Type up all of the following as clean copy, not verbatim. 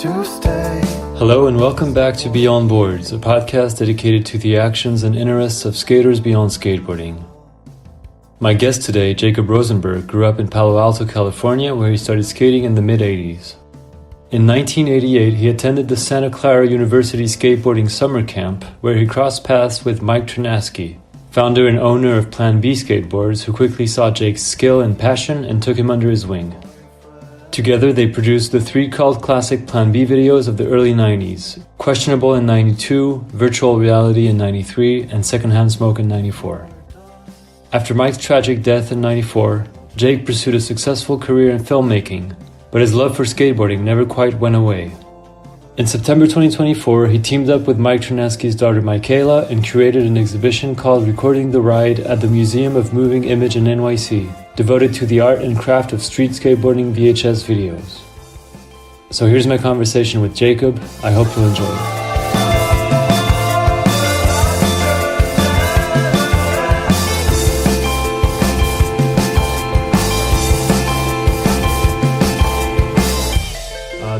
to stay. Hello and welcome back to Beyond Boards, a podcast dedicated to the actions and interests of skaters beyond skateboarding. My guest today, Jacob Rosenberg, grew up in Palo Alto, California, where he started skating in the mid-80s. In 1988, he attended the Santa Clara University skateboarding summer camp, where he crossed paths with Mike Ternasky, founder and owner of Plan B skateboards, who quickly saw Jake's skill and passion and took him under his wing. Together, they produced the three cult classic Plan B videos of the early 90s, Questionable in 92, Virtual Reality in 93, and Secondhand Smoke in 94. After Mike's tragic death in 94, Jake pursued a successful career in filmmaking, but his love for skateboarding never quite went away. In September 2024, he teamed up with Mike Ternasky's daughter Michaela and curated an exhibition called Recording the Ride at the Museum of Moving Image in NYC, devoted to the art and craft of street skateboarding VHS videos. So here's my conversation with Jacob. I hope you'll enjoy it.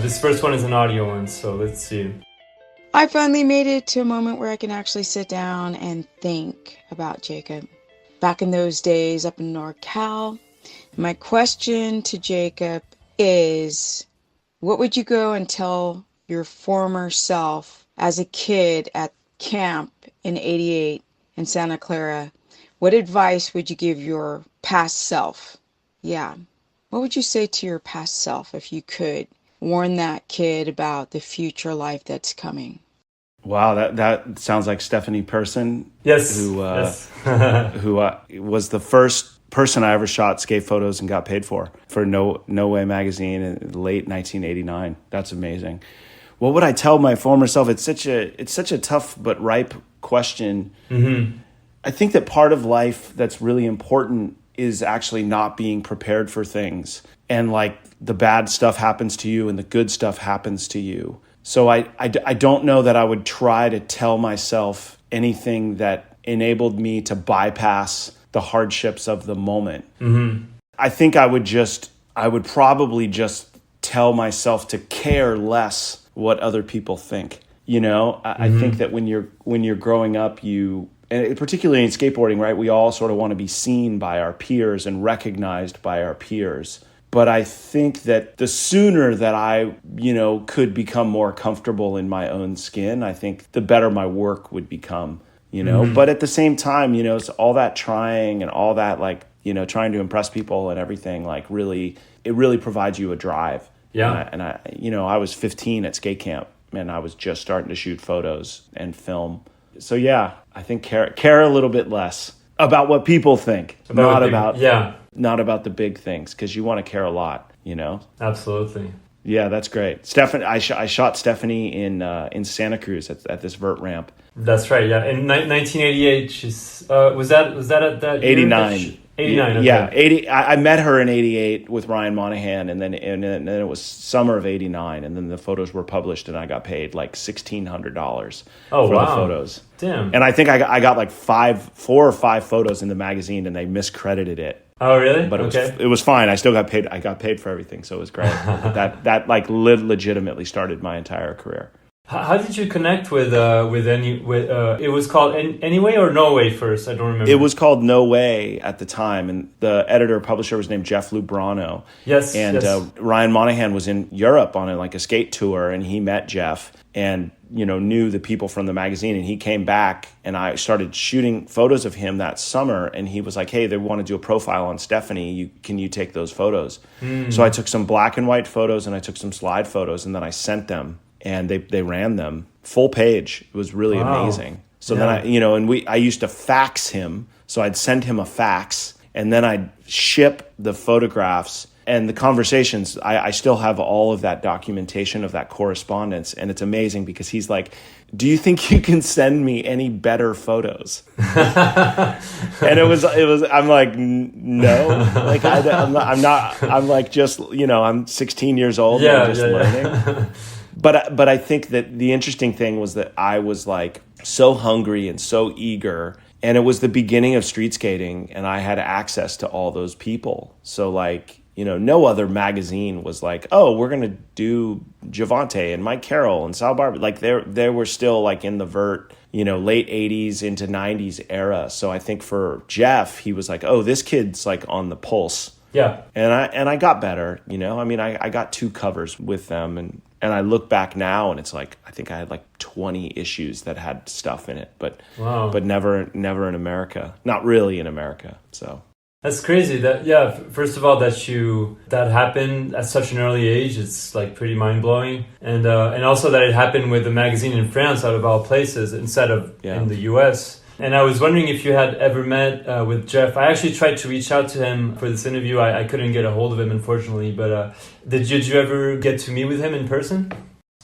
This first one is an audio one, so let's see. I finally made it to a moment where I can actually sit down and think about Jacob. Back in those days up in NorCal, my question to Jacob is, what would you go and tell your former self as a kid at camp in '88 in Santa Clara? What advice would you give your past self? Yeah. What would you say to your past self if you could warn that kid about the future life that's coming? Wow, that sounds like Stephanie Person. Yes. Who yes. who was the first person I ever shot skate photos and got paid for No Way magazine in late 1989. That's amazing. What would I tell my former self? It's such a tough but ripe question. Mm-hmm. I think that part of life that's really important is actually not being prepared for things. And like the bad stuff happens to you and the good stuff happens to you. So I don't know that I would try to tell myself anything that enabled me to bypass the hardships of the moment. Mm-hmm. I think I would probably just tell myself to care less what other people think. You know, I think that when you're growing up, and particularly in skateboarding, right, we all sort of want to be seen by our peers and recognized by our peers. But I think that the sooner that I, could become more comfortable in my own skin, I think the better my work would become, Mm-hmm. But at the same time, it's all that trying and all that, trying to impress people and everything, it really provides you a drive. Yeah. And I was 15 at skate camp and I was just starting to shoot photos and film. So yeah, I think care a little bit less about what people think, not about the big things, because you want to care a lot, Absolutely. Yeah, that's great. Stephanie, I shot Stephanie in Santa Cruz at this vert ramp. That's right. Yeah, in 1988, she's was that at that 89. Year? 89. Okay. Yeah, 80. I met her in '88 with Ryan Monahan, and then it was summer of '89, and then the photos were published, and I got paid like $1,600 for the photos. Damn. And I think I got like 4 or 5 photos in the magazine, and they miscredited it. Oh, really? But it was fine. I still got paid. I got paid for everything, so it was great. that legitimately started my entire career. How did you connect with it was called Anyway or No Way first? I don't remember. It was called No Way at the time, and the editor-publisher was named Jeff Lubrano. Yes. And Ryan Monahan was in Europe on a skate tour, and he met Jeff and knew the people from the magazine, and he came back, and I started shooting photos of him that summer, and he was like, hey, they want to do a profile on Stephanie. Can you take those photos? So I took some black and white photos, and I took some slide photos, and then I sent them. And they ran them full page. It was really amazing. So then I used to fax him. So I'd send him a fax, and then I'd ship the photographs and the conversations. I still have all of that documentation of that correspondence, and it's amazing because he's like, "Do you think you can send me any better photos?" And it was. I'm like, no, I'm not. I'm like just I'm 16 years old. Yeah, and I'm just learning. But I think that the interesting thing was that I was so hungry and so eager, and it was the beginning of street skating, and I had access to all those people. So no other magazine was like, oh, we're going to do Javante and Mike Carroll and Sal Barber. Like they were still like in the vert, late 80s into 90s era. So I think for Jeff, he was like, oh, this kid's like on the pulse. Yeah. And I got better, I got 2 covers with them, and I look back now and it's like, I think I had like 20 issues that had stuff in it, but never in America, not really in America. So that's crazy. First of all, that happened at such an early age, it's like pretty mind blowing, and also that it happened with a magazine in France, out of all places, instead of in the US. And I was wondering if you had ever met with Jeff. I actually tried to reach out to him for this interview. I couldn't get a hold of him, unfortunately. But did you ever get to meet with him in person?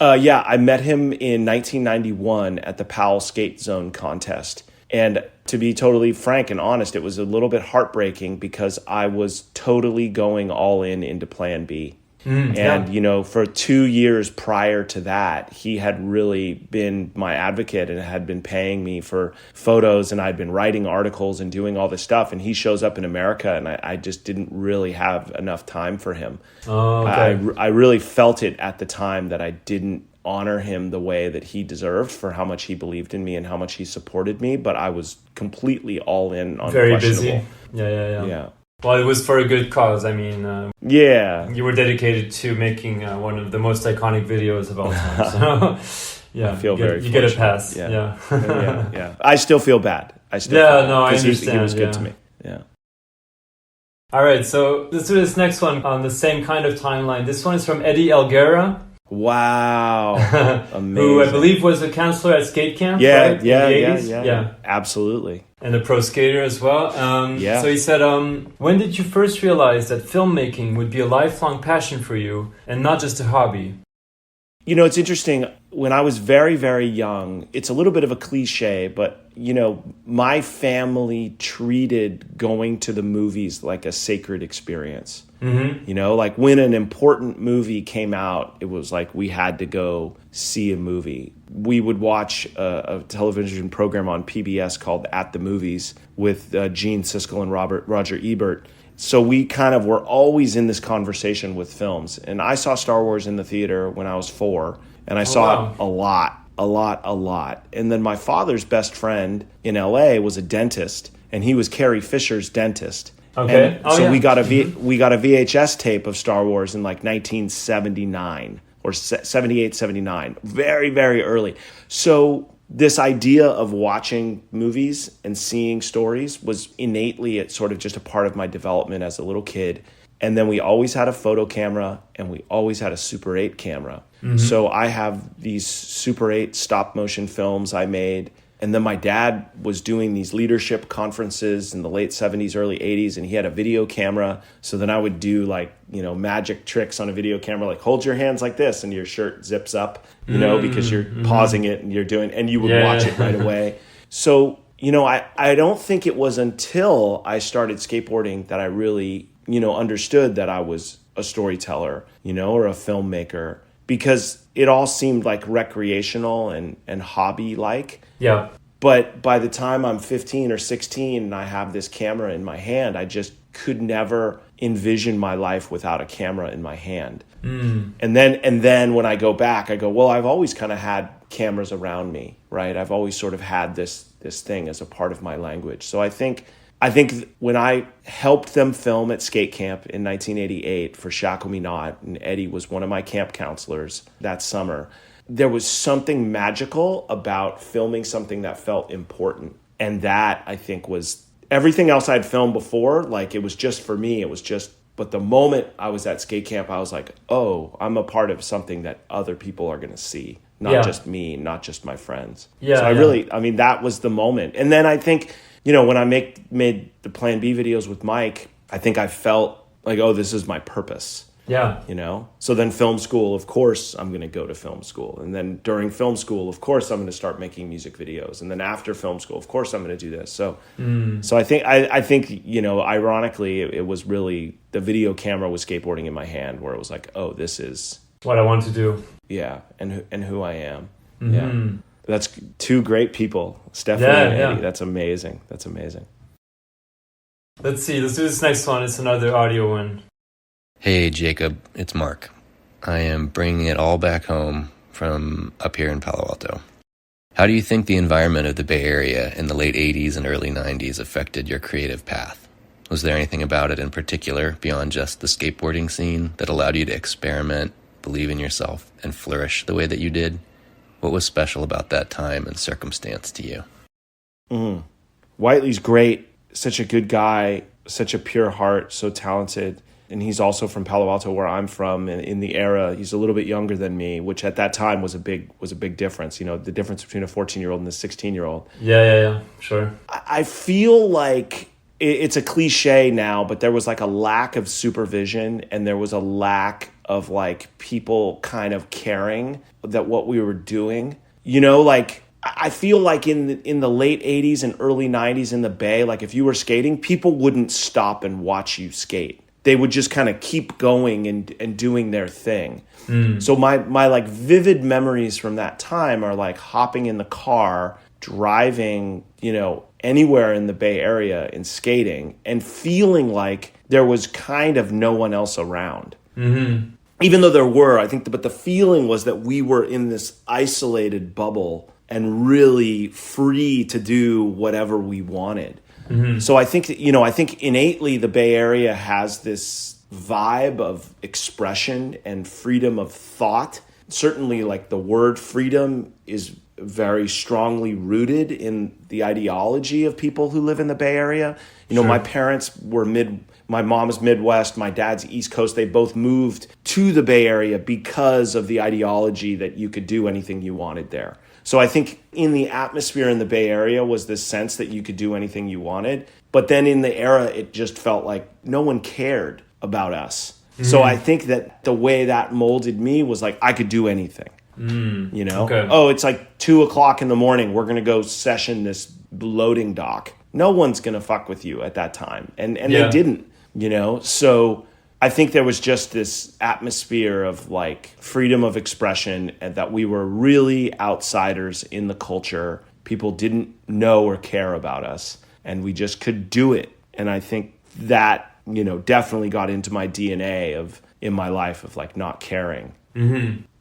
Yeah, I met him in 1991 at the Powell Skate Zone contest. And to be totally frank and honest, it was a little bit heartbreaking because I was totally going all in into Plan B. For 2 years prior to that, he had really been my advocate and had been paying me for photos, and I'd been writing articles and doing all this stuff. And he shows up in America, and I just didn't really have enough time for him. Oh, okay. I really felt it at the time that I didn't honor him the way that he deserved for how much he believed in me and how much he supported me. But I was completely all in on very Questionable. busy. Yeah. Well, it was for a good cause. I mean, you were dedicated to making one of the most iconic videos of all time. So, I feel very you get a pass. Yeah. I still feel bad. I understand. He was good to me. Yeah. All right, so let's do this next one on the same kind of timeline. This one is from Eddie Elguera. Wow. Amazing. Who I believe was a counselor at skate camp, right? Yeah. Absolutely. And a pro skater as well. So he said, when did you first realize that filmmaking would be a lifelong passion for you and not just a hobby? It's interesting. When I was very, very young, it's a little bit of a cliche, but, my family treated going to the movies like a sacred experience. Mm-hmm. Like when an important movie came out, it was like we had to go see a movie. We would watch a television program on PBS called At the Movies with Gene Siskel and Roger Ebert. So we kind of were always in this conversation with films. And I saw Star Wars in the theater when I was 4, and I saw it a lot. And then my father's best friend in LA was a dentist, and he was Carrie Fisher's dentist. Okay. And we got a VHS tape of Star Wars in like 1979 or 78, 79, very, very early. So this idea of watching movies and seeing stories was innately sort of just a part of my development as a little kid. And then we always had a photo camera, and we always had a Super 8 camera. Mm-hmm. So I have these Super 8 stop motion films I made. And then my dad was doing these leadership conferences in the late 70s, early 80s, and he had a video camera. So then I would do magic tricks on a video camera, like hold your hands like this and your shirt zips up, because you're pausing it and and you would watch it right away. So, I don't think it was until I started skateboarding that I really, understood that I was a storyteller, or a filmmaker, because it all seemed like recreational and hobby-like. Yeah. But by the time I'm 15 or 16 and I have this camera in my hand, I just could never envision my life without a camera in my hand. Mm. And then when I go back, I go, well, I've always kind of had cameras around me, right? I've always sort of had this thing as a part of my language. So I think when I helped them film at skate camp in 1988 for Shackle Me Not, and Eddie was one of my camp counselors that summer, there was something magical about filming something that felt important. And that, I think, was everything else I'd filmed before. Like, it was just for me. But the moment I was at skate camp, I was like, oh, I'm a part of something that other people are going to see. Not just me, not just my friends. Yeah. So that was the moment. And then I think, when I made the Plan B videos with Mike, I think I felt like, oh, this is my purpose. Yeah. So then film school, of course, I'm going to go to film school. And then during film school, of course, I'm going to start making music videos. And then after film school, of course, I'm going to do this. So I think, ironically, it was really the video camera with skateboarding in my hand, where it was like, oh, this is what I want to do. Yeah. And who I am. Mm-hmm. Yeah. That's 2 great people, Stephanie and Eddie. Yeah. That's amazing. Let's see. Let's do this next one. It's another audio one. Hey, Jacob, it's Mark. I am bringing it all back home from up here in Palo Alto. How do you think the environment of the Bay Area in the late 80s and early 90s affected your creative path? Was there anything about it in particular, beyond just the skateboarding scene, that allowed you to experiment, believe in yourself, and flourish the way that you did? What was special about that time and circumstance to you? Whiteley's great, such a good guy, such a pure heart, so talented. And he's also from Palo Alto, where I'm from. And in the era, he's a little bit younger than me, which at that time was a big difference. You know, the difference between a 14-year-old and a 16-year-old. Yeah, sure. I feel like it's a cliche now, but there was like a lack of supervision, and there was a lack of like people kind of caring that what we were doing. You know, like I feel like in the late 80s and early 90s in the Bay, like if you were skating, people wouldn't stop and watch you skate. They would just kind of keep going and doing their thing. So my like vivid memories from that time are like hopping in the car, driving, you know, anywhere in the Bay Area and skating, and feeling like there was kind of no one else around. Even though there were, I think, but the feeling was that we were in this isolated bubble and really free to do whatever we wanted. So I think that, you know, I think innately the Bay Area has this vibe of expression and freedom of thought. Certainly, like the word freedom is very strongly rooted in the ideology of people who live in the Bay Area. You know, my parents were my mom's Midwest, my dad's East Coast. They both moved to the Bay Area because of the ideology that you could do anything you wanted there. So I think in the atmosphere in the Bay Area was this sense that you could do anything you wanted. But then in the era, it just felt like no one cared about us. So I think that the way that molded me was like, I could do anything, you know? Okay. Oh, it's like 2:00 in the morning. We're going to go session this loading dock. No one's going to fuck with you at that time. And they didn't, you know? So I think there was just this atmosphere of like freedom of expression, and that we were really outsiders in the culture. People didn't know or care about us, and we just could do it. And I think that, you know, definitely got into my DNA in my life of like not caring,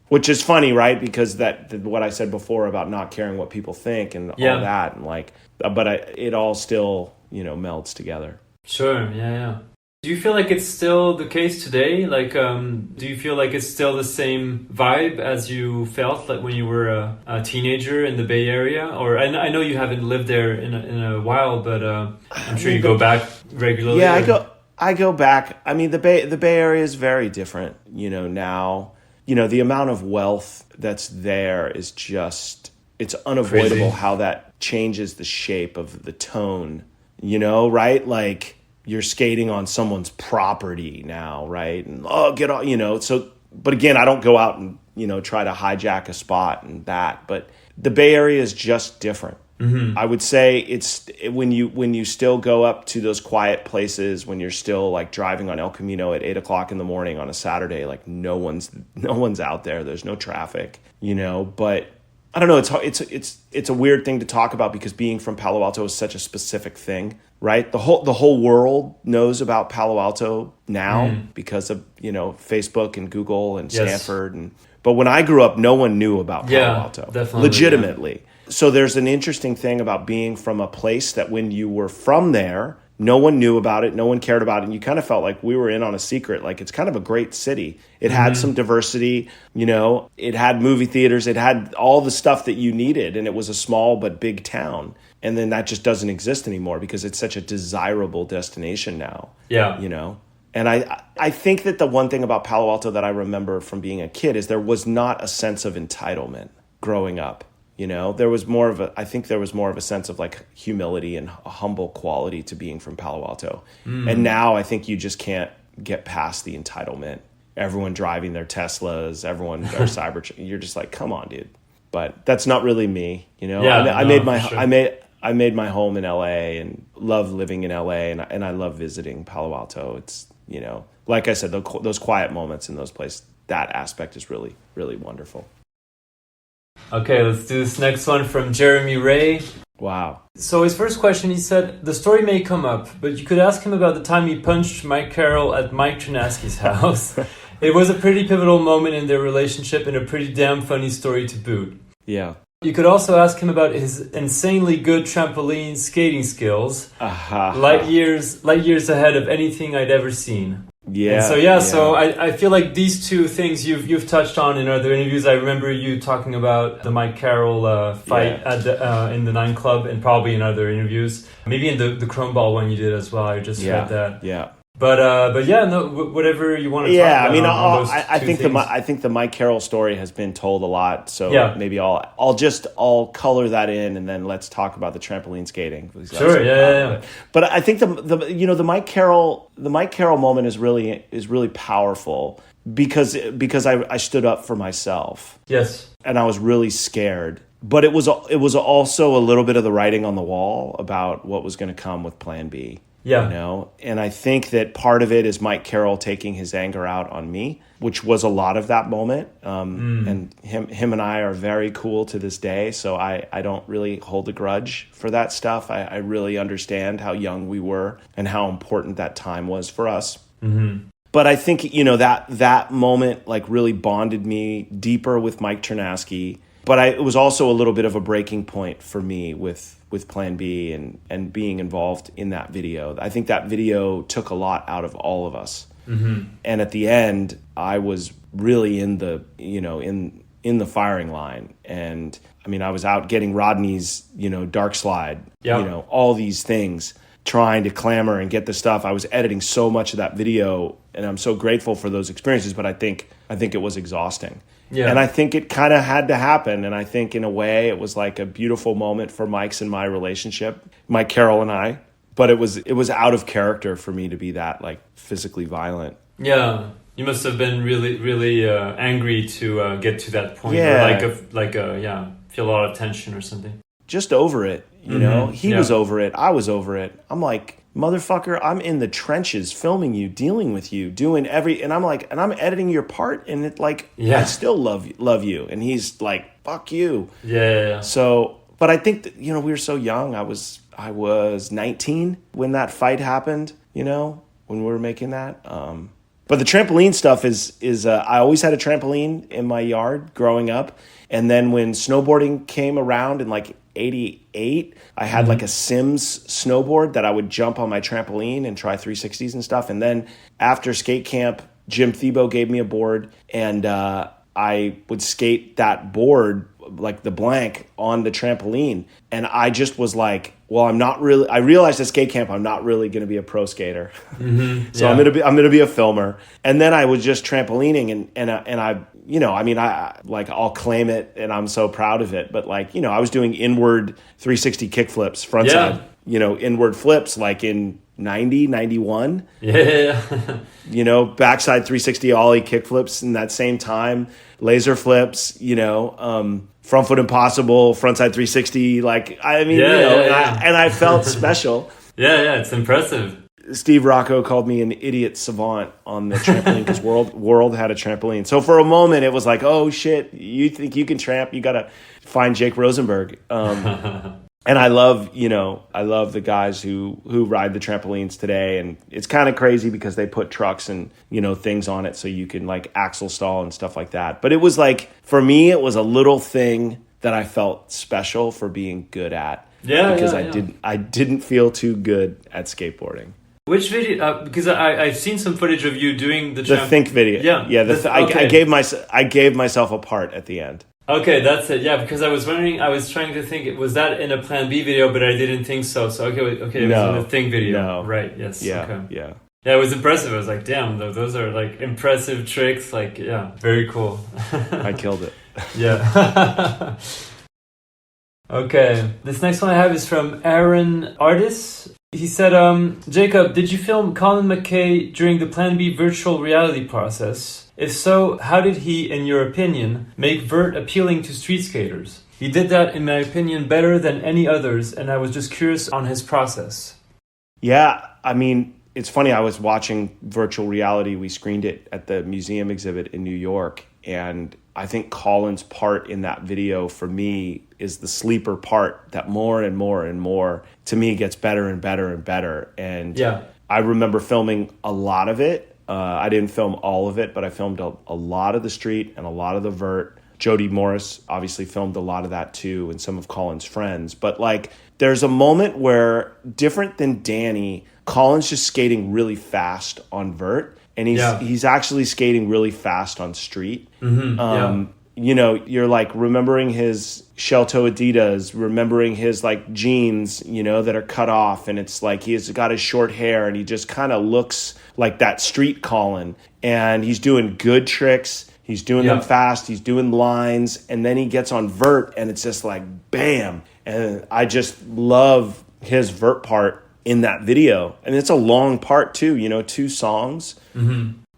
which is funny, right? Because what I said before about not caring what people think and all that, and like, but it all still, you know, melds together. Sure, yeah. Do you feel like it's still the case today? Like, do you feel like it's still the same vibe as you felt like when you were a teenager in the Bay Area? Or I know you haven't lived there in a while, but I'm sure you go back regularly. Yeah, I go back. I mean, the Bay Area is very different, you know, now. You know, the amount of wealth that's there is just, it's unavoidable. Crazy. How that changes the shape of the tone, you know, right? Like, you're skating on someone's property now, right? And get off, you know. So, but again, I don't go out and, you know, try to hijack a spot and that. But the Bay Area is just different. I would say it's when you still go up to those quiet places, when you're still like driving on El Camino at 8:00 in the morning on a Saturday, like no one's out there. There's no traffic, you know. But I don't know. It's a weird thing to talk about because being from Palo Alto is such a specific thing. Right, the whole world knows about Palo Alto now because of, you know, Facebook and Google and Stanford, but when I grew up, no one knew about Palo Alto, definitely, legitimately. Yeah. So there's an interesting thing about being from a place that when you were from there, no one knew about it, no one cared about it, and you kind of felt like we were in on a secret. Like, it's kind of a great city. It had some diversity, you know, it had movie theaters, it had all the stuff that you needed, and it was a small but big town. And then that just doesn't exist anymore because it's such a desirable destination now. Yeah. You know? And I think that the one thing about Palo Alto that I remember from being a kid is there was not a sense of entitlement growing up. You know, there was more of a sense of like humility and a humble quality to being from Palo Alto. And now I think you just can't get past the entitlement. Everyone driving their Teslas, everyone their you're just like, come on, dude. But that's not really me, you know. I made my home in LA and love living in LA, and I love visiting Palo Alto. It's, you know, like I said, those quiet moments in those places, that aspect is really, really wonderful. Okay, let's do this next one from Jeremy Wray. Wow. So his first question, he said, the story may come up, but you could ask him about the time he punched Mike Carroll at Mike Ternasky's house. It was a pretty pivotal moment in their relationship and a pretty damn funny story to boot. Yeah. You could also ask him about his insanely good trampoline skating skills, light years ahead of anything I'd ever seen. Yeah. And so I feel like these two things you've touched on in other interviews. I remember you talking about the Mike Carroll fight at the in the 9 Club, and probably in other interviews. Maybe in the Chrome Ball one you did as well. I just read that. Yeah. But yeah, no, whatever you want to talk about. I mean, I think the Mike Carroll story has been told a lot. So maybe I'll color that in, and then let's talk about the trampoline skating. Sure, yeah. But I think the Mike Carroll moment is really powerful because I stood up for myself. Yes. And I was really scared. But it was also a little bit of the writing on the wall about what was going to come with Plan B. Yeah. You know, and I think that part of it is Mike Carroll taking his anger out on me, which was a lot of that moment. And him and I are very cool to this day. So I don't really hold a grudge for that stuff. I really understand how young we were and how important that time was for us. Mm-hmm. But I think, you know, that moment like really bonded me deeper with Mike Ternasky. But it was also a little bit of a breaking point for me with Plan B and being involved in that video. I think that video took a lot out of all of us. Mm-hmm. And at the end, I was really in the firing line. And I mean, I was out getting Rodney's, dark slide, all these things, trying to clamor and get the stuff. I was editing so much of that video, and I'm so grateful for those experiences, but I think it was exhausting. Yeah. And I think it kind of had to happen. And I think in a way it was like a beautiful moment for Mike's and my relationship, Mike Carroll and I. But it was out of character for me to be that like physically violent. Yeah. You must have been really, really angry to get to that point. Yeah. Or feel a lot of tension or something. Just over it, you know? He was over it. I was over it. I'm like, motherfucker, I'm in the trenches filming you, dealing with you, doing and I'm like, and I'm editing your part, and it like, I still love you. And he's like, fuck you. Yeah. So, but I think that, we were so young. I was 19 when that fight happened, when we were making that. But the trampoline stuff is I always had a trampoline in my yard growing up. And then when snowboarding came around in like 88, I had like a Sims snowboard that I would jump on my trampoline and try 360s and stuff. And then after skate camp, Jim Thiebaud gave me a board, and I would skate that board, like the blank, on the trampoline. And I just was like, well, I realized at skate camp, I'm not really going to be a pro skater. Mm-hmm. So I'm going to be a filmer. And then I was just trampolining and I'll claim it, and I'm so proud of it. But I was doing inward 360 kickflips, frontside, inward flips like in 90, 91. Yeah. Backside 360 ollie kickflips in that same time, laser flips, front foot impossible, frontside 360. And I felt special. Yeah, it's impressive. Steve Rocco called me an idiot savant on the trampoline because World had a trampoline. So for a moment, it was like, oh shit, you think you can tramp? You got to find Jacob Rosenberg. And I love the guys who ride the trampolines today. And it's kind of crazy because they put trucks and, things on it so you can like axle stall and stuff like that. But it was like, for me, it was a little thing that I felt special for being good at. Yeah. Because I didn't feel too good at skateboarding. Which video? Because I've seen some footage of you doing the Think video. Yeah. I gave myself a part at the end. Okay, that's it. Yeah, because I was trying to think, was that in a Plan B video, but I didn't think so. So okay, it was in the Think video. No. Right. Yes. Yeah. Okay. Yeah. Yeah, it was impressive. I was like, damn, those are like impressive tricks. Like, yeah, very cool. I killed it. Yeah. Okay, this next one I have is from Aaron Artis. He said, Jacob, did you film Colin McKay during the Plan B virtual reality process? If so, how did he, in your opinion, make vert appealing to street skaters? He did that, in my opinion, better than any others, and I was just curious on his process. Yeah, I mean, it's funny, I was watching virtual reality. We screened it at the museum exhibit in New York, and I think Colin's part in that video for me is the sleeper part that more and more and more to me gets better and better and better. And I remember filming a lot of it. I didn't film all of it, but I filmed a lot of the street and a lot of the vert. Jody Morris obviously filmed a lot of that too, and some of Colin's friends. But like, there's a moment where, different than Danny, Colin's just skating really fast on vert, and he's actually skating really fast on street. You know, you're like remembering his shell toe Adidas, remembering his like jeans, you know, that are cut off, and it's like he's got his short hair and he just kind of looks like that street Colin, and he's doing good tricks. He's doing them fast. He's doing lines, and then he gets on vert, and it's just like bam. And I just love his vert part in that video, and it's a long part too. You know, 2 songs.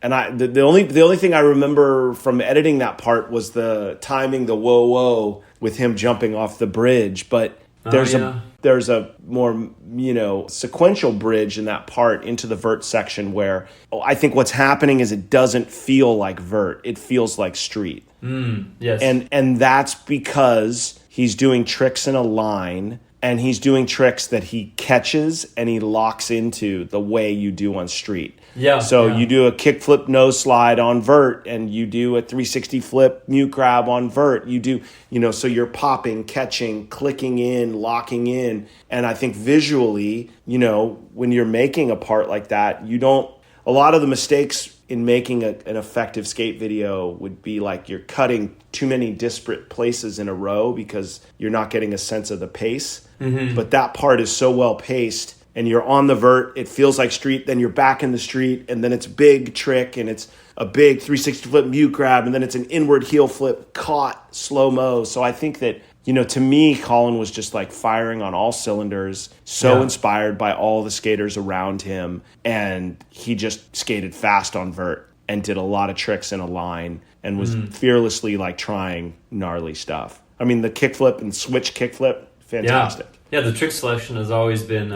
And the only thing I remember from editing that part was the timing, the whoa whoa with him jumping off the bridge. But there's a more, you know, sequential bridge in that part into the vert section where I think what's happening is it doesn't feel like vert. It feels like street. Yes. And that's because he's doing tricks in a line, and he's doing tricks that he catches and he locks into the way you do on street. So you do a kickflip nose slide on vert, and you do a 360 flip mute grab on vert. You do, you know, so you're popping, catching, clicking in, locking in. And I think visually, you know, when you're making a part like that, a lot of the mistakes in making an effective skate video would be like you're cutting too many disparate places in a row because you're not getting a sense of the pace. But that part is so well paced, and you're on the vert, it feels like street, then you're back in the street, and then it's big trick, and it's a big 360 flip mute grab, and then it's an inward heel flip caught slow-mo. So I think that, you know, to me, Colin was just like firing on all cylinders, inspired by all the skaters around him, and he just skated fast on vert and did a lot of tricks in a line and was fearlessly like trying gnarly stuff. I mean, the kickflip and switch kickflip, fantastic. Yeah, the trick selection has always been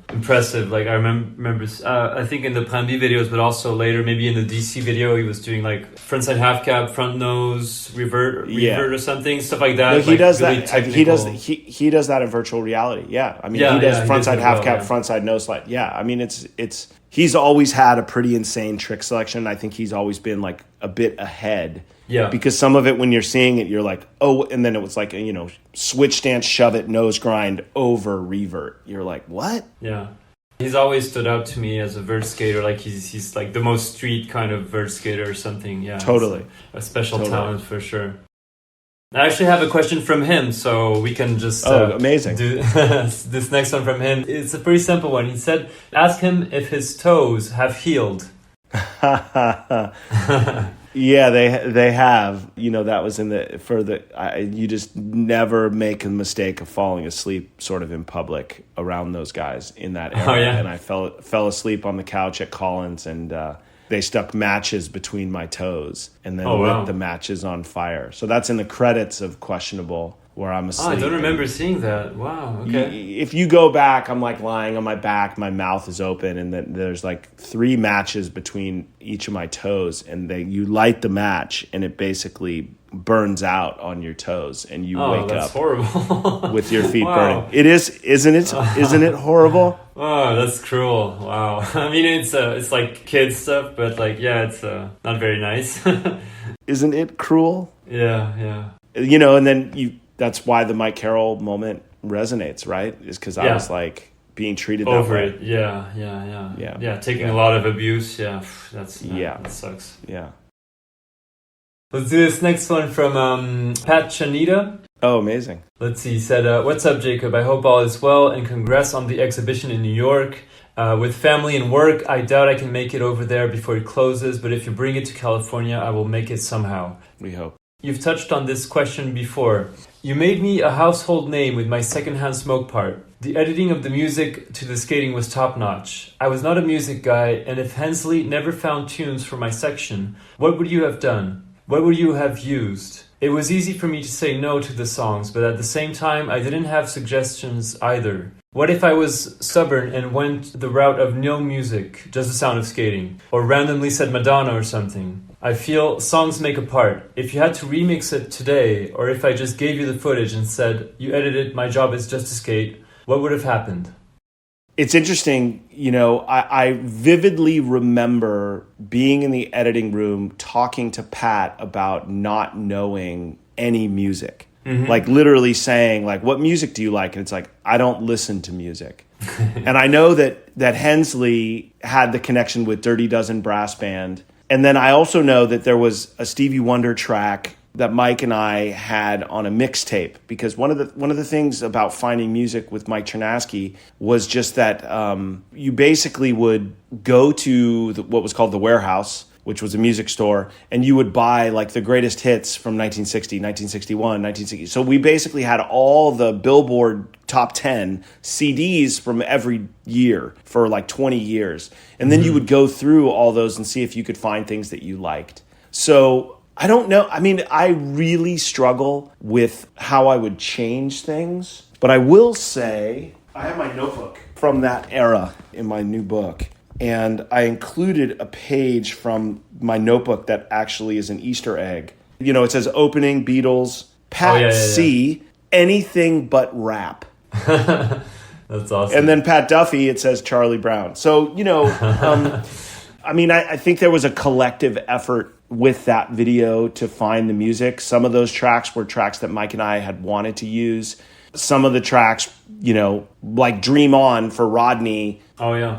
impressive. Like I remember, I think in the Plan B videos, but also later, maybe in the DC video, he was doing like frontside half cab, front nose, revert or something, stuff like that. No, he like does really that. technical. He does that in virtual reality. Yeah, I mean, he does frontside half cab, frontside nose slide. Yeah, I mean, it's he's always had a pretty insane trick selection. I think he's always been like a bit ahead. Yeah. Because some of it, when you're seeing it, you're like, oh, and then it was like, you know, switch stance, shove it, nose grind, over, revert. You're like, what? Yeah. He's always stood out to me as a vert skater. Like he's like the most street kind of vert skater or something. Yeah. Totally. A special talent for sure. I actually have a question from him, so we can just amazing. do this next one from him. It's a pretty simple one. He said, ask him if his toes have healed. Yeah, they have. You know, that was you just never make a mistake of falling asleep sort of in public around those guys in that era. And I fell asleep on the couch at Colin's, and they stuck matches between my toes and then lit the matches on fire. So that's in the credits of Questionable, where I'm asleep. I don't remember seeing that. Wow, okay. If you go back, I'm like lying on my back, my mouth is open, and then there's like 3 matches between each of my toes, and you light the match, and it basically burns out on your toes, and you wake up horrible. with your feet burning. It is, isn't it horrible? Oh, that's cruel. Wow. I mean, it's like kids stuff, but like, it's not very nice. Isn't it cruel? Yeah. You know, and then that's why the Mike Carroll moment resonates, right? Is because I was like being treated over that way. it. Yeah. Taking a lot of abuse. Yeah, that sucks. Yeah. Let's do this next one from Pat Channita. Oh, amazing. Let's see. He said, what's up, Jacob? I hope all is well, and congrats on the exhibition in New York. With family and work, I doubt I can make it over there before it closes, but if you bring it to California, I will make it somehow. We hope. You've touched on this question before. You made me a household name with my secondhand smoke part. The editing of the music to the skating was top-notch. I was not a music guy, and if Hensley never found tunes for my section, what would you have done? What would you have used? It was easy for me to say no to the songs, but at the same time, I didn't have suggestions either. What if I was stubborn and went the route of no music, just the sound of skating? Or randomly said Madonna or something? I feel songs make a part. If you had to remix it today, or if I just gave you the footage and said, you edit it, my job is just to skate, what would have happened? It's interesting, I vividly remember being in the editing room talking to Pat about not knowing any music. Mm-hmm. Like literally saying, like, what music do you like? And it's like, I don't listen to music. And I know that Hensley had the connection with Dirty Dozen Brass Band. And then I also know that there was a Stevie Wonder track that Mike and I had on a mixtape, because one of the things about finding music with Mike Ternasky was just that you basically would go to what was called the Warehouse, which was a music store, and you would buy like the greatest hits from 1960, 1961, 1960. So we basically had all the Billboard top 10 CDs from every year for like 20 years. And then you would go through all those and see if you could find things that you liked. So I don't know. I mean, I really struggle with how I would change things. But I will say, I have my notebook from that era in my new book. And I included a page from my notebook that actually is an Easter egg. It says opening Beatles, Pat C, anything but rap. That's awesome. And then Pat Duffy, it says Charlie Brown. So, I mean, I think there was a collective effort with that video to find the music. Some of those tracks were tracks that Mike and I had wanted to use. Some of the tracks, like Dream On for Rodney. Oh, yeah.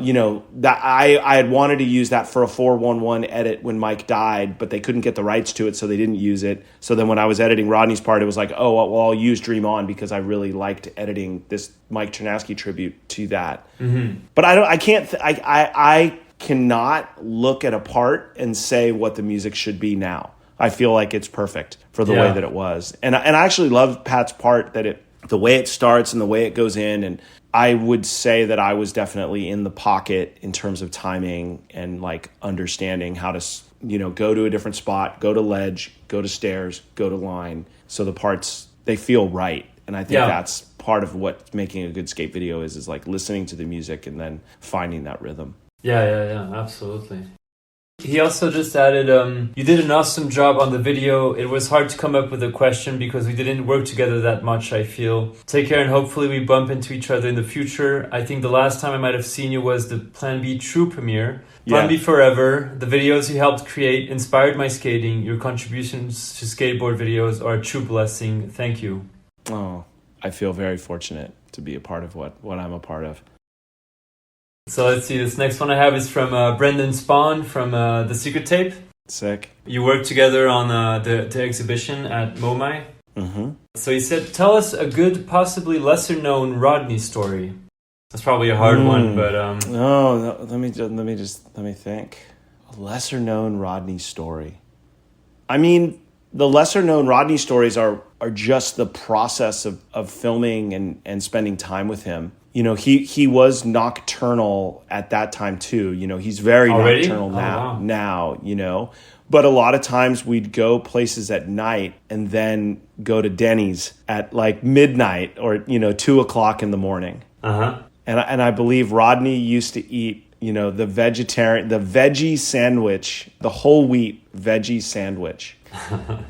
That I had wanted to use that for a 411 edit when Mike died, but they couldn't get the rights to it, so they didn't use it. So then when I was editing Rodney's part, it was like, oh, well, I'll use Dream On because I really liked editing this Mike Ternasky tribute to that. Mm-hmm. But I cannot look at a part and say what the music should be now. I feel like it's perfect for the way that it was. And I actually love Pat's part, that the way it starts and the way it goes in. And I would say that I was definitely in the pocket in terms of timing and like understanding how to, go to a different spot, go to ledge, go to stairs, go to line. So the parts, they feel right. And I think that's part of what making a good skate video is like listening to the music and then finding that rhythm. Yeah, absolutely. He also just added, you did an awesome job on the video. It was hard to come up with a question because we didn't work together that much, I feel. Take care and hopefully we bump into each other in the future. I think the last time I might have seen you was the Plan B True premiere. Plan B Forever, the videos you helped create inspired my skating. Your contributions to skateboard videos are a true blessing. Thank you. Oh, I feel very fortunate to be a part of what I'm a part of. So let's see, this next one I have is from Brendan Spohn from The Secret Tape. Sick. You worked together on the exhibition at MoMI. Mm-hmm. So he said, tell us a good, possibly lesser-known Rodney story. That's probably a hard one, but... No, let me think. A lesser-known Rodney story. I mean, the lesser-known Rodney stories are just the process of filming and spending time with him. He was nocturnal at that time too. He's very nocturnal now, But a lot of times we'd go places at night and then go to Denny's at like midnight or, 2:00 in the morning. Uh-huh. And I believe Rodney used to eat, the veggie sandwich, the whole wheat veggie sandwich.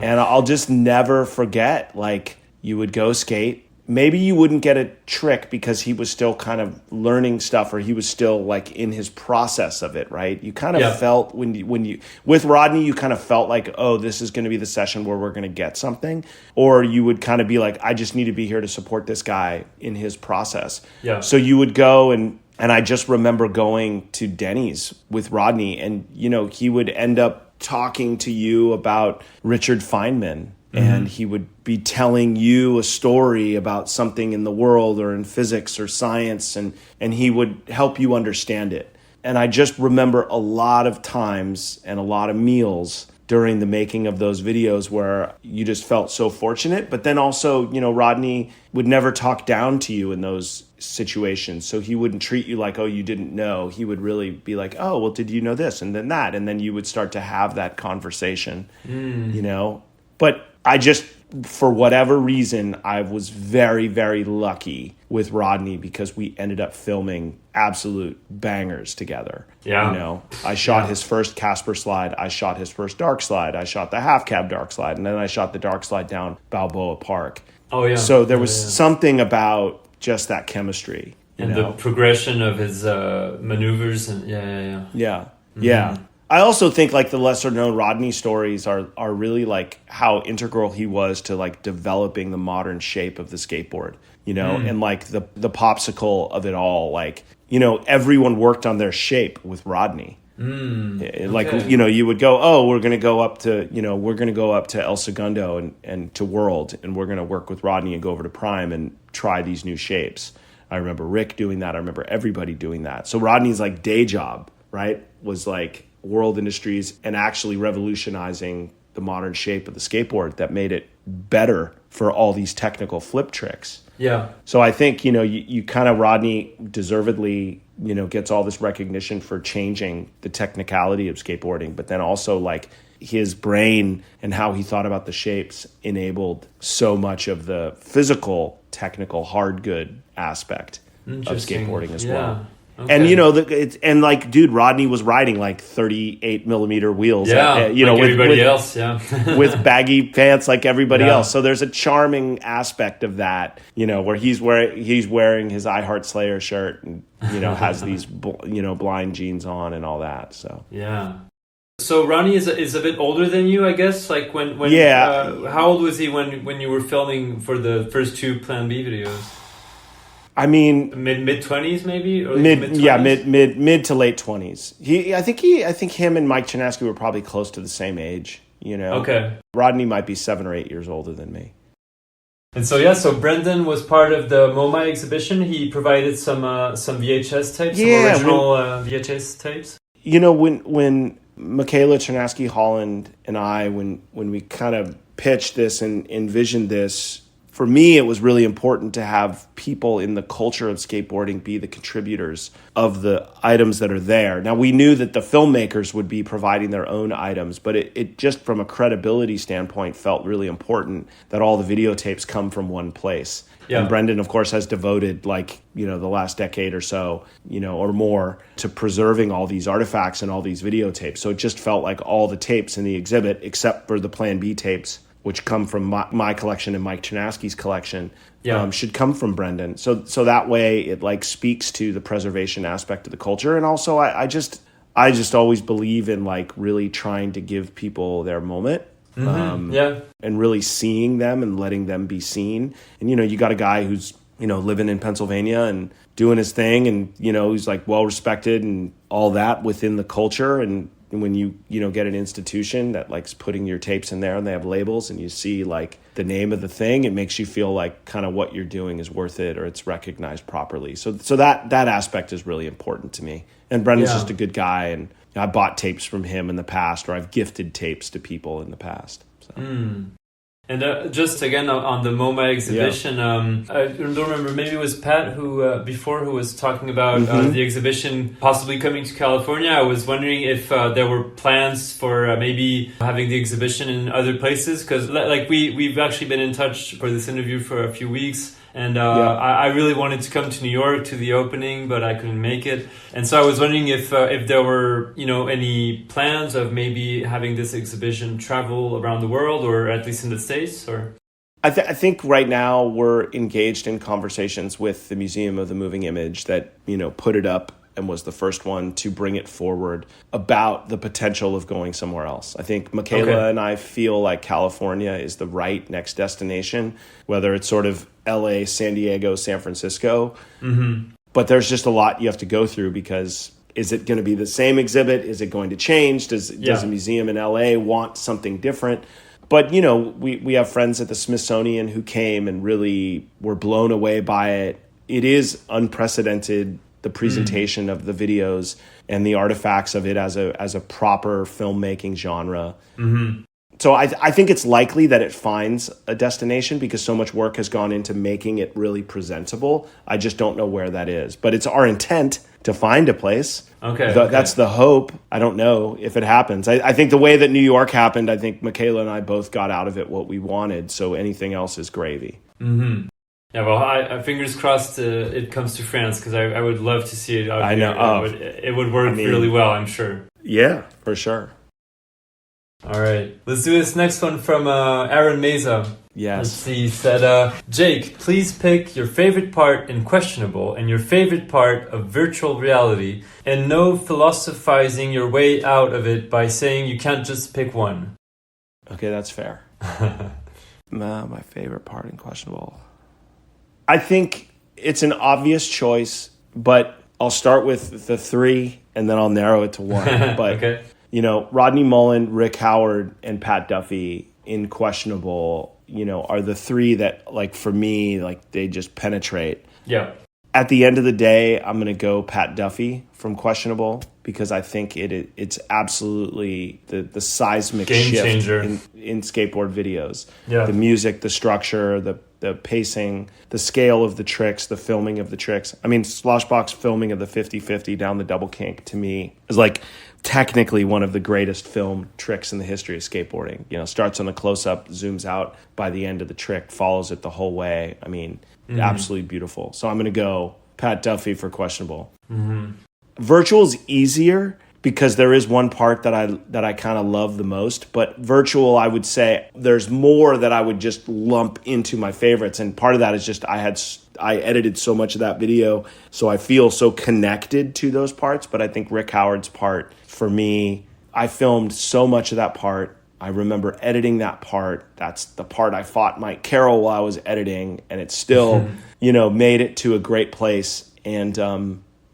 And I'll just never forget, like, you would go skate. Maybe you wouldn't get a trick because he was still kind of learning stuff, or he was still like in his process of it, right? You kind of felt when you with Rodney, you kind of felt like, oh, this is going to be the session where we're going to get something, or you would kind of be like, I just need to be here to support this guy in his process. Yeah. So you would go and I just remember going to Denny's with Rodney, and he would end up talking to you about Richard Feynman. And he would be telling you a story about something in the world or in physics or science, and he would help you understand it. And I just remember a lot of times and a lot of meals during the making of those videos where you just felt so fortunate. But then also, Rodney would never talk down to you in those situations. So he wouldn't treat you like, oh, you didn't know. He would really be like, oh, well, did you know this and then that? And then you would start to have that conversation, But I just for whatever reason, I was very, very lucky with Rodney because we ended up filming absolute bangers together. Yeah. You know, I shot his first Casper slide. I shot his first dark slide. I shot the half cab dark slide. And then I shot the dark slide down Balboa Park. Oh, yeah. So there was something about just that chemistry. And the progression of his maneuvers. And Yeah. I also think like the lesser known Rodney stories are really like how integral he was to like developing the modern shape of the skateboard, you know, and like the popsicle of it all. Like, you know, everyone worked on their shape with Rodney. Like, you know, you would go, oh, we're going to go up to El Segundo and to World, and we're going to work with Rodney and go over to Prime and try these new shapes. I remember Rick doing that. I remember everybody doing that. So Rodney's like day job, right, was like World Industries and actually revolutionizing the modern shape of the skateboard that made it better for all these technical flip tricks. Yeah. So I think, you know, you kind of, Rodney deservedly, you know, gets all this recognition for changing the technicality of skateboarding, but then also like his brain and how he thought about the shapes enabled so much of the physical, technical, hard good aspect of skateboarding as well. Okay. And, you know, and like, dude, Rodney was riding like 38 millimeter wheels, you like know, with everybody else, with baggy pants like everybody else. So there's a charming aspect of that, you know, where he's wearing his I Heart Slayer shirt and, you know, has these, you know, blind jeans on and all that. So, So Ronnie is a bit older than you, I guess. Like when how old was he when you were filming for the first two Plan B videos? I mean, mid 20s maybe, or mid to late 20s. I think him and Mike Ternasky were probably close to the same age. You know, okay. Rodney might be 7 or 8 years older than me. And so Brendan was part of the MoMA exhibition. He provided some VHS tapes, some original VHS tapes. You know, when Michaela, Ternasky, Holland, and I, when we kind of pitched this and envisioned this. For me, it was really important to have people in the culture of skateboarding be the contributors of the items that are there. Now, we knew that the filmmakers would be providing their own items, but it just from a credibility standpoint felt really important that all the videotapes come from one place. Yeah. And Brendan, of course, has devoted like, you know, the last decade or so, you know, or more to preserving all these artifacts and all these videotapes. So it just felt like all the tapes in the exhibit, except for the Plan B tapes, which come from my collection and Mike Ternasky's collection, should come from Brendan. So that way it like speaks to the preservation aspect of the culture. And also I just always believe in like really trying to give people their moment. And really seeing them and letting them be seen. And, you know, you got a guy who's, you know, living in Pennsylvania and doing his thing and, you know, he's like well respected and all that within the culture. And when you know, get an institution that likes putting your tapes in there and they have labels and you see like the name of the thing, it makes you feel like kind of what you're doing is worth it or it's recognized properly. So that aspect is really important to me. And Brendan's just a good guy, and I bought tapes from him in the past, or I've gifted tapes to people in the past. So. And just again on the MoMA exhibition, I don't remember, maybe it was Pat who was talking about the exhibition possibly coming to California. I was wondering if there were plans for maybe having the exhibition in other places, because like we've actually been in touch for this interview for a few weeks. And I really wanted to come to New York to the opening, but I couldn't make it. And so I was wondering if there were, you know, any plans of maybe having this exhibition travel around the world, or at least in the States, or. I think right now we're engaged in conversations with the Museum of the Moving Image that, you know, put it up and was the first one to bring it forward about the potential of going somewhere else. I think Michaela and I feel like California is the right next destination, whether it's sort of LA, San Diego, San Francisco. But there's just a lot you have to go through, because is it going to be the same exhibit? Is it going to change? Does a museum in LA want something different? But, you know, we have friends at the Smithsonian who came and really were blown away by it. It is unprecedented, the presentation of the videos and the artifacts of it as a proper filmmaking genre. So I think it's likely that it finds a destination because so much work has gone into making it really presentable. I just don't know where that is. But it's our intent to find a place. Okay. That's the hope. I don't know if it happens. I think the way that New York happened, I think Michaela and I both got out of it what we wanted. So anything else is gravy. Mm-hmm. Yeah, well, I fingers crossed it comes to France because I would love to see it out I here. know. It would work really well, I'm sure. Yeah, for sure. All right. Let's do this next one from Aaron Meza. Yes. Let's see. He said, Jake, please pick your favorite part in Questionable and your favorite part of virtual reality, and no philosophizing your way out of it by saying you can't just pick one. Okay, that's fair. My favorite part in Questionable. I think it's an obvious choice, but I'll start with the three and then I'll narrow it to one. But okay. You know, Rodney Mullen, Rick Howard, and Pat Duffy in Questionable, you know, are the three that, like, for me, like, they just penetrate. Yeah. At the end of the day, I'm going to go Pat Duffy from Questionable because I think it's absolutely the seismic game shift changer in skateboard videos. Yeah. The music, the structure, the pacing, the scale of the tricks, the filming of the tricks. I mean, Sloshbox filming of the 50-50 down the double kink to me is like technically one of the greatest film tricks in the history of skateboarding. You know, starts on a close-up, zooms out by the end of the trick, follows it the whole way. I mean, absolutely beautiful. So I'm going to go Pat Duffy for Questionable. Mm-hmm. Virtual's easier because there is one part that I kind of love the most, but virtual, I would say there's more that I would just lump into my favorites. And part of that is just I edited so much of that video, so I feel so connected to those parts. But I think Rick Howard's part, for me, I filmed so much of that part. I remember editing that part. That's the part I fought Mike Carroll while I was editing, and it still, you know, made it to a great place. And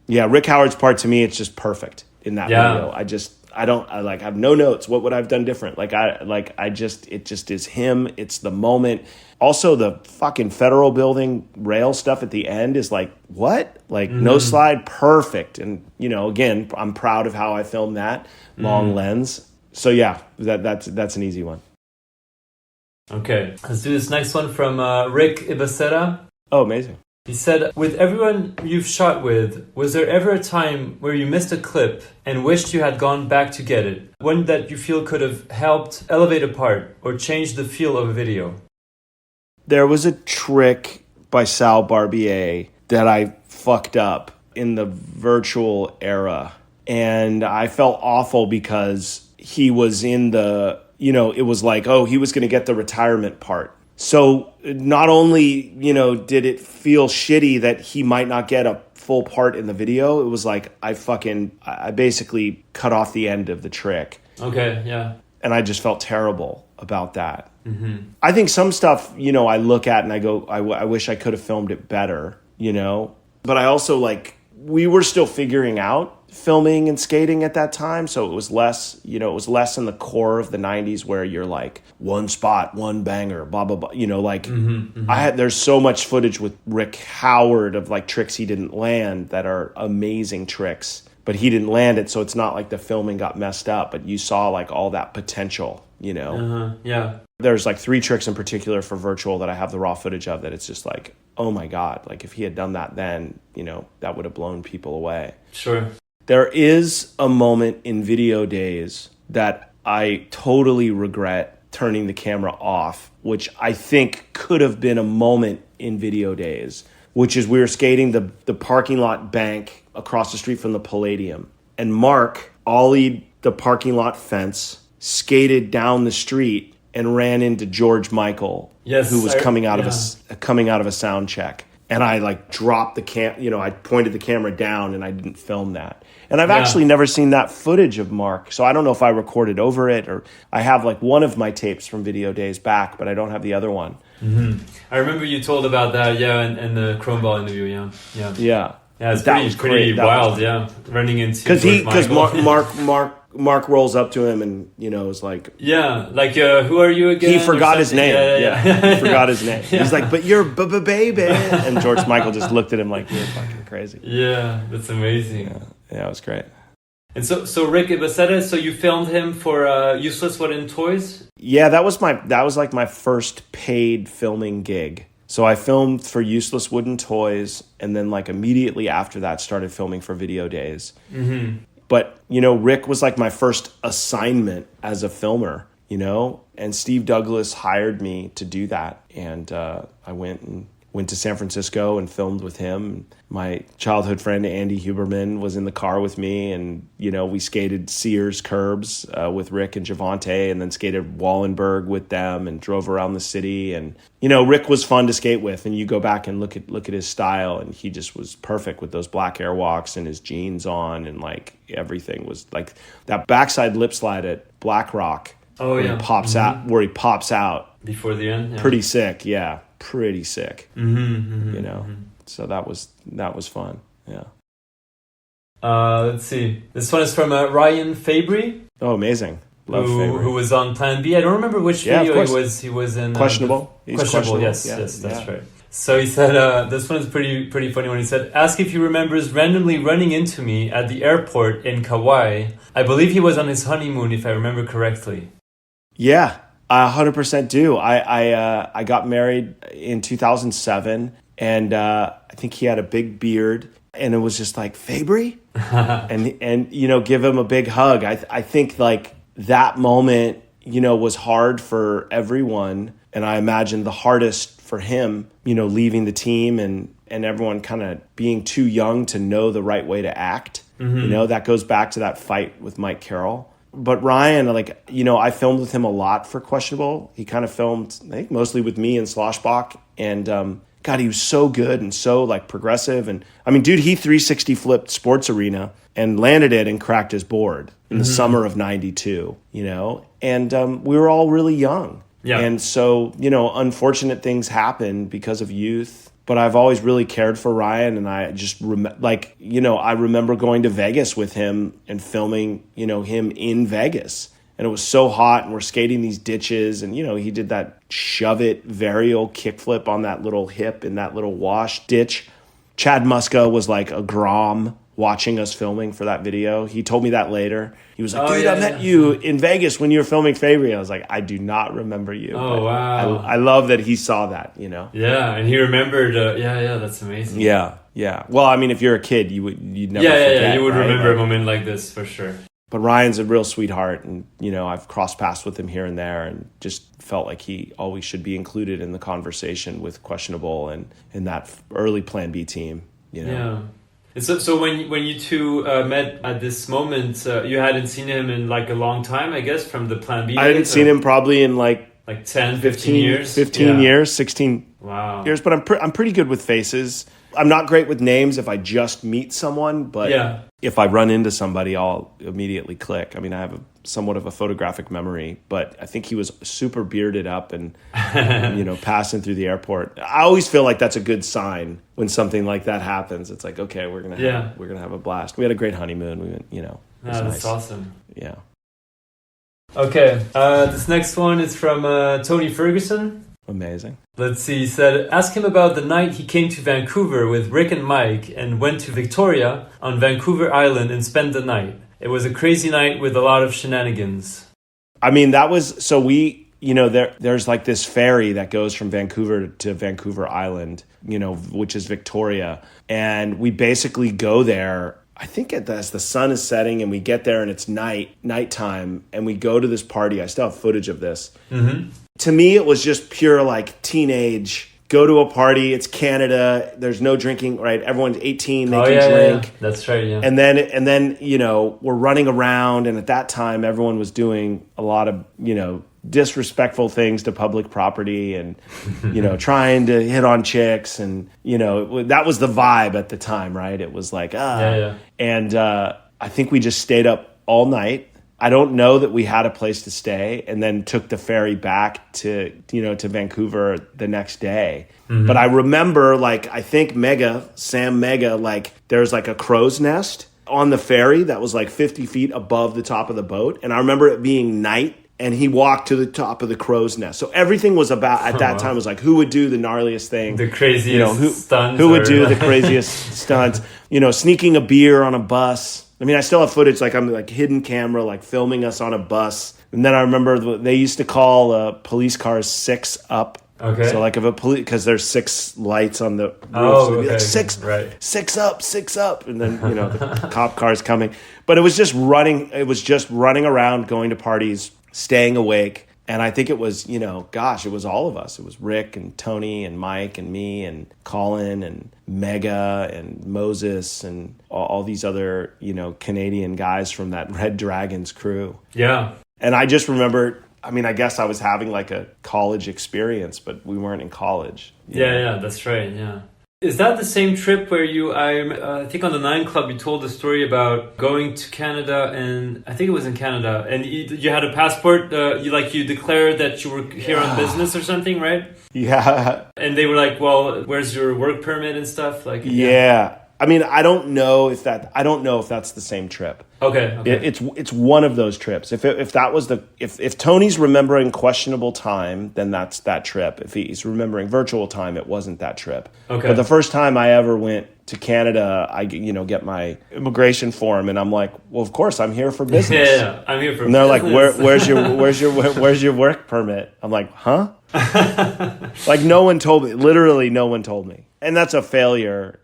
Rick Howard's part, to me, it's just perfect in that video. I have no notes. What would I have done different? It just is him. It's the moment. Also, the fucking Federal Building rail stuff at the end is like, what? Like, no slide, perfect. And, you know, again, I'm proud of how I filmed that. Long lens. So, yeah, that's an easy one. Okay, let's do this next one from Rick Ibaseta. Oh, amazing. He said, with everyone you've shot with, was there ever a time where you missed a clip and wished you had gone back to get it? One that you feel could have helped elevate a part or change the feel of a video? There was a trick by Sal Barbier that I fucked up in the virtual era. And I felt awful because he was in the, you know, it was like, oh, he was going to get the retirement part. So not only, you know, did it feel shitty that he might not get a full part in the video, it was like I basically cut off the end of the trick. Okay, yeah. And I just felt terrible about that. Mm-hmm. I think some stuff, you know, I look at and I go, I wish I could have filmed it better, you know. But I also, like, we were still figuring out filming and skating at that time, so it was less, you know, it was less in the core of the 90s where you're like one spot, one banger, blah blah blah, you know, like there's so much footage with Rick Howard of like tricks he didn't land that are amazing tricks, but he didn't land it, so it's not like the filming got messed up, but you saw like all that potential, you know. Yeah, there's like 3 tricks in particular for virtual that I have the raw footage of that it's just like, oh my god, like if he had done that then, you know, that would have blown people away. Sure. There is a moment in Video Days that I totally regret turning the camera off, which I think could have been a moment in Video Days, which is we were skating the parking lot bank across the street from the Palladium. And Mark ollied the parking lot fence, skated down the street, and ran into George Michael, who was coming out of a sound check. And I like dropped the I pointed the camera down and I didn't film that. And I've actually never seen that footage of Mark. So I don't know if I recorded over it or I have like one of my tapes from Video Days back, but I don't have the other one. Mm-hmm. I remember you told about that, and the Chrome Ball interview, Yeah, it's pretty wild, running into because Mark rolls up to him and, you know, is like... Yeah, like, who are you again? He forgot his name. He forgot his name. Yeah. He's like, but you're baby. And George Michael just looked at him like, you're fucking crazy. Yeah, that's amazing. Yeah, it was great. And so Rick Ibaseta, so you filmed him for Useless Wooden Toys? Yeah, that was like my first paid filming gig. So I filmed for Useless Wooden Toys, and then like immediately after that started filming for Video Days. Mm-hmm. But, Rick was like my first assignment as a filmer, and Steve Douglas hired me to do that. And I went to San Francisco and filmed with him. My childhood friend, Andy Huberman, was in the car with me. And, we skated Sears curbs with Rick and Javante, and then skated Wallenberg with them and drove around the city. And, Rick was fun to skate with. And you go back and look at his style, and he just was perfect with those black airwalks and his jeans on. And like everything was like that backside lip slide at Black Rock. Oh, yeah. Where he pops out. Before the end? Yeah. Pretty sick, yeah. Pretty sick, So that was fun. Yeah. Let's see. This one is from Ryan Fabry. Oh, amazing! Love Fabry. Who was on Plan B. I don't remember which video he was in. Questionable. Questionable. Yes, that's right. So he said, this one is pretty funny when he said, ask if he remembers randomly running into me at the airport in Kauai. I believe he was on his honeymoon, if I remember correctly. Yeah. I 100% do. I got married in 2007, and I think he had a big beard, and it was just like, Fabry? and give him a big hug. I think like that moment, was hard for everyone, and I imagine the hardest for him, leaving the team and everyone kind of being too young to know the right way to act. Mm-hmm. That goes back to that fight with Mike Carroll. But Ryan, I filmed with him a lot for Questionable. He kind of filmed, I think, mostly with me and Sloshbach. And, God, he was so good and so, progressive. And, dude, he 360 flipped Sports Arena and landed it and cracked his board in the summer of 92, And we were all really young. Yeah. And so, unfortunate things happen because of youth. But I've always really cared for Ryan, and I just I remember going to Vegas with him and filming, him in Vegas, and it was so hot, and we're skating these ditches, and he did that shove it varial kickflip on that little hip in that little wash ditch. Chad Muska was like a Grom watching us filming for that video. He told me that later. He was like, I met you in Vegas when you were filming Fabry. I was like, I do not remember you. Oh, wow. I love that he saw that, Yeah, and he remembered. That's amazing. Yeah. Well, if you're a kid, you'd never forget. You would remember a moment like this for sure. But Ryan's a real sweetheart, and, I've crossed paths with him here and there, and just felt like he always should be included in the conversation with Questionable and in that early Plan B team, Yeah. And so when you two met at this moment, you hadn't seen him in a long time, I guess, from the Plan B. I hadn't seen him probably in 10, 15 years? 15 years, 16 years, but I'm pretty good with faces. I'm not great with names if I just meet someone, but if I run into somebody, I'll immediately click. I have somewhat of a photographic memory, but I think he was super bearded up and, passing through the airport. I always feel like that's a good sign when something like that happens. It's like, okay, we're going to have a blast. We had a great honeymoon. We went, that's nice. Awesome. Yeah. Okay. This next one is from Tony Ferguson. Amazing. Let's see. He said, ask him about the night he came to Vancouver with Rick and Mike and went to Victoria on Vancouver Island and spent the night. It was a crazy night with a lot of shenanigans. That was, so we, there's this ferry that goes from Vancouver to Vancouver Island, which is Victoria. And we basically go there, I think as the sun is setting, and we get there and it's nighttime, and we go to this party. I still have footage of this. Mm-hmm. To me, it was just pure teenage, go to a party. It's Canada. There's no drinking, right? Everyone's 18. They can drink. Yeah. That's right. Yeah. And then, we're running around. And at that time, everyone was doing a lot of, disrespectful things to public property and, trying to hit on chicks. And, that was the vibe at the time, right? It was And I think we just stayed up all night. I don't know that we had a place to stay, and then took the ferry back to Vancouver the next day. Mm-hmm. But I remember, I think Sam Mega, there's a crow's nest on the ferry that was 50 feet above the top of the boat. And I remember it being night, and he walked to the top of the crow's nest. So everything was about, at that time, was who would do the gnarliest thing? The craziest stunts. Who would do the craziest stunts? Sneaking a beer on a bus. I mean, I still have footage, like I'm like hidden camera, like filming us on a bus. And then I remember they used to call police cars 6 up. Okay. So like if a police, because there's 6 lights on the roof, oh, so it'd be like right. 6 up, and then the cop car's coming. But it was just running. It was just running around, going to parties, staying awake. And I think it was, it was all of us. It was Rick and Tony and Mike and me and Colin and Meza and Moses and all these other, Canadian guys from that Red Dragons crew. Yeah. And I just remember, I guess I was having like a college experience, but we weren't in college. Yeah, that's right, yeah. Is that the same trip where I think on the 9 Club, you told the story about going to Canada, and I think it was in Canada, and you had a passport, you declared that you were here on business or something, right? Yeah. And they were like, well, where's your work permit and stuff? Yeah. I don't know if that's the same trip. Okay. It's one of those trips. If Tony's remembering questionable time, then that's that trip. If he's remembering virtual time, it wasn't that trip. Okay. But the first time I ever went to Canada, I get my immigration form, and I'm like, well, of course I'm here for business. Yeah, I'm here for business. And they're like, where's your work permit? I'm like, huh? Like no one told me. Literally, no one told me. And that's a failure,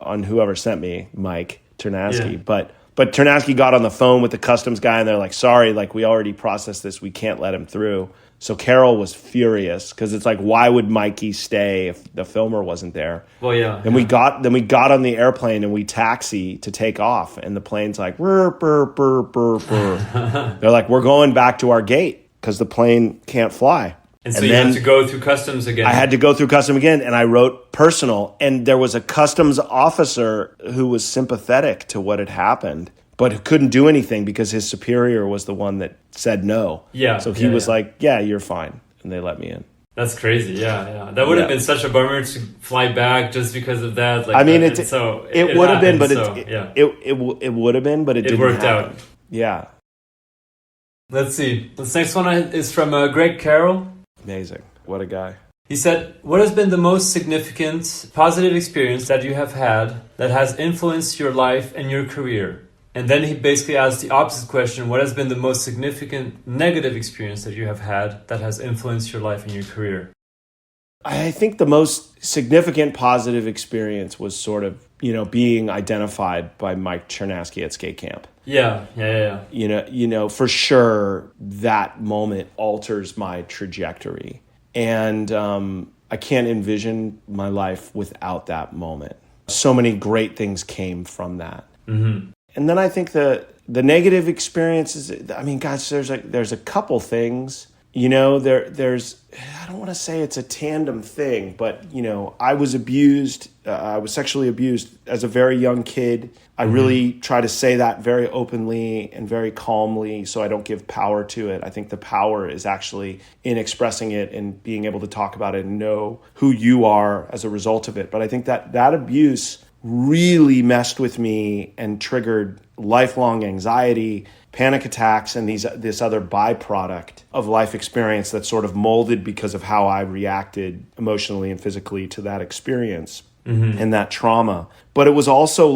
on whoever sent me, Mike Ternasky. Yeah. But Ternasky got on the phone with the customs guy, and they're like, sorry, like we already processed this. We can't let him through. So Carroll was furious because it's like, why would Mikey stay if the filmer wasn't there? Well, yeah. And we got on the airplane and we taxi to take off, and the plane's like, burr, burr, burr, burr, burr. They're like, we're going back to our gate because the plane can't fly. And so you had to go through customs again. I had to go through customs again, and I wrote personal. And there was a customs officer who was sympathetic to what had happened, but who couldn't do anything because his superior was the one that said no. Yeah. So he was like, yeah, you're fine. And they let me in. That's crazy. Yeah. That would have been such a bummer to fly back just because of that. It would have been, but it would have been, but it didn't worked happen. out. Yeah. Let's see. This next one is from Greg Carroll. Amazing. What a guy. He said, what has been the most significant positive experience that you have had that has influenced your life and your career? And then he basically asked the opposite question, what has been the most significant negative experience that you have had that has influenced your life and your career? I think the most significant positive experience was sort of, being identified by Mike Ternasky at skate camp. Yeah. For sure that moment alters my trajectory. And I can't envision my life without that moment. So many great things came from that. Mm-hmm. And then I think the negative experiences, gosh, there's a couple things. There's, I don't want to say it's a tandem thing, but, I was abused. I was sexually abused as a very young kid. I really try to say that very openly and very calmly so I don't give power to it. I think the power is actually in expressing it and being able to talk about it and know who you are as a result of it. But I think that abuse really messed with me and triggered lifelong anxiety, panic attacks, and this other byproduct of life experience that sort of molded because of how I reacted emotionally and physically to that experience and that trauma. But it was also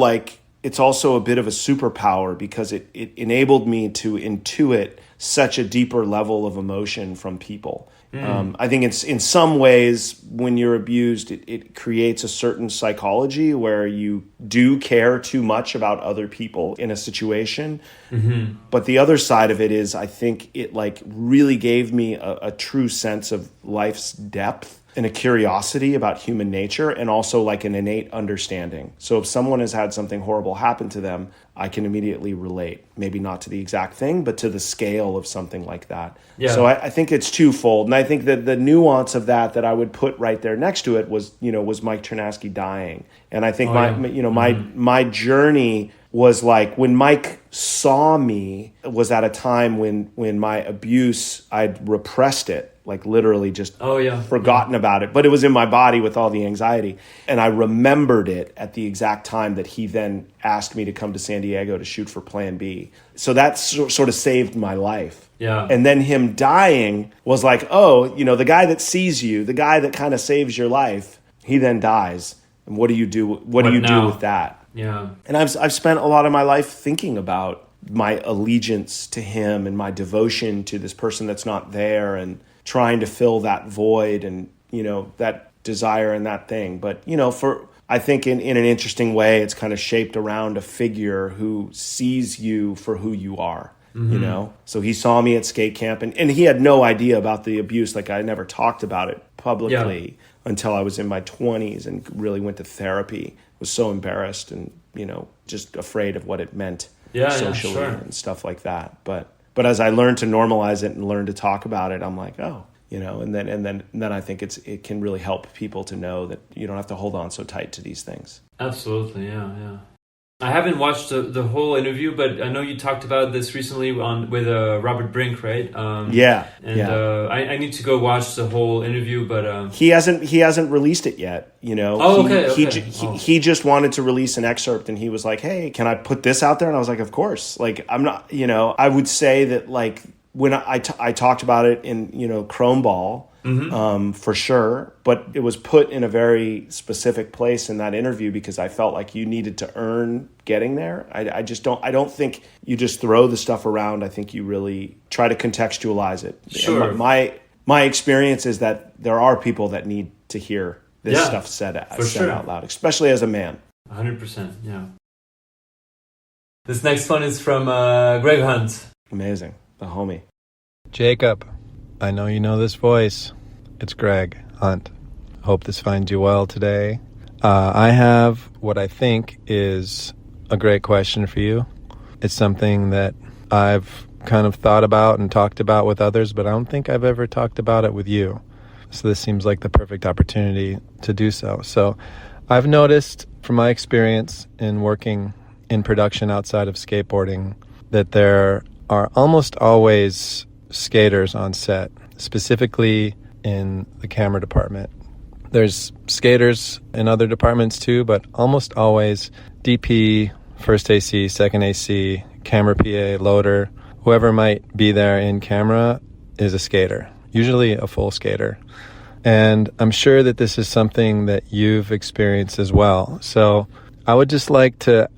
it's also a bit of a superpower because it enabled me to intuit such a deeper level of emotion from people. I think it's in some ways when you're abused, it creates a certain psychology where you do care too much about other people in a situation. Mm-hmm. But the other side of it is I think it really gave me a true sense of life's depth and a curiosity about human nature and also an innate understanding. So if someone has had something horrible happen to them, I can immediately relate, maybe not to the exact thing, but to the scale of something like that. Yeah. So I think it's twofold. And I think that the nuance of that I would put right there next to it was Mike Ternasky dying. And I think my journey was when Mike saw me was at a time when my abuse, I'd repressed it. Literally just forgotten about it. But it was in my body with all the anxiety. And I remembered it at the exact time that he then asked me to come to San Diego to shoot for Plan B. So that sort of saved my life. Yeah. And then him dying was the guy that sees you, the guy that kind of saves your life, he then dies. And what do you do? What do you do with that? Yeah. And I've spent a lot of my life thinking about my allegiance to him and my devotion to this person that's not there, and trying to fill that void and, that desire and that thing. But, I think in an interesting way, it's kind of shaped around a figure who sees you for who you are. So he saw me at skate camp, and he had no idea about the abuse. Like, I never talked about it publicly until I was in my 20s and really went to therapy. Was so embarrassed and, just afraid of what it meant socially and stuff like that. But as I learned to normalize it and learn to talk about it, I'm like, oh, and then I think it can really help people to know that you don't have to hold on so tight to these things. Absolutely, yeah. I haven't watched the whole interview, but I know you talked about this recently with Robert Brink, right? I need to go watch the whole interview, but he hasn't released it yet. He just wanted to release an excerpt, and he was like, "Hey, can I put this out there?" And I was like, "Of course." Like, I'm not, I would say that, like, when I talked about it in Chrome Ball. For sure, but it was put in a very specific place in that interview because I felt like you needed to earn getting there. I don't think you just throw the stuff around. I think you really try to contextualize it. Sure. And my experience is that there are people that need to hear this stuff said out loud, especially as a man. 100%, yeah. This next one is from Greg Hunt. Amazing, the homie. Jacob, I know you know this voice. It's Greg Hunt. Hope this finds you well today. I have what I think is a great question for you. It's something that I've kind of thought about and talked about with others, but I don't think I've ever talked about it with you. So this seems like the perfect opportunity to do so. So I've noticed from my experience in working in production outside of skateboarding that there are almost always skaters on set, specifically in the camera department. There's skaters in other departments too, but almost always DP, first AC, second AC, camera PA, loader, whoever might be there in camera is a skater, usually a full skater. And I'm sure that this is something that you've experienced as well. So I would just like to,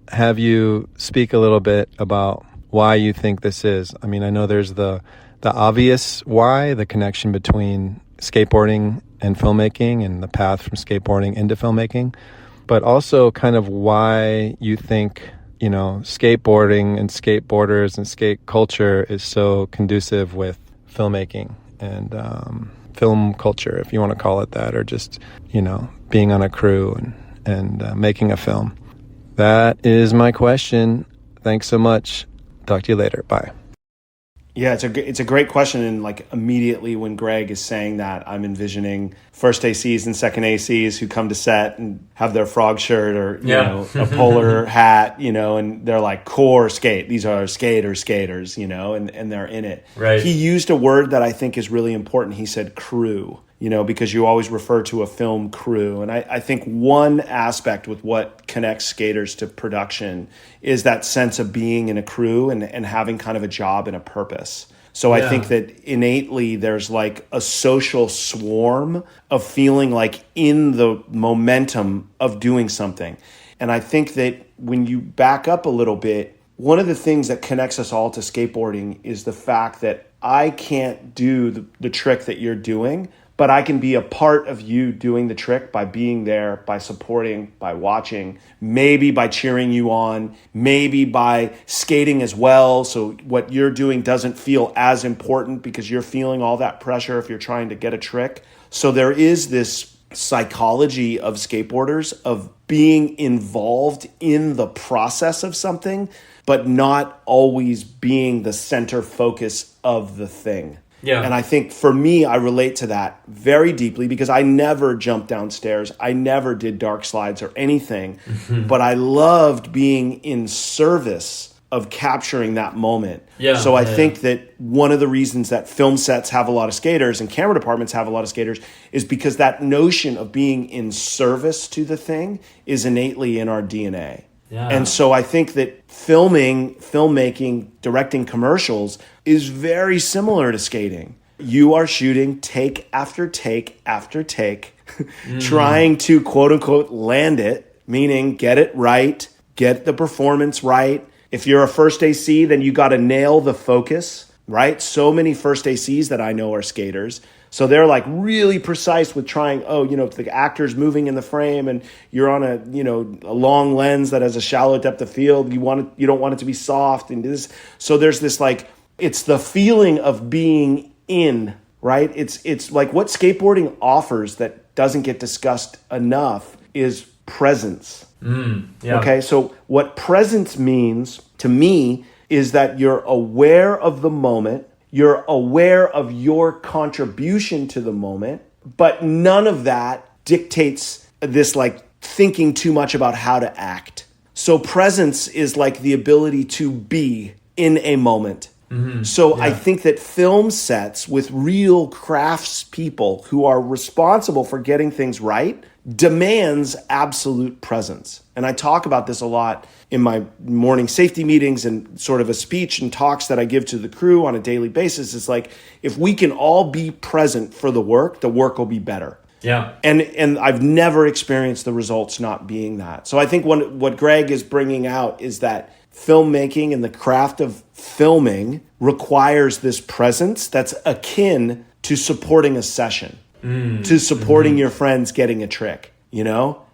have you speak a little bit about why you think this is. I mean, I know there's the obvious why, the connection between skateboarding and filmmaking and the path from skateboarding into filmmaking, but also kind of why you think, skateboarding and skateboarders and skate culture is so conducive with filmmaking and film culture, if you want to call it that, or just, being on a crew and making a film. That is my question. Thanks so much. Talk to you later. Bye. Yeah, it's a great question, and like immediately when Greg is saying that, I'm envisioning first ACs and second ACs who come to set and have their frog shirt or a polar hat, and they're like core skate. These are skaters, and they're in it. Right. He used a word that I think is really important. He said crew. Because you always refer to a film crew. And I think one aspect with what connects skaters to production is that sense of being in a crew and having kind of a job and a purpose. So I think that innately there's like a social swarm of feeling like in the momentum of doing something. And I think that when you back up a little bit, one of the things that connects us all to skateboarding is the fact that I can't do the trick that you're doing, but I can be a part of you doing the trick by being there, by supporting, by watching, maybe by cheering you on, maybe by skating as well. So what you're doing doesn't feel as important because you're feeling all that pressure if you're trying to get a trick. So there is this psychology of skateboarders of being involved in the process of something, but not always being the center focus of the thing. Yeah. And I think for me, I relate to that very deeply because I never jumped downstairs. I never did dark slides or anything, but I loved being in service of capturing that moment. Yeah. So I think that one of the reasons that film sets have a lot of skaters and camera departments have a lot of skaters is because that notion of being in service to the thing is innately in our DNA. Yeah. And so I think that filmmaking, directing commercials is very similar to skating. You are shooting take after take after take, trying to quote unquote land it, meaning get it right, get the performance right. If you're a first AC, then you got to nail the focus, right? So many first ACs that I know are skaters. So they're like really precise with trying, if the actor's moving in the frame and you're on a long lens that has a shallow depth of field, you don't want it to be soft and this. So there's this like, it's the feeling of being in, right? It's like what skateboarding offers that doesn't get discussed enough is presence. Okay, so what presence means to me is that you're aware of the moment, you're aware of your contribution to the moment, but none of that dictates this like thinking too much about how to act. So presence is like the ability to be in a moment. I think that film sets with real crafts people who are responsible for getting things right demands absolute presence. And I talk about this a lot in my morning safety meetings and sort of a speech and talks that I give to the crew on a daily basis. It's like, if we can all be present for the work will be better. Yeah. And I've never experienced the results not being that. So I think what Greg is bringing out is that filmmaking and the craft of filming requires this presence that's akin to supporting a session, to supporting your friends getting a trick,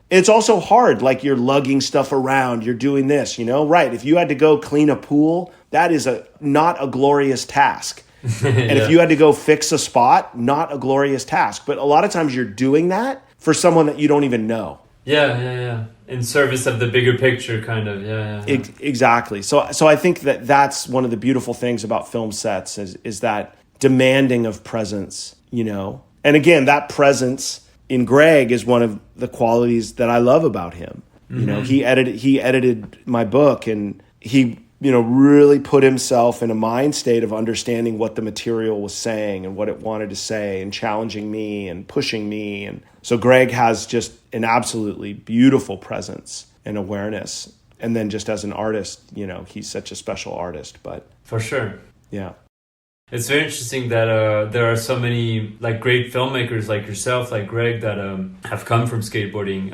It's also hard, like you're lugging stuff around, you're doing this, right? If you had to go clean a pool, that is not a glorious task. And if you had to go fix a spot, not a glorious task. But a lot of times you're doing that for someone that you don't even know. Yeah. In service of the bigger picture, kind of. Yeah. Exactly. So I think that's one of the beautiful things about film sets is that demanding of presence, And again, that presence in Greg is one of the qualities that I love about him. He edited my book, and he really put himself in a mind state of understanding what the material was saying and what it wanted to say, and challenging me and pushing me. And so Greg has just an absolutely beautiful presence and awareness. And then just as an artist, he's such a special artist. But for sure. Yeah. It's very interesting that there are so many like great filmmakers like yourself, like Greg, that have come from skateboarding.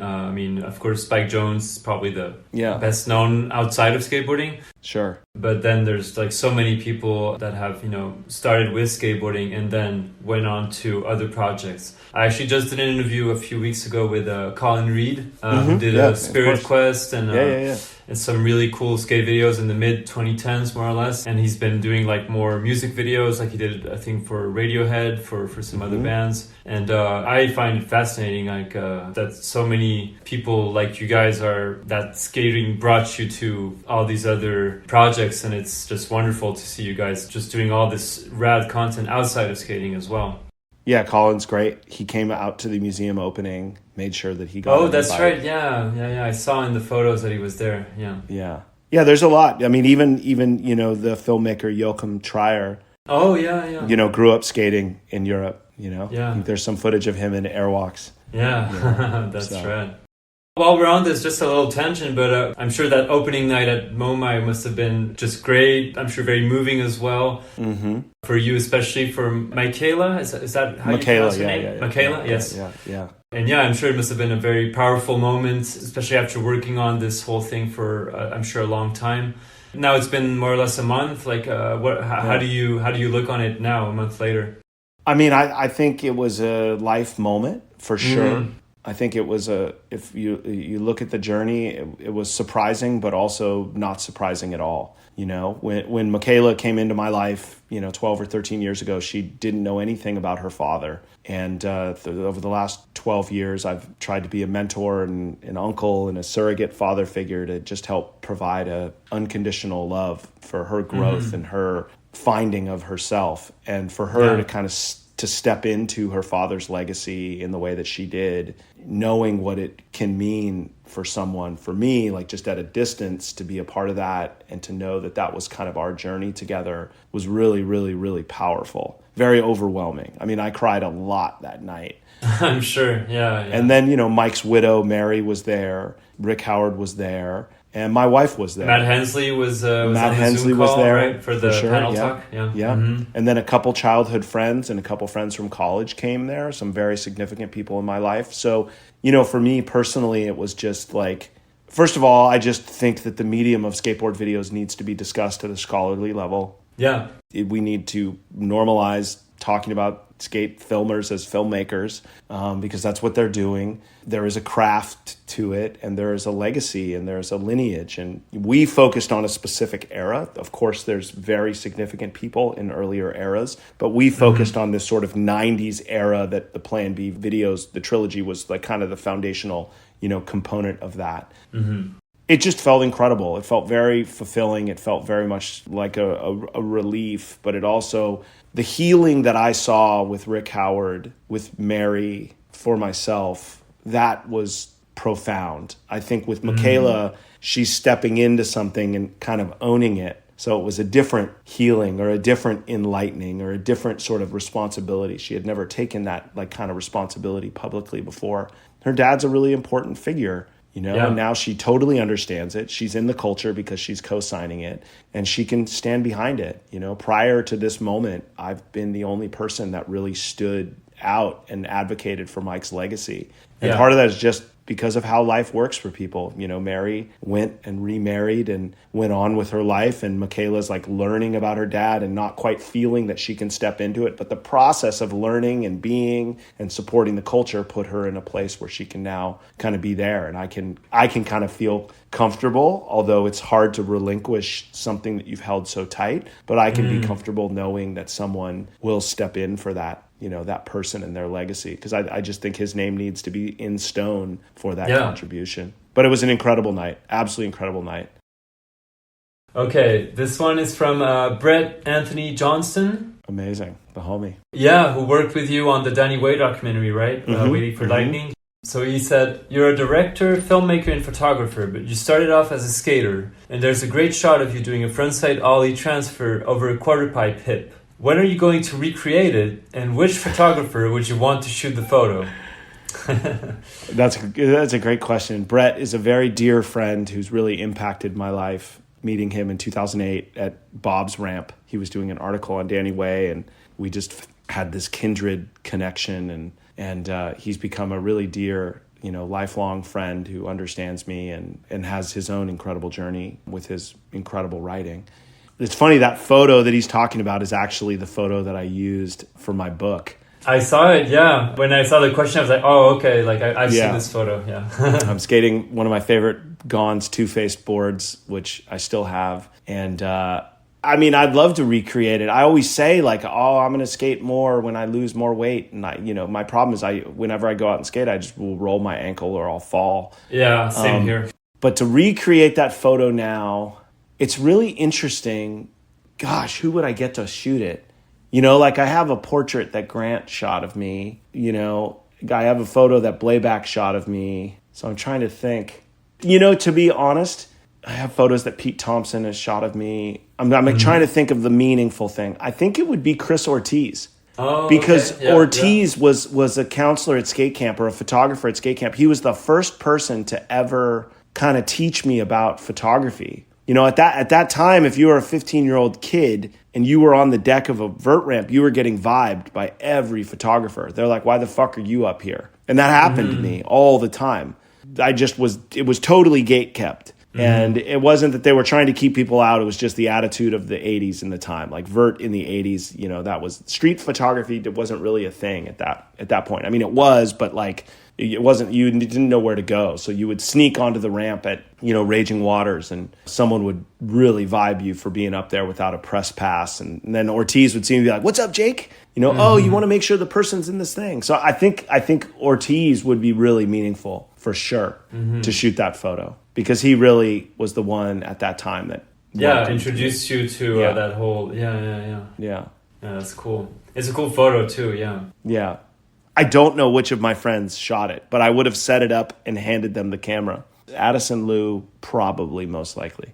Of course, Spike Jonze is probably the best known outside of skateboarding. Sure. But then there's like so many people that have, started with skateboarding and then went on to other projects. I actually just did an interview a few weeks ago with Colin Reed, who did Spirit Quest and some really cool skate videos in the mid 2010s, more or less. And he's been doing like more music videos, like he did, I think, for Radiohead, for some other bands. And I find it fascinating, like that so many people like you guys that skating brought you to all these other projects. And it's just wonderful to see you guys just doing all this rad content outside of skating as well. Yeah, Colin's great. He came out to the museum opening, made sure that he got. Oh, that's right. Yeah. I saw in the photos that he was there. Yeah. There's a lot. I mean, even the filmmaker Joachim Trier. Oh yeah. Grew up skating in Europe. Yeah. There's some footage of him in airwalks. Yeah, that's right. While we're on this, just a little tangent, but I'm sure that opening night at MoMA must have been just great. I'm sure very moving as well. For you, especially for Michaela. Is that how Michaela, you pronounce her name? Yeah. Michaela, yes. Yeah. And I'm sure it must have been a very powerful moment, especially after working on this whole thing for, I'm sure, a long time. Now it's been more or less a month. Like, how do you look on it now, a month later? I mean, I think it was a life moment for sure. I think it was if you look at the journey, it was surprising, but also not surprising at all. When Michaela came into my life, 12 or 13 years ago, she didn't know anything about her father. And over the last 12 years, I've tried to be a mentor and an uncle and a surrogate father figure to just help provide a unconditional love for her growth and her finding of herself, and for her to kind of to step into her father's legacy in the way that she did, knowing what it can mean for someone, for me, like just at a distance, to be a part of that and to know that was kind of our journey together was really, really, really powerful. Very overwhelming. I mean, I cried a lot that night. I'm sure, yeah. And then, Mike's widow, Mary, was there. Rick Howard was there. And my wife was there. Matt Hensley was Matt on Hensley the Zoom was call, there, right? For the panel talk. Yeah. And then a couple childhood friends and a couple friends from college came there, some very significant people in my life. So, for me personally, it was just like, first of all, I just think that the medium of skateboard videos needs to be discussed at a scholarly level. Yeah. We need to normalize talking about skate filmers as filmmakers, because that's what they're doing. There is a craft to it, and there is a legacy, and there's a lineage. And we focused on a specific era. Of course, there's very significant people in earlier eras, but we focused on this sort of 90s era that the Plan B videos, the trilogy, was like kind of the foundational, component of that. It just felt incredible. It felt very fulfilling. It felt very much like a relief, but it also, the healing that I saw with Rick Howard, with Mary, for myself, that was profound. I think with Michaela, she's stepping into something and kind of owning it. So it was a different healing, or a different enlightening, or a different sort of responsibility. She had never taken that like kind of responsibility publicly before. Her dad's a really important figure. And now she totally understands it. She's in the culture because she's co-signing it, and she can stand behind it. Prior to this moment, I've been the only person that really stood out and advocated for Mike's legacy. And part of that is just because of how life works for people. Mary went and remarried and went on with her life, and Michaela's like learning about her dad and not quite feeling that she can step into it. But the process of learning and being and supporting the culture put her in a place where she can now kind of be there. And I can kind of feel comfortable, although it's hard to relinquish something that you've held so tight, but I can be comfortable knowing that someone will step in for that. That person and their legacy, because I just think his name needs to be in stone for that contribution. But it was an incredible night, absolutely incredible night. Okay, this one is from Bret Anthony Johnston. Amazing, the homie. Yeah, who worked with you on the Danny Way documentary, right? Waiting for Lightning. So he said, you're a director, filmmaker, and photographer, but you started off as a skater, and there's a great shot of you doing a frontside ollie transfer over a quarter pipe hip. When are you going to recreate it, and which photographer would you want to shoot the photo? That's a great question. Bret is a very dear friend who's really impacted my life. Meeting him in 2008 at Bob's Ramp. He was doing an article on Danny Way, and we just had this kindred connection, and he's become a really dear, lifelong friend who understands me and has his own incredible journey with his incredible writing. It's funny, that photo that he's talking about is actually the photo that I used for my book. I saw it, yeah. When I saw the question, I was like, oh, okay, like I've seen this photo, yeah. I'm skating one of my favorite Gons two-faced boards, which I still have. And I'd love to recreate it. I always say like, I'm going to skate more when I lose more weight. And my problem is whenever I go out and skate, I just will roll my ankle or I'll fall. Yeah, same here. But to recreate that photo now, it's really interesting. Gosh, who would I get to shoot it? I have a portrait that Grant shot of me. I have a photo that Blayback shot of me. So I'm trying to think. To be honest, I have photos that Pete Thompson has shot of me. I'm trying to think of the meaningful thing. I think it would be Chris Ortiz. Oh, because okay. Ortiz was a counselor at skate camp, or a photographer at skate camp. He was the first person to ever kind of teach me about photography. At that time, if you were a 15-year-old kid and you were on the deck of a vert ramp, you were getting vibed by every photographer. They're like, why the fuck are you up here? And that happened to me all the time. It was totally gate kept. And it wasn't that they were trying to keep people out. It was just the attitude of the 80s in the time. Like vert in the 80s, that was street photography. It wasn't really a thing at that point. It was, but like it wasn't, you didn't know where to go. So you would sneak onto the ramp at, Raging Waters, and someone would really vibe you for being up there without a press pass. And then Ortiz would see me and be like, what's up, Jake? Oh, you want to make sure the person's in this thing. So I think Ortiz would be really meaningful for sure to shoot that photo, because he really was the one at that time that introduced you to that whole yeah, that's cool. It's a cool photo too. Yeah. I don't know which of my friends shot it, but I would have set it up and handed them the camera. Addison Lou, probably, most likely.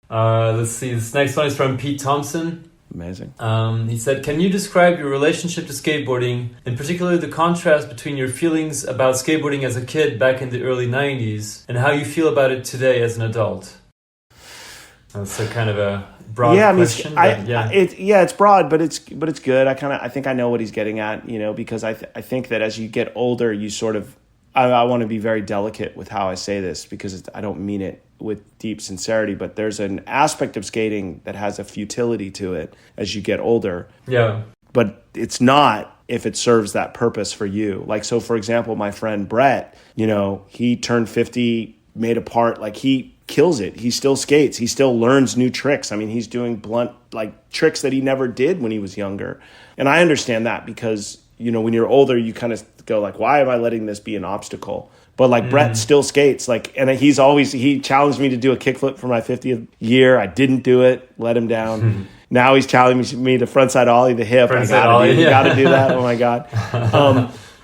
Let's see. This next one is from Pete Thompson. Amazing. He said, can you describe your relationship to skateboarding, in particular the contrast between your feelings about skateboarding as a kid back in the early 90s and how you feel about it today as an adult? That's a kind of a broad question. It's broad, but it's good. I think I know what he's getting at, because I think that as you get older, you sort of, I want to be very delicate with how I say this because I don't mean it with deep sincerity, but there's an aspect of skating that has a futility to it as you get older. Yeah. But it's not if it serves that purpose for you. Like, so for example, my friend Bret, he turned 50, made a part, like he kills it. He still skates. He still learns new tricks. I mean, he's doing blunt, like tricks that he never did when he was younger. And I understand that because, when you're older, you kind of go like, why am I letting this be an obstacle? But like Bret still skates, and he challenged me to do a kickflip for my 50th year. I didn't do it, let him down. Now he's challenging me to frontside ollie the hip. I gotta do that. Oh my God.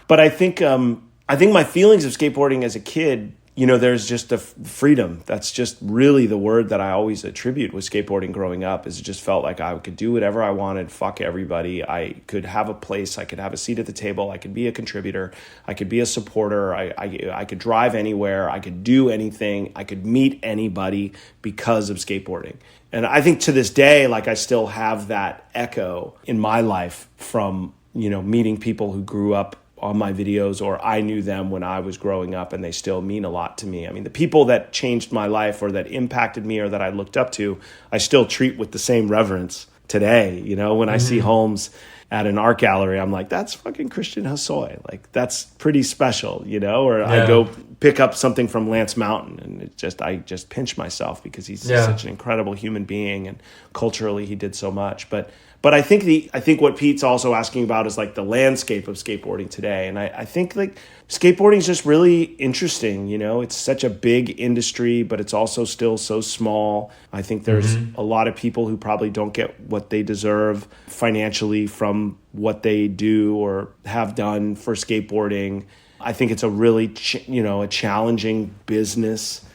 But I think my feelings of skateboarding as a kid, there's just the freedom. That's just really the word that I always attribute with skateboarding growing up, is it just felt like I could do whatever I wanted, fuck everybody. I could have a place, I could have a seat at the table, I could be a contributor, I could be a supporter, I could drive anywhere, I could do anything, I could meet anybody because of skateboarding. And I think to this day, like I still have that echo in my life from, meeting people who grew up on my videos, or I knew them when I was growing up, and they still mean a lot to me. I mean, the people that changed my life or that impacted me or that I looked up to, I still treat with the same reverence today. When I see Holmes at an art gallery, I'm like, that's fucking Christian Hosoi. Like, that's pretty special, Or I go pick up something from Lance Mountain, and I just pinch myself because he's such an incredible human being, and culturally he did so much. But I think what Pete's also asking about is like the landscape of skateboarding today. And I think like skateboarding is just really interesting. It's such a big industry, but it's also still so small. I think there's a lot of people who probably don't get what they deserve financially from what they do or have done for skateboarding. I think it's a really, a challenging business.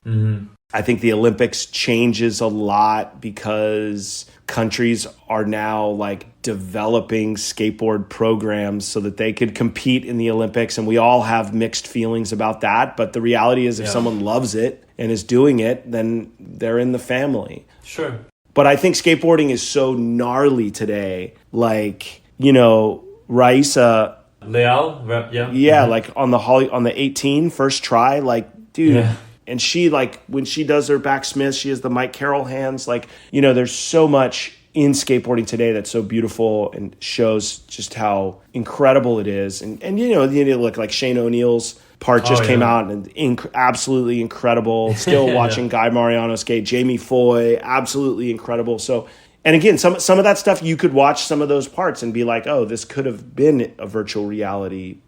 I think the Olympics changes a lot because countries are now like developing skateboard programs so that they could compete in the Olympics. And we all have mixed feelings about that. But the reality is if someone loves it and is doing it, then they're in the family. Sure. But I think skateboarding is so gnarly today. Like, Raisa. Leal? Yeah, like on the 18 first try, like, dude. Yeah. And she, like, when she does her backsmith, she has the Mike Carroll hands. Like, there's so much in skateboarding today that's so beautiful and shows just how incredible it is. And look, like Shane O'Neill's part just came out and absolutely incredible. Still watching Guy Mariano skate. Jamie Foy, absolutely incredible. So, and again, some of that stuff, you could watch some of those parts and be like, oh, this could have been a virtual reality,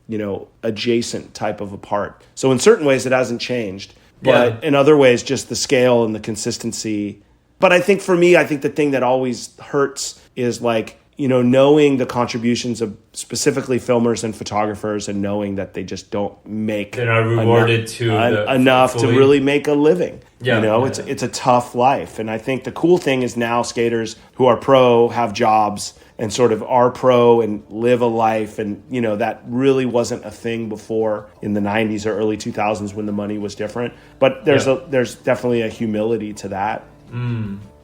adjacent type of a part. So in certain ways, it hasn't changed. But in other ways, just the scale and the consistency. But I think for me, the thing that always hurts is like, knowing the contributions of specifically filmers and photographers and knowing that they just don't make they're not rewarded enough to really make a living. Yeah, It's a tough life. And I think the cool thing is now skaters who are pro have jobs and sort of are pro and live a life. And, that really wasn't a thing before in the 90s or early 2000s when the money was different. But there's definitely a humility to that.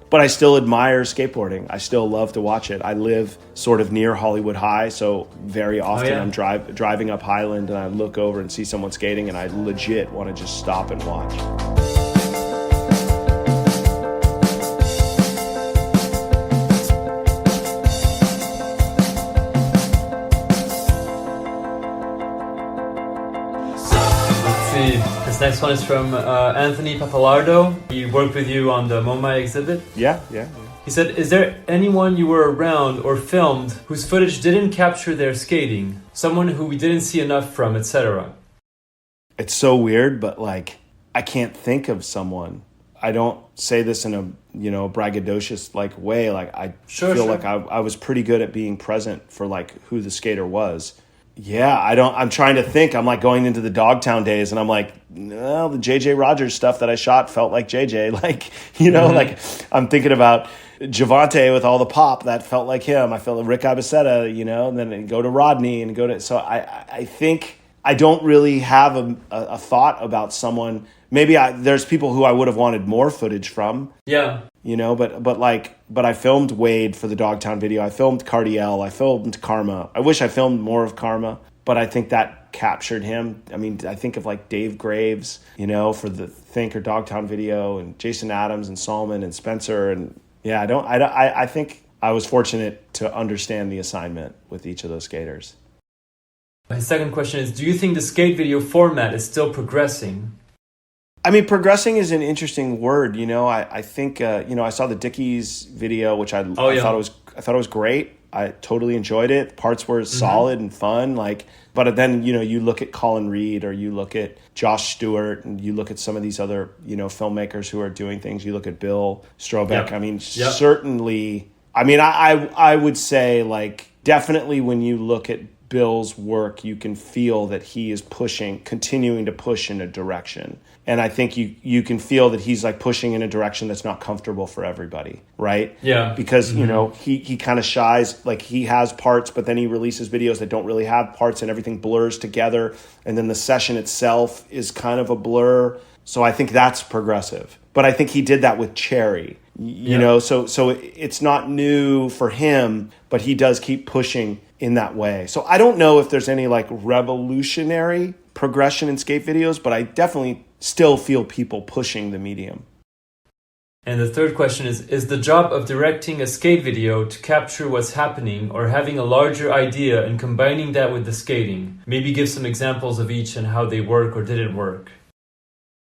But I still admire skateboarding. I still love to watch it. I live sort of near Hollywood High, so very often I'm driving up Highland and I look over and see someone skating and I legit want to just stop and watch. This next one is from Anthony Pappalardo. He worked with you on the MoMA exhibit. Yeah. He said, is there anyone you were around or filmed whose footage didn't capture their skating? Someone who we didn't see enough from, etc.? It's so weird, but like, I can't think of someone. I don't say this in a, braggadocious like way. Like I feel like I was pretty good at being present for like who the skater was. Yeah, I'm trying to think. I'm like going into the Dogtown days and I'm like, no, the JJ Rogers stuff that I shot felt like JJ. Like, like I'm thinking about Javante with all the pop that felt like him. I felt like Rick Ibaseta, and then go to Rodney and go to, so I think I don't really have a thought about someone. Maybe there's people who I would have wanted more footage from. Yeah. But I filmed Wade for the Dogtown video. I filmed Cardiel. I filmed Karma. I wish I filmed more of Karma. but I think that captured him. I mean, I think of like Dave Graves, you know, for the Think or Dogtown video, and Jason Adams and Salman and Spencer. And yeah, I think I was fortunate to understand the assignment with each of those skaters. My second question is, do you think the skate video format is still progressing? I mean, progressing is an interesting word. You know, I think, I saw the Dickies video, which I thought it was great. I totally enjoyed it. The parts were solid and fun. But then, you look at Colin Reed, or you look at Josh Stewart, and you look at some of these other, filmmakers who are doing things. You look at Bill Strobeck. Yep. I mean, certainly. I mean, I would say, definitely when you look at Bill's work, you can feel that he is continuing to push in a direction. And I think you can feel that he's pushing in a direction that's not comfortable for everybody, right? Yeah. Because, he kind of shies, he has parts, but then he releases videos that don't really have parts, and everything blurs together. And then the session itself is kind of a blur. So I think that's progressive. But I think he did that with Cherry, so it's not new for him, but he does keep pushing in that way. So I don't know if there's any revolutionary progression in skate videos, but I definitely still feel people pushing the medium. And the third question is the job of directing a skate video to capture what's happening, or having a larger idea and combining that with the skating? Maybe give some examples of each and how they work or didn't work.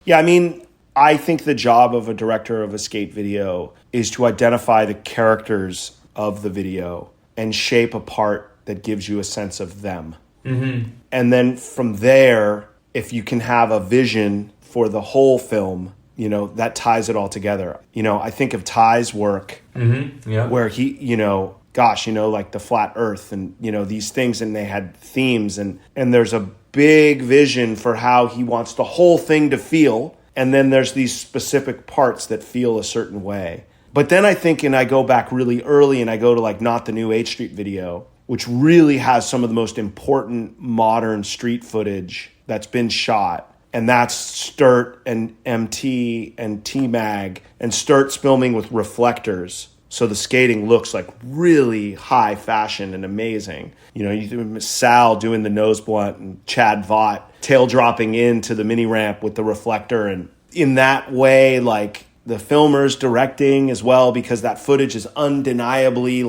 Yeah, I mean, I think the job of a director of a skate video is to identify the characters of the video and shape a part that gives you a sense of them. Mm-hmm. And then from there, if you can have a vision for the whole film, that ties it all together. I think of Ty's work, where he, the flat earth and, these things, and they had themes, and there's a big vision for how he wants the whole thing to feel. And then there's these specific parts that feel a certain way. But then I think, and I go back really early, and I go to Not the New 8th Street video, which really has some of the most important modern street footage that's been shot. And that's Sturt and MT and T-Mag, and Sturt's filming with reflectors. So the skating looks really high fashion and amazing. You Sal doing the nose blunt, and Chad Vaught tail dropping into the mini ramp with the reflector. And in that way, the filmer's directing as well, because that footage is undeniably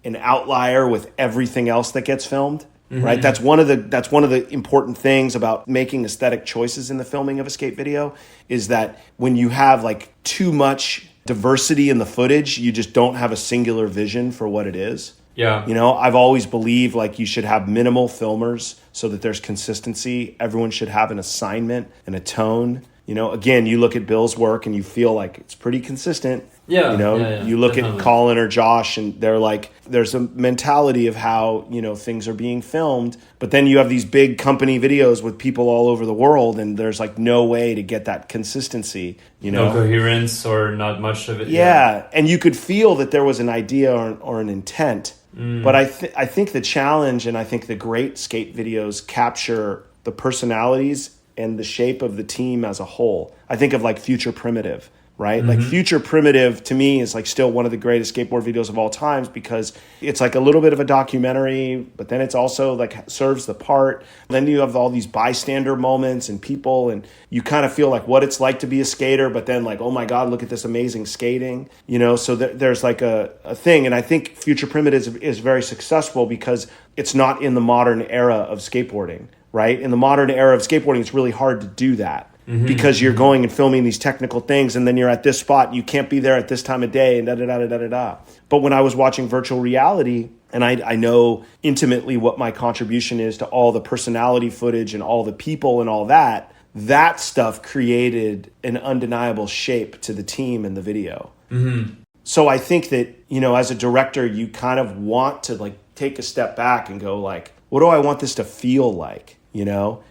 an outlier with everything else that gets filmed. Mm-hmm. Right. That's one of the important things about making aesthetic choices in the filming of a skate video, is that when you have too much diversity in the footage, you just don't have a singular vision for what it is. Yeah. I've always believed you should have minimal filmers so that there's consistency. Everyone should have an assignment and a tone. Again, you look at Bill's work and you feel it's pretty consistent. Yeah. You look at Colin or Josh, and they're there's a mentality of how, things are being filmed. But then you have these big company videos with people all over the world, and there's no way to get that consistency, No coherence, or not much of it. Yeah. And you could feel that there was an idea or an intent. But I think the challenge, and I think the great skate videos capture the personalities and the shape of the team as a whole. I think of Future Primitive, right? Mm-hmm. Future Primitive to me is still one of the greatest skateboard videos of all times, because it's a little bit of a documentary, but then it's also serves the part. Then you have all these bystander moments and people, and you kind of feel what it's like to be a skater, but then oh my God, look at this amazing skating, so there's a thing. And I think Future Primitive is very successful because it's not in the modern era of skateboarding. Right? In the modern era of skateboarding, it's really hard to do that, because you're going and filming these technical things, and then you're at this spot, you can't be there at this time of day, and da-da-da-da-da-da. But when I was watching virtual reality, and I know intimately what my contribution is to all the personality footage and all the people and all that stuff created an undeniable shape to the team in the video. Mm-hmm. So I think that, as a director, you kind of want to take a step back and go what do I want this to feel like?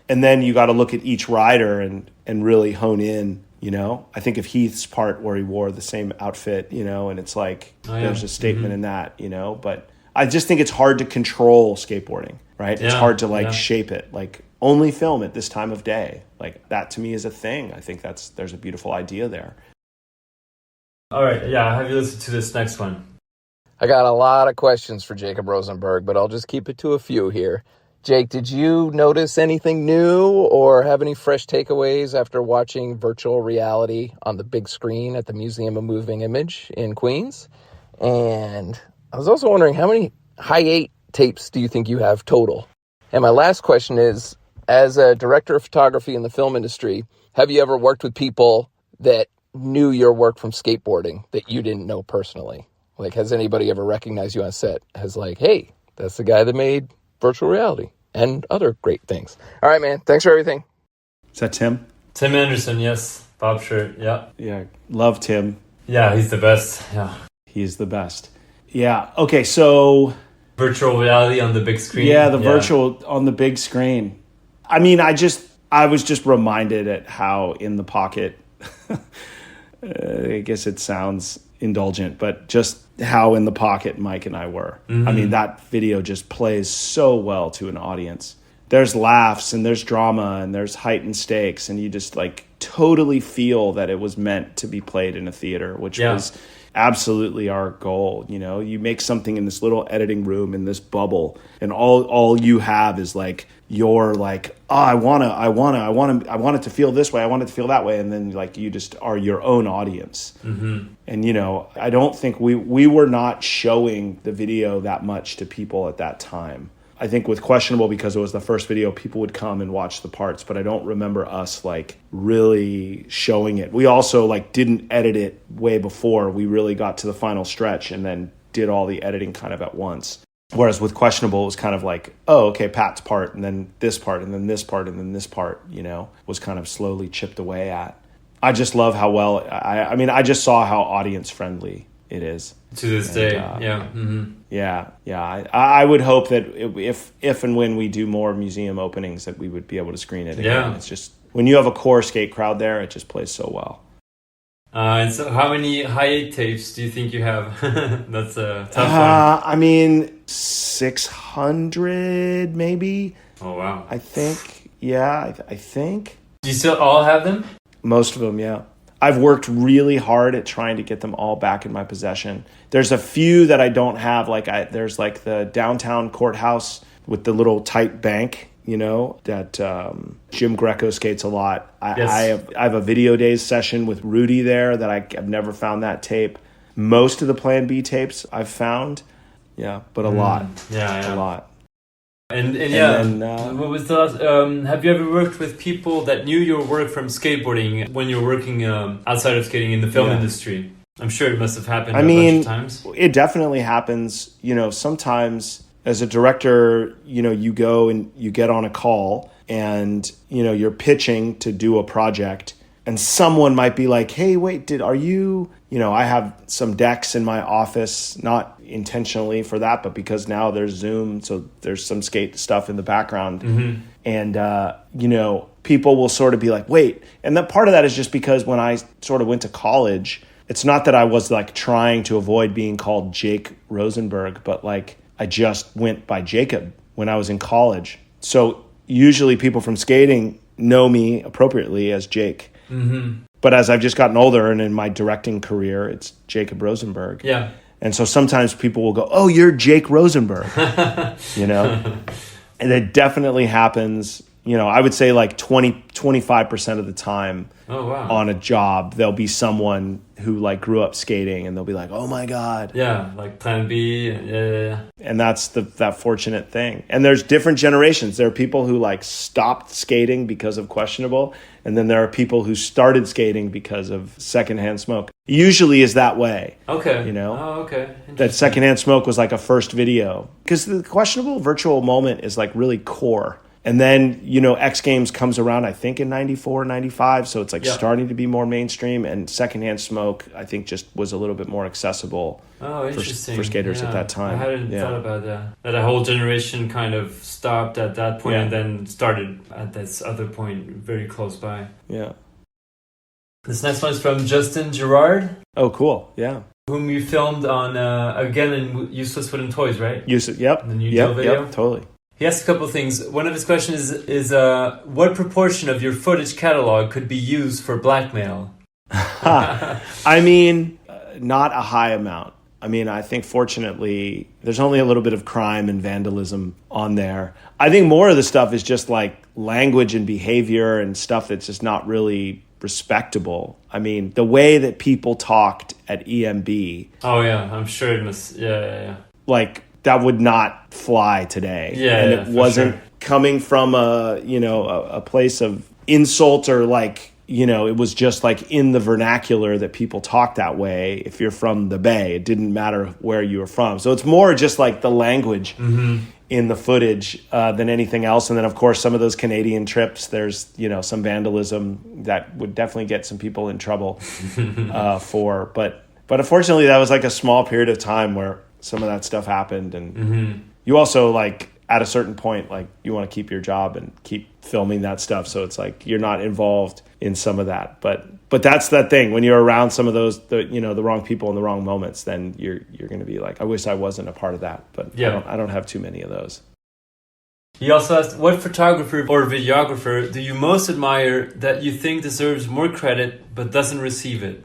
And then you got to look at each rider and really hone in, I think of Heath's part where he wore the same outfit, and it's there's a statement in that, but I just think it's hard to control skateboarding, right? Yeah. It's hard to shape it, only film at this time of day. That to me is a thing. I think there's a beautiful idea there. All right. Yeah. Have you listened to this next one? I got a lot of questions for Jacob Rosenberg, but I'll just keep it to a few here. Jake, did you notice anything new or have any fresh takeaways after watching virtual reality on the big screen at the Museum of Moving Image in Queens? And I was also wondering, how many Hi8 tapes do you think you have total? And my last question is, as a director of photography in the film industry, have you ever worked with people that knew your work from skateboarding that you didn't know personally? Like, has anybody ever recognized you on set as like, hey, that's the guy that made virtual reality and other great things? All right, man. Thanks for everything. Is that Tim? Tim Anderson, yes. Bob shirt, yeah. Yeah, love Tim. Yeah, he's the best, yeah. He's the best. Yeah, okay, so... Virtual reality on the big screen. Yeah, virtual on the big screen. I mean, I was just reminded at how in the pocket... I guess it sounds indulgent, but just how in the pocket Mike and I were. I mean, that video just plays so well to an audience. There's laughs and there's drama and there's heightened stakes, and you just like totally feel that it was meant to be played in a theater, which was absolutely our goal. You know, you make something in this little editing room in this bubble, and all you have is like you're like, oh, I want it to feel this way, I want it to feel that way, and then like you just are your own audience. And you know, I don't think we were not showing the video that much to people at that time. I think with Questionable, because it was the first video, people would come and watch the parts, but I don't remember us like really showing it. We also like didn't edit it way before we really got to the final stretch and then did all the editing kind of at once. Whereas with Questionable, it was kind of like, oh, okay, Pat's part, and then this part, and then this part, and then this part, you know, was kind of slowly chipped away at. I just love how well, I mean, I just saw how audience friendly it is. To this day, yeah. Yeah. I would hope that if and when we do more museum openings, that we would be able to screen it again. Yeah. It's just, when you have a core skate crowd there, it just plays so well. And so how many Hi8 tapes do you think you have? That's a tough one. I mean, 600 maybe. Oh, wow. I think. Yeah, I think. Do you still all have them? Most of them, yeah. I've worked really hard at trying to get them all back in my possession. There's a few that I don't have. Like there's like the downtown courthouse with the little tight bank, you know, that Jim Greco skates a lot. I have a video days session with Rudy there that I've never found that tape. Most of the Plan B tapes I've found, yeah, but a lot. Yeah. A lot. And then, what was the last, have you ever worked with people that knew your work from skateboarding when you were working outside of skating in the film industry? I'm sure it must have happened a bunch of times. It definitely happens. You know, sometimes as a director, you know, you go and you get on a call and, you know, you're pitching to do a project and someone might be like, hey, wait, you know, I have some decks in my office, not intentionally for that, but because now there's Zoom, so there's some skate stuff in the background. And, you know, people will sort of be like, wait. And that part of that is just because when I sort of went to college, it's not that I was like trying to avoid being called Jake Rosenberg, but like I just went by Jacob when I was in college. So usually people from skating know me appropriately as Jake. But as I've just gotten older and in my directing career, it's Jacob Rosenberg. Yeah. And so sometimes people will go, oh, you're Jake Rosenberg, you know? And it definitely happens, you know, I would say like 25% of the time on a job, there'll be someone who like grew up skating and they'll be like, oh my God. Yeah, like Plan B. Yeah. And that's that fortunate thing. And there's different generations. There are people who like stopped skating because of Questionable. And then there are people who started skating because of Secondhand Smoke. Usually is that way. Okay. You know? Oh, okay. That Secondhand Smoke was like a first video. Because the Questionable virtual moment is like really core. And then, you know, X Games comes around, I think, in 94, 95. So it's like starting to be more mainstream. And Secondhand Smoke, I think, just was a little bit more accessible for skaters at that time. I hadn't thought about that. That a whole generation kind of stopped at that point and then started at this other point very close by. Yeah. This next one is from Justin Girard. Oh, cool. Yeah. Whom you filmed on, again, in Useless Wooden Toys, right? Yep. The new video? Yep, totally. He asked a couple of things. One of his questions is what proportion of your footage catalog could be used for blackmail? I mean, not a high amount. I mean, I think fortunately there's only a little bit of crime and vandalism on there. I think more of the stuff is just like language and behavior and stuff that's just not really respectable. I mean, the way that people talked at EMB. Oh yeah, I'm sure it must. Yeah. Like that would not fly today. Yeah, and it wasn't coming from a place of insult or like, it was just like in the vernacular that people talk that way. If you're from the Bay, it didn't matter where you were from. So it's more just like the language in the footage than anything else. And then, of course, some of those Canadian trips, there's, some vandalism that would definitely get some people in trouble for. But unfortunately, that was like a small period of time where some of that stuff happened. And you also like at a certain point, like you want to keep your job and keep filming that stuff. So it's like you're not involved in some of that. But that's that thing. When you're around some of those, the wrong people in the wrong moments, then you're going to be like, I wish I wasn't a part of that. But yeah. I don't have too many of those. He also asked, what photographer or videographer do you most admire that you think deserves more credit but doesn't receive it?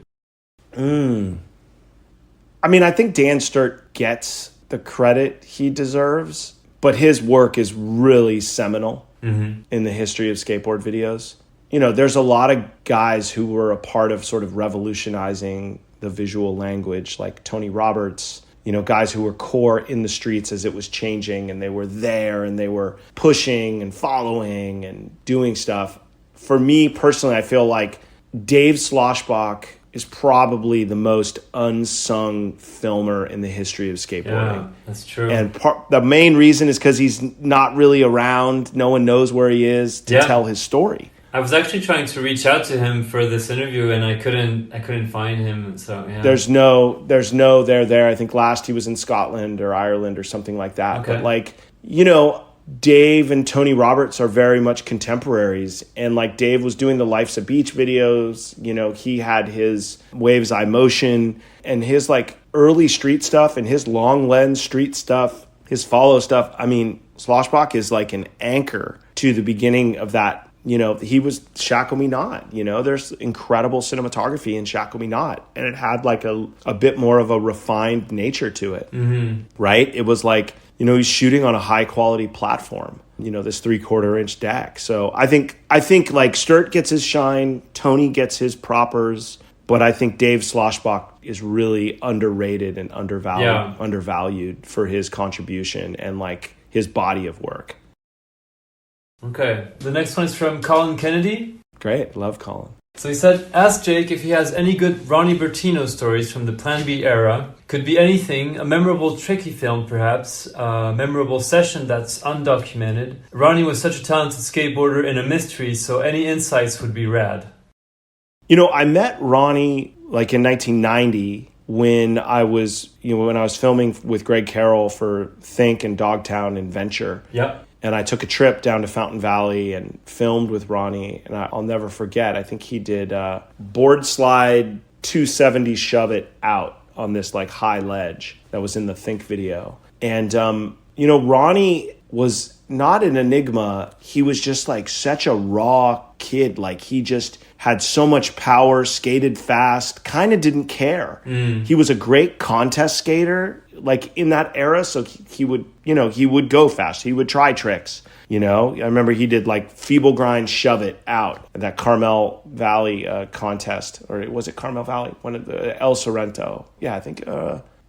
I mean, I think Dan Sturt gets the credit he deserves, but his work is really seminal in the history of skateboard videos. There's a lot of guys who were a part of sort of revolutionizing the visual language, like Tony Roberts, guys who were core in the streets as it was changing, and they were there and they were pushing and following and doing stuff. For me personally, I feel like Dave Sloshbach is probably the most unsung filmer in the history of skateboarding. Yeah, that's true. And the main reason is because he's not really around. No one knows where he is to tell his story. I was actually trying to reach out to him for this interview, and I couldn't find him. So yeah. There's no there. I think last he was in Scotland or Ireland or something like that. Okay. But like, Dave and Tony Roberts are very much contemporaries, and like Dave was doing the Life's a Beach videos, he had his Waves Eye Motion and his like early street stuff and his long lens street stuff, his follow stuff. I mean, Sloshbach is like an anchor to the beginning of that. He was Shackle Me Not, there's incredible cinematography in Shackle Me Not, and it had like a bit more of a refined nature to it, right? It was like, he's shooting on a high quality platform, this 3/4 inch deck. So I think like Sturt gets his shine, Tony gets his propers, but I think Dave Sloshbach is really underrated and undervalued for his contribution and like his body of work. Okay, the next one is from Colin Kennedy. Great, love Colin. So he said, ask Jake if he has any good Ronnie Bertino stories from the Plan B era. Could be anything, a memorable trick he filmed perhaps, a memorable session that's undocumented. Ronnie was such a talented skateboarder and a mystery, so any insights would be rad. I met Ronnie like in 1990 when I was filming with Greg Carroll for Think and Dogtown and Venture. Yep. And I took a trip down to Fountain Valley and filmed with Ronnie. And I'll never forget, I think he did board slide 270 shove it out on this like high ledge that was in the Think video. And, Ronnie was not an enigma. He was just like such a raw kid. Like he just had so much power, skated fast, kind of didn't care. He was a great contest skater like in that era. So he would go fast. He would try tricks. I remember he did like feeble grind, shove it out at that Carmel Valley contest, or was it Carmel Valley? One of the El Sorrento. Yeah, I think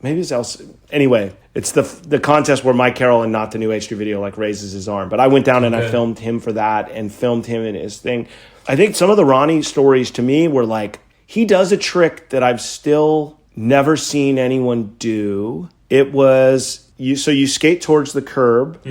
maybe it's El. Anyway, it's the contest where Mike Carroll and Not the New H3 video like raises his arm. But I went down and I filmed him for that and filmed him in his thing. I think some of the Ronnie stories to me were like, he does a trick that I've still never seen anyone do. It was you skate towards the curb,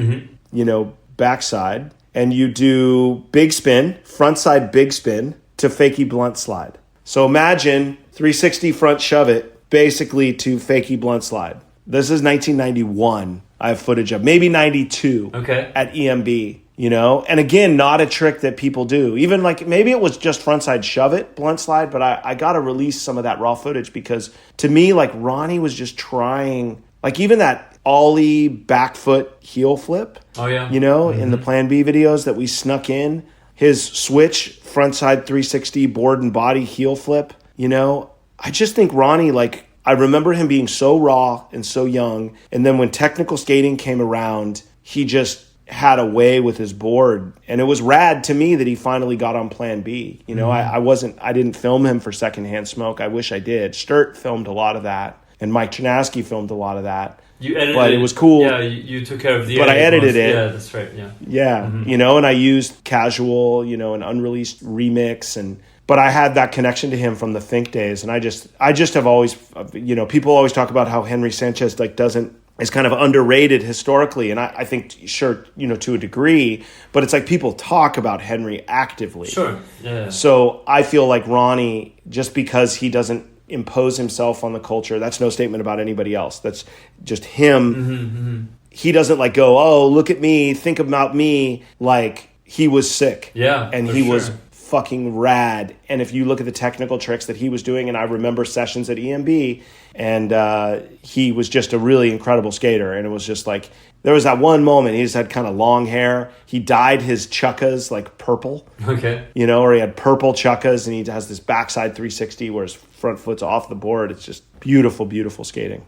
backside, and you do big spin, front side big spin to fakie blunt slide. So imagine 360 front shove it basically to fakie blunt slide. This is 1991. I have footage of maybe 92 at EMB. And again, not a trick that people do. Even like maybe it was just frontside shove it, blunt slide, but I got to release some of that raw footage because to me, like Ronnie was just trying, like even that ollie back foot heel flip. Oh yeah. In the Plan B videos that we snuck in, his switch frontside 360 board and body heel flip. I just think Ronnie like I remember him being so raw and so young. And then when technical skating came around, he just had a way with his board. And it was rad to me that he finally got on Plan B. You know, I didn't film him for Secondhand Smoke. I wish I did. Sturt filmed a lot of that. And Mike Ternasky filmed a lot of that. You edited but it was cool. Yeah, you took care of the But I edited it. Yeah, that's right. Yeah. Yeah. You know, and I used Casual, you know, an unreleased remix. But I had that connection to him from the Think days. And I just have always, you know, people always talk about how Henry Sanchez is kind of underrated historically. And I think, sure, you know, to a degree, but it's like people talk about Henry actively. Sure. Yeah. So I feel like Ronnie, just because he doesn't impose himself on the culture, that's no statement about anybody else. That's just him. He doesn't like go, oh, look at me, think about me, like he was sick. Yeah. And he was fucking rad. And if you look at the technical tricks that he was doing, and I remember sessions at EMB, and he was just a really incredible skater. And it was just like, there was that one moment, he just had kind of long hair. He dyed his chukkas like purple. Okay. You know, or he had purple chukkas, and he has this backside 360 where his front foot's off the board. It's just beautiful, beautiful skating.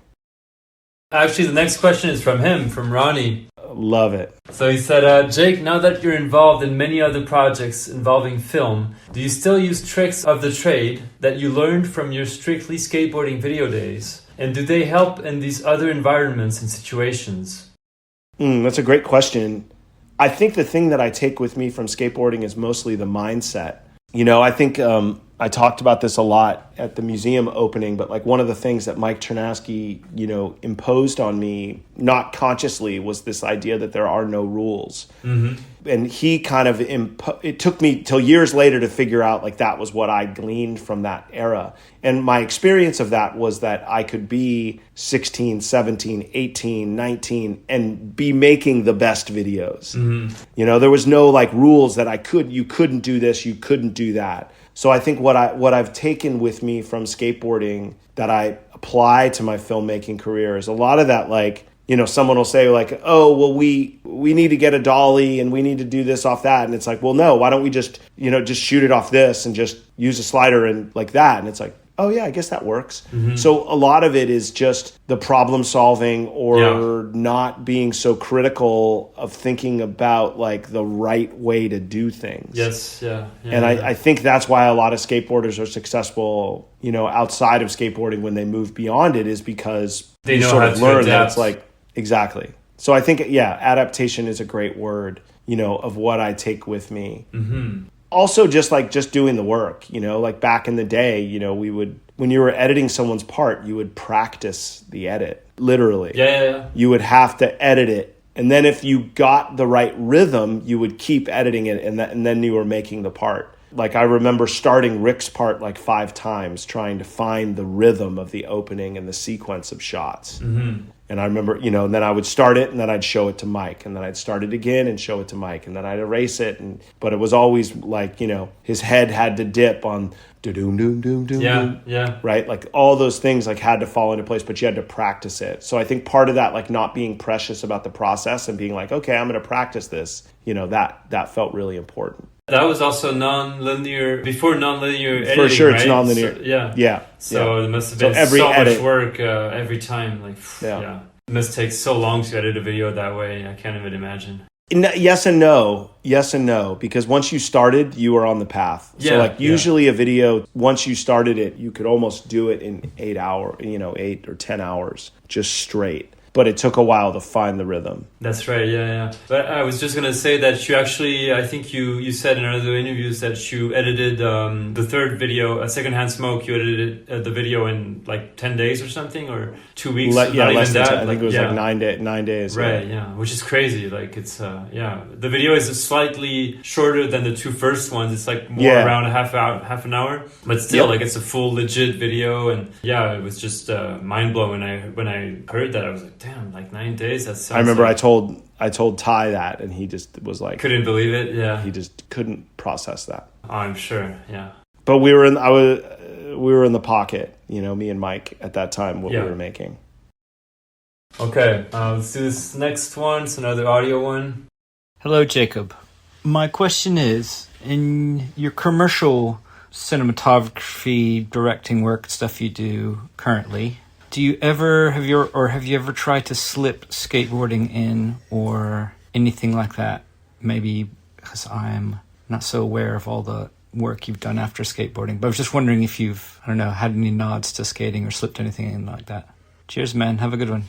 Actually, the next question is from him, from Ronnie. Love it. So he said, Jake, now that you're involved in many other projects involving film, do you still use tricks of the trade that you learned from your strictly skateboarding video days? And do they help in these other environments and situations? That's a great question. I think the thing that I take with me from skateboarding is mostly the mindset. You know, I think I talked about this a lot at the museum opening, but like one of the things that Mike Ternasky, you know, imposed on me, not consciously, was this idea that there are no rules. And he kind of, it took me till years later to figure out like that was what I gleaned from that era. And my experience of that was that I could be 16, 17, 18, 19 and be making the best videos. You know, there was no like rules that you couldn't do this, you couldn't do that. So I think what I've taken with me from skateboarding that I apply to my filmmaking career is a lot of that, like, you know, someone will say like, oh, well, we need to get a dolly and we need to do this off that. And it's like, well, no, why don't we just shoot it off this and just use a slider and like that. And it's like, oh yeah, I guess that works. So a lot of it is just the problem solving or not being so critical of thinking about like the right way to do things. Yes, yeah. And I think that's why a lot of skateboarders are successful, you know, outside of skateboarding when they move beyond it, is because they know sort how of to learn adapt. that it's like, exactly. So I think, adaptation is a great word, you know, of what I take with me. Also, just doing the work, you know, like back in the day, you know, when you were editing someone's part, you would practice the edit, literally. Yeah. You would have to edit it. And then if you got the right rhythm, you would keep editing it, and then you were making the part. Like I remember starting Rick's part like 5 times, trying to find the rhythm of the opening and the sequence of shots. And I remember, you know, and then I would start it and then I'd show it to Mike, and then I'd start it again and show it to Mike, and then I'd erase it. But it was always like, you know, his head had to dip on doom doom doom doom. Yeah. Right? Like all those things like had to fall into place, but you had to practice it. So I think part of that, like not being precious about the process and being like, okay, I'm going to practice this, you know, that felt really important. That was also before non-linear editing, for sure, right? it's non-linear. So it must have been much work every time. Like, it must take so long to edit a video that way. I can't even imagine. Yes and no. Because once you started, you were on the path. So like usually a video, once you started it, you could almost do it in 8 hours, you know, 8 or 10 hours, just straight. But it took a while to find the rhythm. That's right, yeah. But I was just going to say that you actually, I think you said in other interviews that you edited the third video, Secondhand Smoke, you edited the video in like 10 days or something, or 2 weeks. Less than 10. I think it was like 9 days. Right, yeah, which is crazy. Like it's, the video is slightly shorter than the 2 first ones. It's like more around half an hour. But still, like it's a full legit video. And it was just mind-blowing when I heard that. I was like, damn, like 9 days. That sounds. I remember I told Ty that, and he just was like, couldn't believe it. Yeah, he just couldn't process that. Oh, I'm sure. Yeah, but we were in the pocket, you know, me and Mike at that time. We were making. Okay, let's do this next one. It's another audio one. Hello, Jacob. My question is, in your commercial cinematography, directing work, stuff you do currently, Do you ever have you ever tried to slip skateboarding in or anything like that? Maybe because I'm not so aware of all the work you've done after skateboarding, but I was just wondering if you've, I don't know, had any nods to skating or slipped anything in like that. Cheers, man. Have a good one.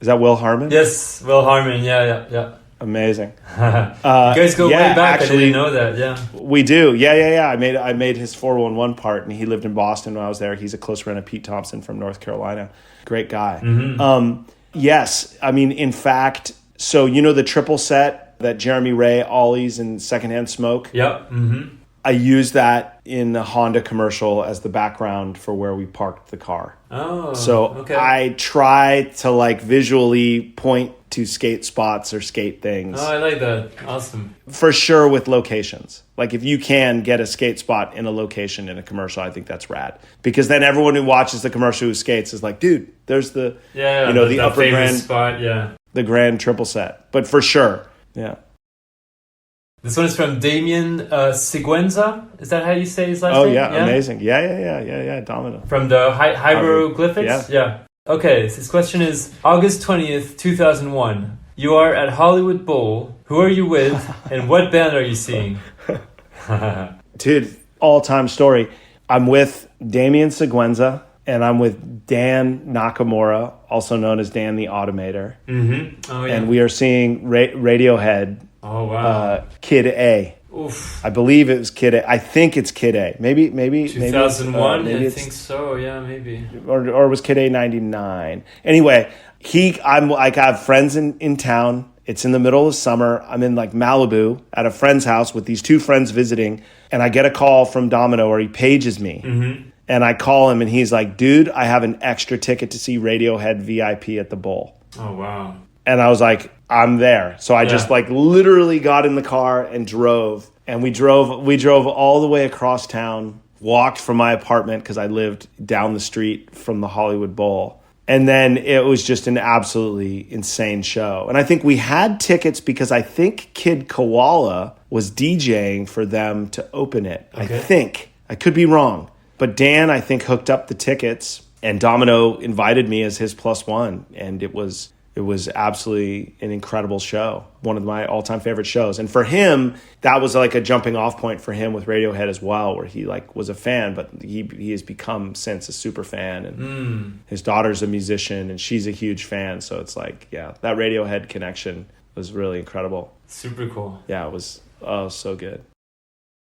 Is that Will Harmon? Yes, Will Harmon. Yeah. Amazing. You guys go way back. Actually, I didn't know that. Yeah, we do. Yeah. I made his 411 part, and he lived in Boston when I was there. He's a close friend of Pete Thompson from North Carolina. Great guy. Mm-hmm. Yes, I mean, in fact, so you know the triple set that Jeremy Wray ollies and Secondhand Smoke? Yep. Mm-hmm. I used that in the Honda commercial as the background for where we parked the car. Oh, so okay. I try to like visually point to skate spots or skate things. Oh, I like that. Awesome. For sure with locations. Like if you can get a skate spot in a location in a commercial, I think that's rad. Because then everyone who watches the commercial who skates is like, dude, there's the the upper grand spot, the grand triple set. But for sure, yeah. This one is from Damian Siguenza. Is that how you say his last name? Oh, yeah, amazing. Yeah, Domino. From the hieroglyphics? Yeah. Okay, so this question is, August 20th, 2001. You are at Hollywood Bowl. Who are you with, and what band are you seeing? Dude, all-time story. I'm with Damian Siguenza, and I'm with Dan Nakamura, also known as Dan the Automator. Mm-hmm. Oh, yeah. And we are seeing Radiohead. Oh, wow. Kid A. Oof. I believe it was Kid A. I think it's Kid A. Maybe 2001. I think so. Yeah, maybe. Or was Kid A 99? Anyway, I have friends in town. It's in the middle of summer. I'm in like Malibu at a friend's house with these two friends visiting, and I get a call from Domino, or he pages me. Mm-hmm. And I call him, and he's like, "Dude, I have an extra ticket to see Radiohead VIP at the Bowl." Oh, wow. And I was like, I'm there. So I just like literally got in the car and drove. And we drove all the way across town, walked from my apartment because I lived down the street from the Hollywood Bowl. And then it was just an absolutely insane show. And I think we had tickets because I think Kid Koala was DJing for them to open it. Okay. I think. I could be wrong. But Dan, I think, hooked up the tickets, and Domino invited me as his plus one. And it was absolutely an incredible show. One of my all-time favorite shows. And for him, that was like a jumping off point for him with Radiohead as well, where he like was a fan, but he has become since a super fan. And his daughter's a musician and she's a huge fan. So it's like, yeah, that Radiohead connection was really incredible. Super cool. Yeah, it was so good.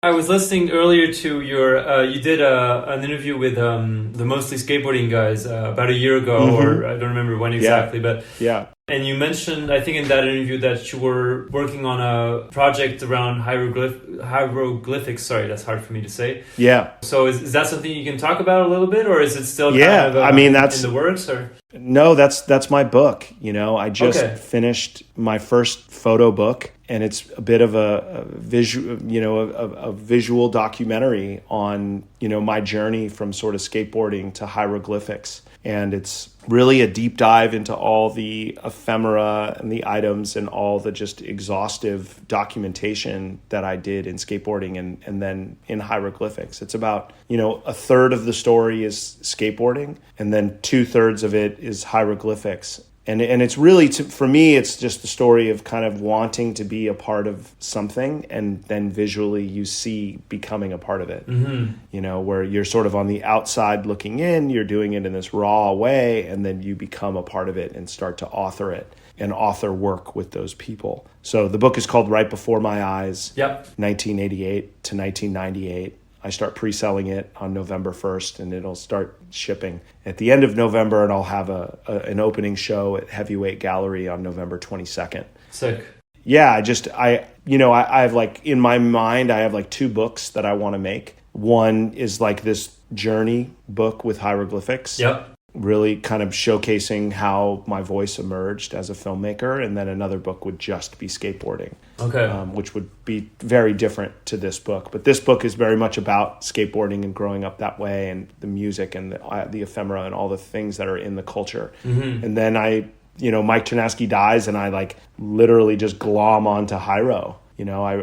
I was listening earlier to your, you did an interview with the Mostly Skateboarding guys about a year ago, or I don't remember when exactly, but yeah. And you mentioned, I think in that interview, that you were working on a project around hieroglyphics. Sorry, that's hard for me to say. Yeah. So is that something you can talk about a little bit, or is it still kind of that's in the works? Or? No, that's my book. You know, I just finished my first photo book, and it's a bit of a visual documentary on, my journey from sort of skateboarding to hieroglyphics. And it's really a deep dive into all the ephemera and the items and all the just exhaustive documentation that I did in skateboarding and then in hieroglyphics. It's about, a third of the story is skateboarding, and then 2/3 of it is hieroglyphics. And it's really, for me, it's just the story of kind of wanting to be a part of something, and then visually you see becoming a part of it. Mm-hmm. Where you're sort of on the outside looking in, you're doing it in this raw way, and then you become a part of it and start to author it and author work with those people. So the book is called Right Before My Eyes, 1988 to 1998. I start pre-selling it on November 1st, and it'll start shipping at the end of November, and I'll have an opening show at Heavyweight Gallery on November 22nd. Sick. Yeah, I have like, in my mind, I have like 2 books that I want to make. One is like this journey book with hieroglyphics. Yep. Really kind of showcasing how my voice emerged as a filmmaker. And then another book would just be skateboarding. Okay. Which would be very different to this book. But this book is very much about skateboarding and growing up that way, and the music and the ephemera and all the things that are in the culture. Mm-hmm. And then Mike Ternasky dies, and I like literally just glom onto Hyro. I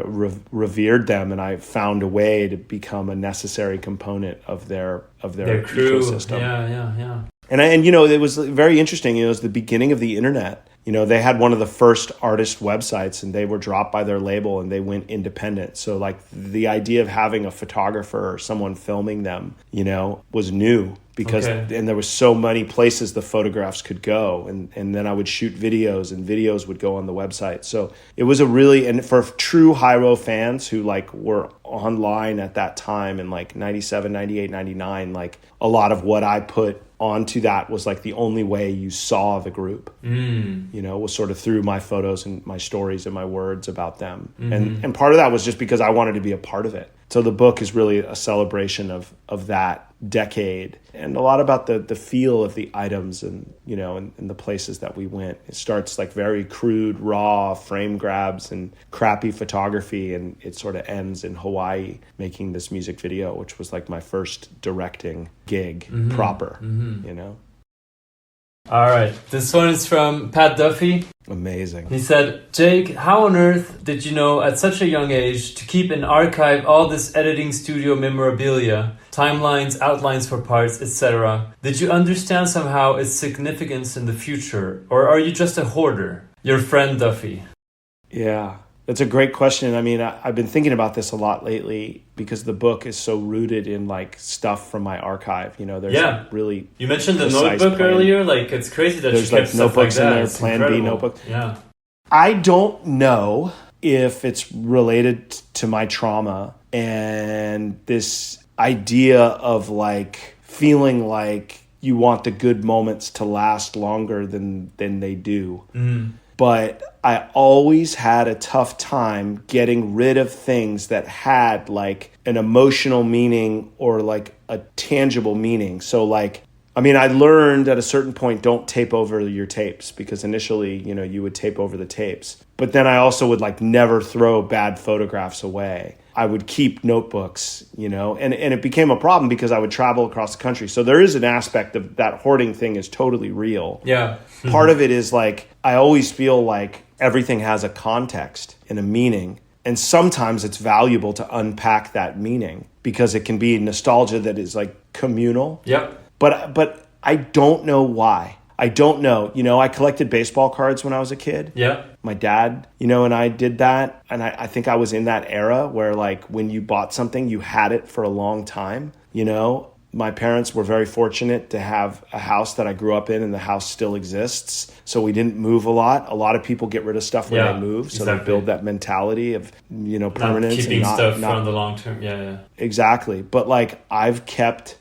revered them, and I found a way to become a necessary component of their crew. Ecosystem. Yeah. And you know, it was very interesting. You know, it was the beginning of the internet. You know, they had one of the first artist websites, and they were dropped by their label and they went independent. So like the idea of having a photographer or someone filming them, you know, was new because, and there was so many places the photographs could go. And then I would shoot videos, and videos would go on the website. So it was a really, and for true Hi-Ro fans who like were online at that time in like 97, 98, 99, like a lot of what I put onto that was like the only way you saw the group, you know, was sort of through my photos and my stories and my words about them. And part of that was just because I wanted to be a part of it. So the book is really a celebration of that decade, and a lot about the feel of the items and, you know, and the places that we went. It starts like very crude, raw frame grabs and crappy photography, and it sort of ends in Hawaii making this music video, which was like my first directing gig proper, you know. All right, this one is from Pat Duffy. Amazing. He said, Jake, how on earth did you know at such a young age to keep and archive all this editing studio memorabilia, timelines, outlines for parts, etc.? Did you understand somehow its significance in the future, or are you just a hoarder? Your friend Duffy. Yeah, that's a great question. I mean, I've been thinking about this a lot lately because the book is so rooted in like stuff from my archive. You know, there's really. You mentioned the notebook earlier. Like, it's crazy that there's you kept like stuff notebooks like that. in there, It's Plan incredible. B notebook. Yeah. I don't know if it's related to my trauma and this idea of like feeling like you want the good moments to last longer than they do. But I always had a tough time getting rid of things that had like an emotional meaning or like a tangible meaning. So like, I mean, I learned at a certain point, don't tape over your tapes, because initially, you know, you would tape over the tapes. But then I also would like never throw bad photographs away. I would keep notebooks, you know, and it became a problem because I would travel across the country. So there is an aspect of that hoarding thing is totally real. Yeah. Part of it is like, I always feel like everything has a context and a meaning. And sometimes it's valuable to unpack that meaning because it can be nostalgia that is like communal. Yep. But I don't know why. I don't know. You know, I collected baseball cards when I was a kid. Yeah. My dad, you know, and I did that. And I think I was in that era where like when you bought something, you had it for a long time. You know, my parents were very fortunate to have a house that I grew up in, and the house still exists. So we didn't move a lot. A lot of people get rid of stuff when they move. So they build that mentality of, you know, permanence. Not keeping and stuff from the long term. Yeah. Exactly. But like I've kept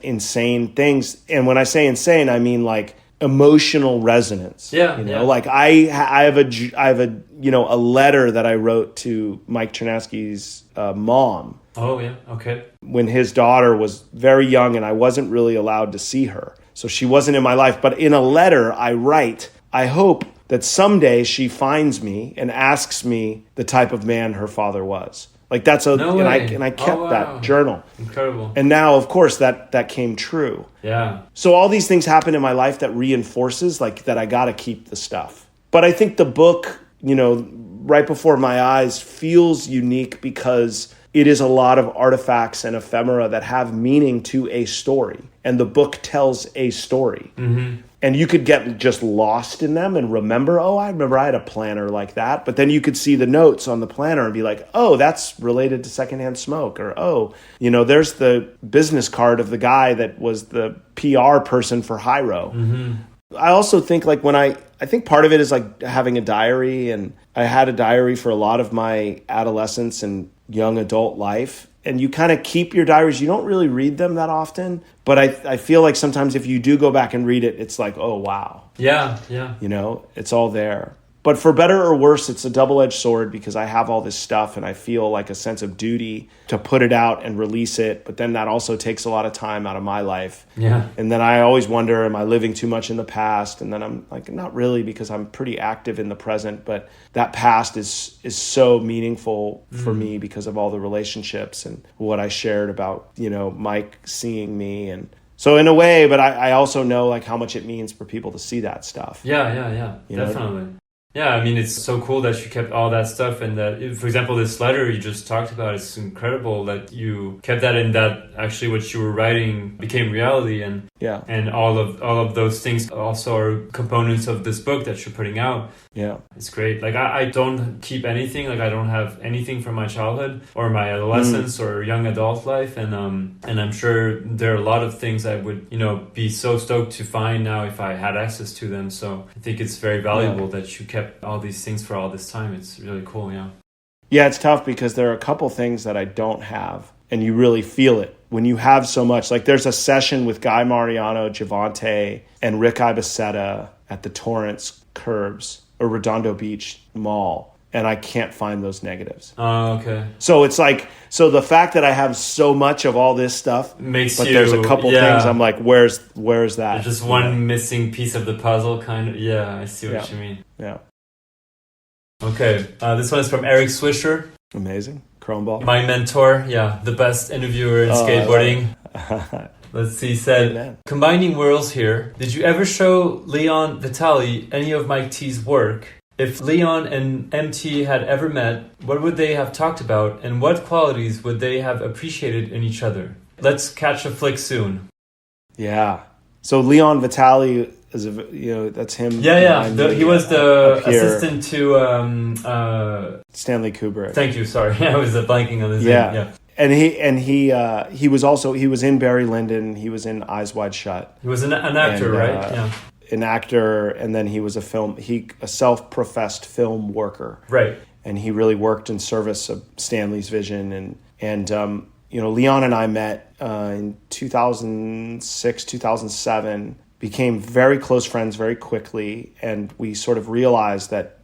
insane things. And when I say insane, I mean like emotional resonance. Yeah. You know, like I have a, you know, a letter that I wrote to Mike Ternasky's mom. Oh, yeah. Okay. When his daughter was very young and I wasn't really allowed to see her. So she wasn't in my life. But in a letter I write, I hope that someday she finds me and asks me the type of man her father was. Like that's and I kept that journal. Incredible. And now, of course, that came true. Yeah. So all these things happen in my life that reinforces like that I got to keep the stuff. But I think the book, you know, right before my eyes feels unique because it is a lot of artifacts and ephemera that have meaning to a story. And the book tells a story. And you could get just lost in them and remember, oh, I remember I had a planner like that. But then you could see the notes on the planner and be like, oh, that's related to secondhand smoke. Or, oh, you know, there's the business card of the guy that was the PR person for Hi-Ro. I also think like when I think part of it is like having a diary. And I had a diary for a lot of my adolescence and young adult life. And you kind of keep your diaries. You don't really read them that often. But I feel like sometimes if you do go back and read it, it's like, oh, wow. Yeah. You know, it's all there. But for better or worse, it's a double-edged sword because I have all this stuff and I feel like a sense of duty to put it out and release it. But then that also takes a lot of time out of my life. Yeah. And then I always wonder, am I living too much in the past? And then I'm like, not really, because I'm pretty active in the present. But that past is so meaningful for me because of all the relationships and what I shared about, you know, Mike seeing me. And so in a way, but I also know like how much it means for people to see that stuff. Yeah. You know? Definitely. Yeah, I mean, it's so cool that you kept all that stuff, and that, for example, this letter you just talked about, it's incredible that you kept that, and that actually what you were writing became reality, and all of those things also are components of this book that you're putting out. Yeah, it's great. Like I don't keep anything. Like I don't have anything from my childhood or my adolescence or young adult life, and I'm sure there are a lot of things I would be so stoked to find now if I had access to them. So I think it's very valuable that you kept all these things for all this time. It's really cool. Yeah, it's tough because there are a couple things that I don't have, and you really feel it when you have so much. Like there's a session with Guy Mariano, Javante, and Rick Ibaseta at the Torrance Curbs or Redondo Beach Mall, and I can't find those negatives. Oh, okay. So it's like, so the fact that I have so much of all this stuff makes but there's a couple things I'm like, where's that? There's just one missing piece of the puzzle, kind of. Yeah, I see what you mean. Yeah. Okay, this one is from Eric Swisher. Amazing. Croneball. My mentor, the best interviewer in skateboarding. Let's see, he said, Amen. Combining worlds here, did you ever show Leon Vitali any of Mike T's work? If Leon and MT had ever met, what would they have talked about, and what qualities would they have appreciated in each other? Let's catch a flick soon. Yeah. So Leon Vitali is that's him. Yeah. He was the assistant to Stanley Kubrick. Thank you. Sorry, I was blanking on his name. Yeah. And he was in Barry Lyndon. He was in Eyes Wide Shut. He was an actor, right? Yeah. An actor, and then he was a self-professed film worker. Right. And he really worked in service of Stanley's vision. And Leon and I met in 2006, 2007, became very close friends very quickly, and we sort of realized that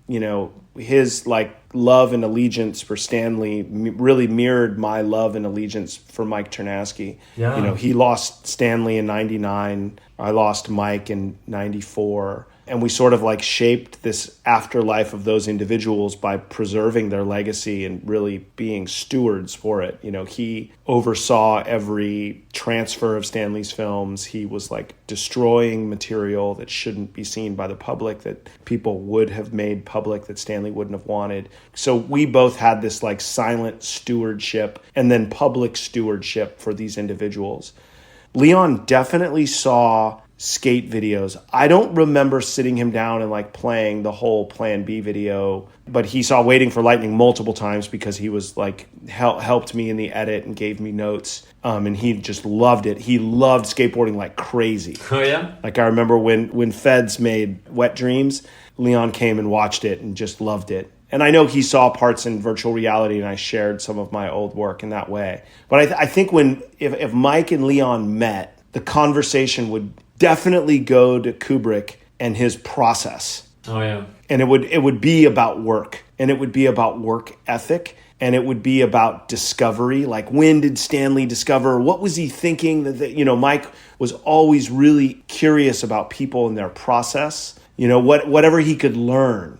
his love and allegiance for Stanley really mirrored my love and allegiance for Mike Ternasky. Yeah. He lost Stanley in 99. I lost Mike in 94. And we sort of shaped this afterlife of those individuals by preserving their legacy and really being stewards for it. He oversaw every transfer of Stanley's films. He was destroying material that shouldn't be seen by the public, that people would have made public, that Stanley wouldn't have wanted. So we both had this silent stewardship and then public stewardship for these individuals. Leon definitely saw skate videos. I don't remember sitting him down and playing the whole Plan B video, but he saw Waiting for Lightning multiple times because he was helped me in the edit and gave me notes. And he just loved it. He loved skateboarding like crazy. Oh yeah? I remember when Feds made Wet Dreams, Leon came and watched it and just loved it. And I know he saw parts in virtual reality, and I shared some of my old work in that way. But I think if Mike and Leon met, the conversation would definitely go to Kubrick and his process. Oh yeah. And it would be about work, and it would be about work ethic, and it would be about discovery. When did Stanley discover? What was he thinking? Mike was always really curious about people and their process. Whatever he could learn.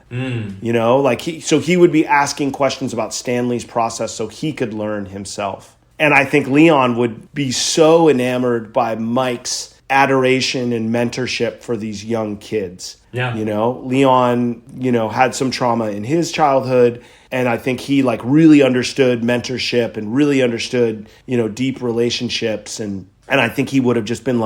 So he would be asking questions about Stanley's process so he could learn himself. And I think Leon would be so enamored by Mike's adoration and mentorship for these young kids. Yeah. Leon, had some trauma in his childhood, and I think he really understood mentorship and really understood, deep relationships, and I think he would have just been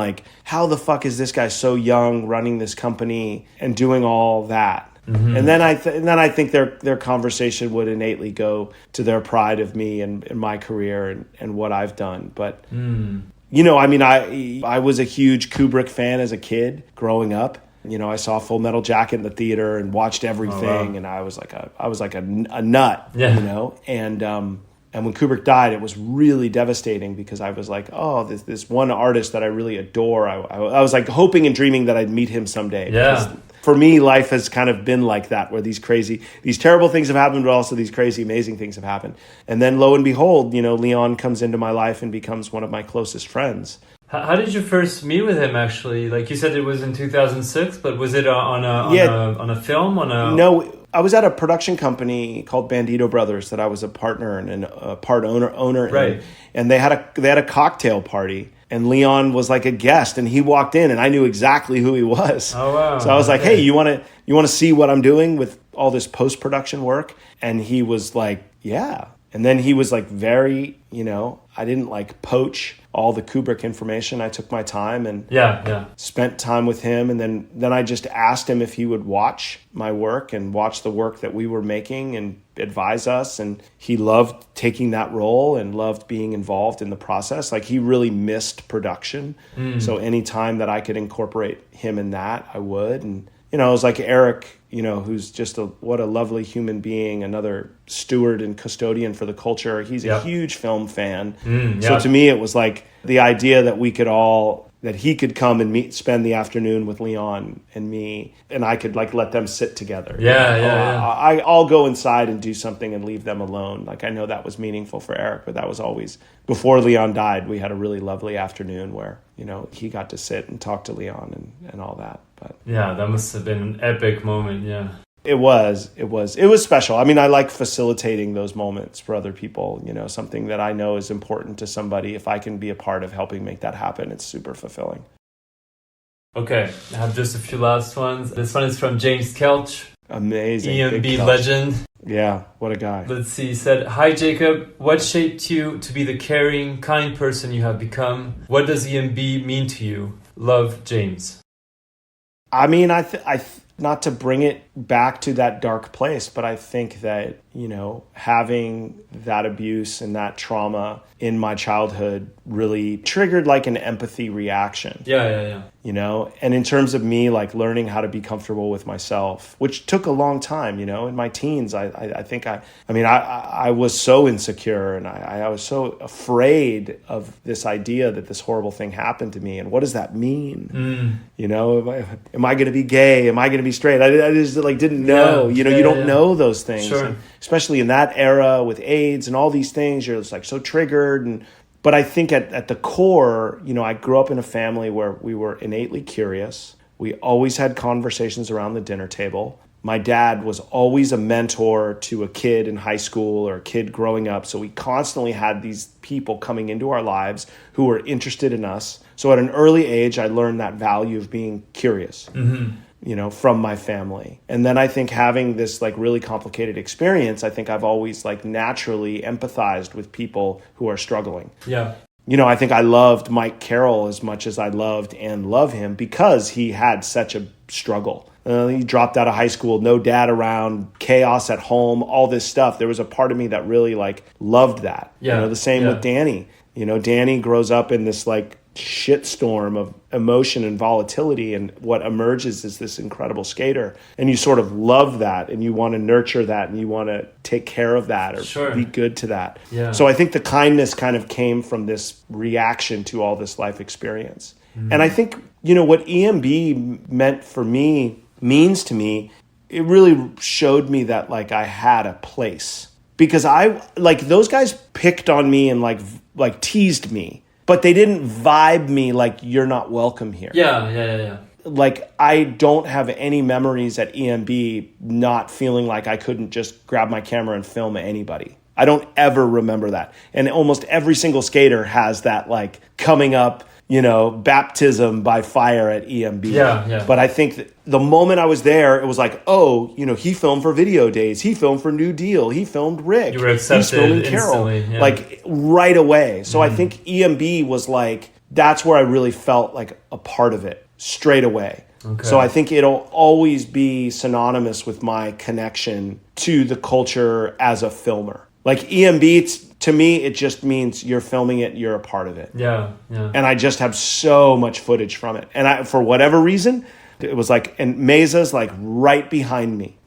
how the fuck is this guy so young running this company and doing all that? Mm-hmm. And then I think their conversation would innately go to their pride of me and my career and what I've done. But I was a huge Kubrick fan as a kid growing up. I saw Full Metal Jacket in the theater and watched everything, and I was like a nut. Yeah. And when Kubrick died, it was really devastating because I was like, oh, this one artist that I really adore. I was hoping and dreaming that I'd meet him someday. Yeah. Because for me, life has kind of been like that, where these terrible things have happened, but also these crazy, amazing things have happened. And then lo and behold, Leon comes into my life and becomes one of my closest friends. How did you first meet with him, actually? You said it was in 2006, but was it on a film? No, I was at a production company called Bandito Brothers that I was a partner and a part owner right. in. And they had a cocktail party, and Leon was a guest, and he walked in, and I knew exactly who he was. Oh wow! So I was like, hey, you want to see what I'm doing with all this post-production work. And he was like, yeah. And then he was like very, I didn't like poach all the Kubrick information. I took my time and spent time with him. And then I just asked him if he would watch my work and watch the work that we were making and advise us. And he loved taking that role and loved being involved in the process. Like he really missed production. So any time that I could incorporate him in that, I would. And, it was like Eric, who's just what a lovely human being, another steward and custodian for the culture. He's a huge film fan. So to me, it was like the idea that that he could come and spend the afternoon with Leon and me, and I could like let them sit together. I'll go inside and do something and leave them alone. Like I know that was meaningful for Eric, but that was always, before Leon died, we had a really lovely afternoon where, he got to sit and talk to Leon and all that. But yeah, that must have been an epic moment. Yeah. It was special. I mean, I like facilitating those moments for other people, something that I know is important to somebody. If I can be a part of helping make that happen, it's super fulfilling. Okay, I have just a few last ones. This one is from James Kelch. Amazing. EMB legend. Yeah, what a guy. Let's see. He said, "Hi, Jacob. What shaped you to be the caring, kind person you have become? What does EMB mean to you? Love, James." I mean, not to bring it back to that dark place, but I think that, having that abuse and that trauma in my childhood really triggered like an empathy reaction. Yeah. And in terms of me, like learning how to be comfortable with myself, which took a long time, in my teens, I think I was so insecure and I was so afraid of this idea that this horrible thing happened to me. And what does that mean? Am I going to be gay? Am I going to be straight? I just like didn't know, you don't know those things. Sure. And especially in that era with AIDS and all these things, you're just like so triggered. But I think at the core, I grew up in a family where we were innately curious. We always had conversations around the dinner table. My dad was always a mentor to a kid in high school or a kid growing up. So we constantly had these people coming into our lives who were interested in us. So at an early age, I learned that value of being curious. From my family. And then I think having this like really complicated experience, I think I've always like naturally empathized with people who are struggling. Yeah. I think I loved Mike Carroll as much as I loved and love him because he had such a struggle. He dropped out of high school, no dad around, chaos at home, all this stuff. There was a part of me that really like loved that. Yeah. The same with Danny. Danny grows up in this like shitstorm of emotion and volatility, and what emerges is this incredible skater, and you sort of love that and you want to nurture that and you want to take care of that or be good to that. So I think the kindness kind of came from this reaction to all this life experience. And I think what EMB means to me, it really showed me that like I had a place, because I like those guys picked on me and like teased me, but they didn't vibe me like you're not welcome here. Yeah. Like I don't have any memories at EMB not feeling like I couldn't just grab my camera and film anybody. I don't ever remember that. And almost every single skater has that like coming up, baptism by fire at EMB. Yeah. But I think that the moment I was there, it was like, oh, he filmed for Video Days. He filmed for New Deal. He filmed Rick. You were accepted. He's filming Carroll. Like right away. So I think EMB was like, that's where I really felt like a part of it straight away. Okay. So I think it'll always be synonymous with my connection to the culture as a filmer. Like EMB, to me, it just means you're filming it, you're a part of it. Yeah. And I just have so much footage from it. And for whatever reason, it was like, and Meza's like right behind me.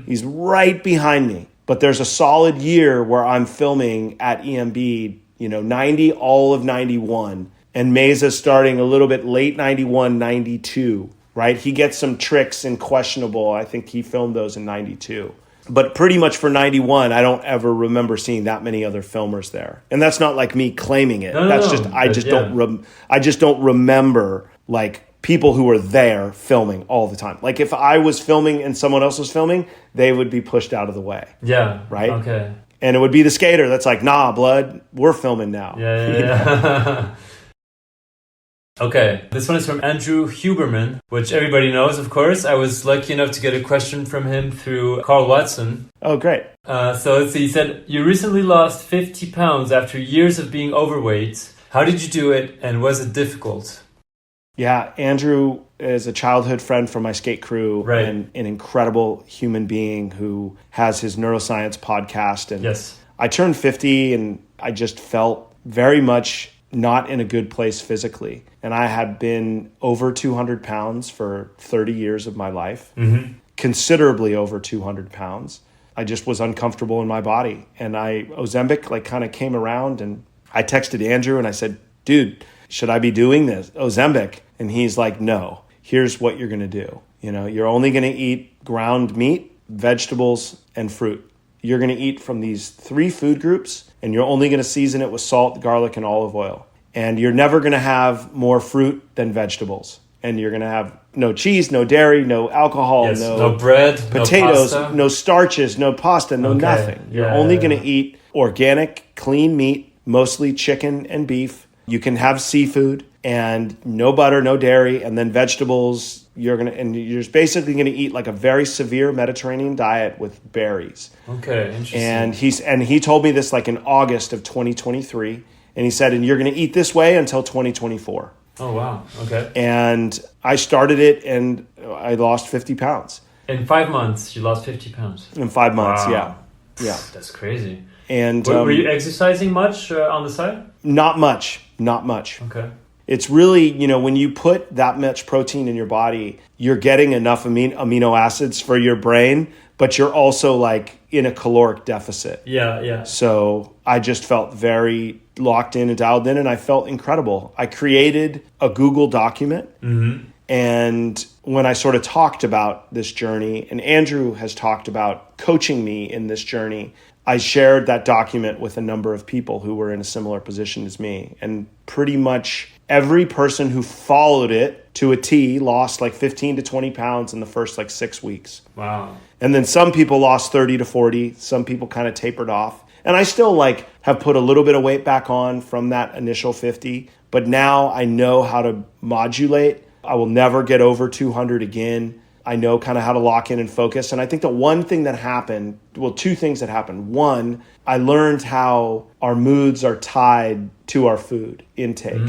He's right behind me. But there's a solid year where I'm filming at EMB, 90, all of 91. And Meza's starting a little bit late 91, 92, right? He gets some tricks in Questionable. I think he filmed those in 92. But pretty much for 91, I don't ever remember seeing that many other filmers there. And that's not like me claiming it. I just don't remember like people who were there filming all the time. Like if I was filming and someone else was filming, they would be pushed out of the way. Yeah. Right? Okay. And it would be the skater that's like, nah, blood, we're filming now. Yeah. Okay, this one is from Andrew Huberman, which everybody knows, of course. I was lucky enough to get a question from him through Carl Watson. Oh, great. So let's see, he said, you recently lost 50 pounds after years of being overweight. How did you do it, and was it difficult? Yeah, Andrew is a childhood friend from my skate crew, right, and an incredible human being who has his neuroscience podcast. And yes, I turned 50 and I just felt very much not in a good place physically. And I had been over 200 pounds for 30 years of my life, considerably over 200 pounds. I just was uncomfortable in my body. And Ozempic like kind of came around, and I texted Andrew and I said, dude, should I be doing this, Ozempic? And he's like, no, here's what you're going to do. You know, you're only going to eat ground meat, vegetables, and fruit. You're going to eat from these 3 food groups, and you're only going to season it with salt, garlic, and olive oil. And you're never going to have more fruit than vegetables. And you're going to have no cheese, no dairy, no alcohol, yes, no bread, potatoes, no, no starches, no pasta, no nothing. You're only going to eat organic, clean meat, mostly chicken and beef. You can have seafood and no butter, no dairy, and then vegetables. You're just basically going to eat like a very severe Mediterranean diet with berries. Okay, interesting. And he told me this like in August of 2023, and he said, and you're going to eat this way until 2024. Oh wow, okay. And I started it, and I lost 50 pounds. In 5 months, you lost 50 pounds. In 5 months, wow. Yeah. That's crazy. And were you exercising much on the side? Not much. Okay. It's really, when you put that much protein in your body, you're getting enough amino acids for your brain, but you're also like in a caloric deficit. Yeah. So I just felt very locked in and dialed in, and I felt incredible. I created a Google document. And when I sort of talked about this journey, and Andrew has talked about coaching me in this journey, I shared that document with a number of people who were in a similar position as me. And pretty much every person who followed it to a T lost like 15 to 20 pounds in the first like 6 weeks. Wow. And then some people lost 30 to 40. Some people kind of tapered off. And I still like have put a little bit of weight back on from that initial 50. But now I know how to modulate. I will never get over 200 again. I know kind of how to lock in and focus. And I think the one thing that happened, well, 2 things that happened. One, I learned how our moods are tied to our food intake.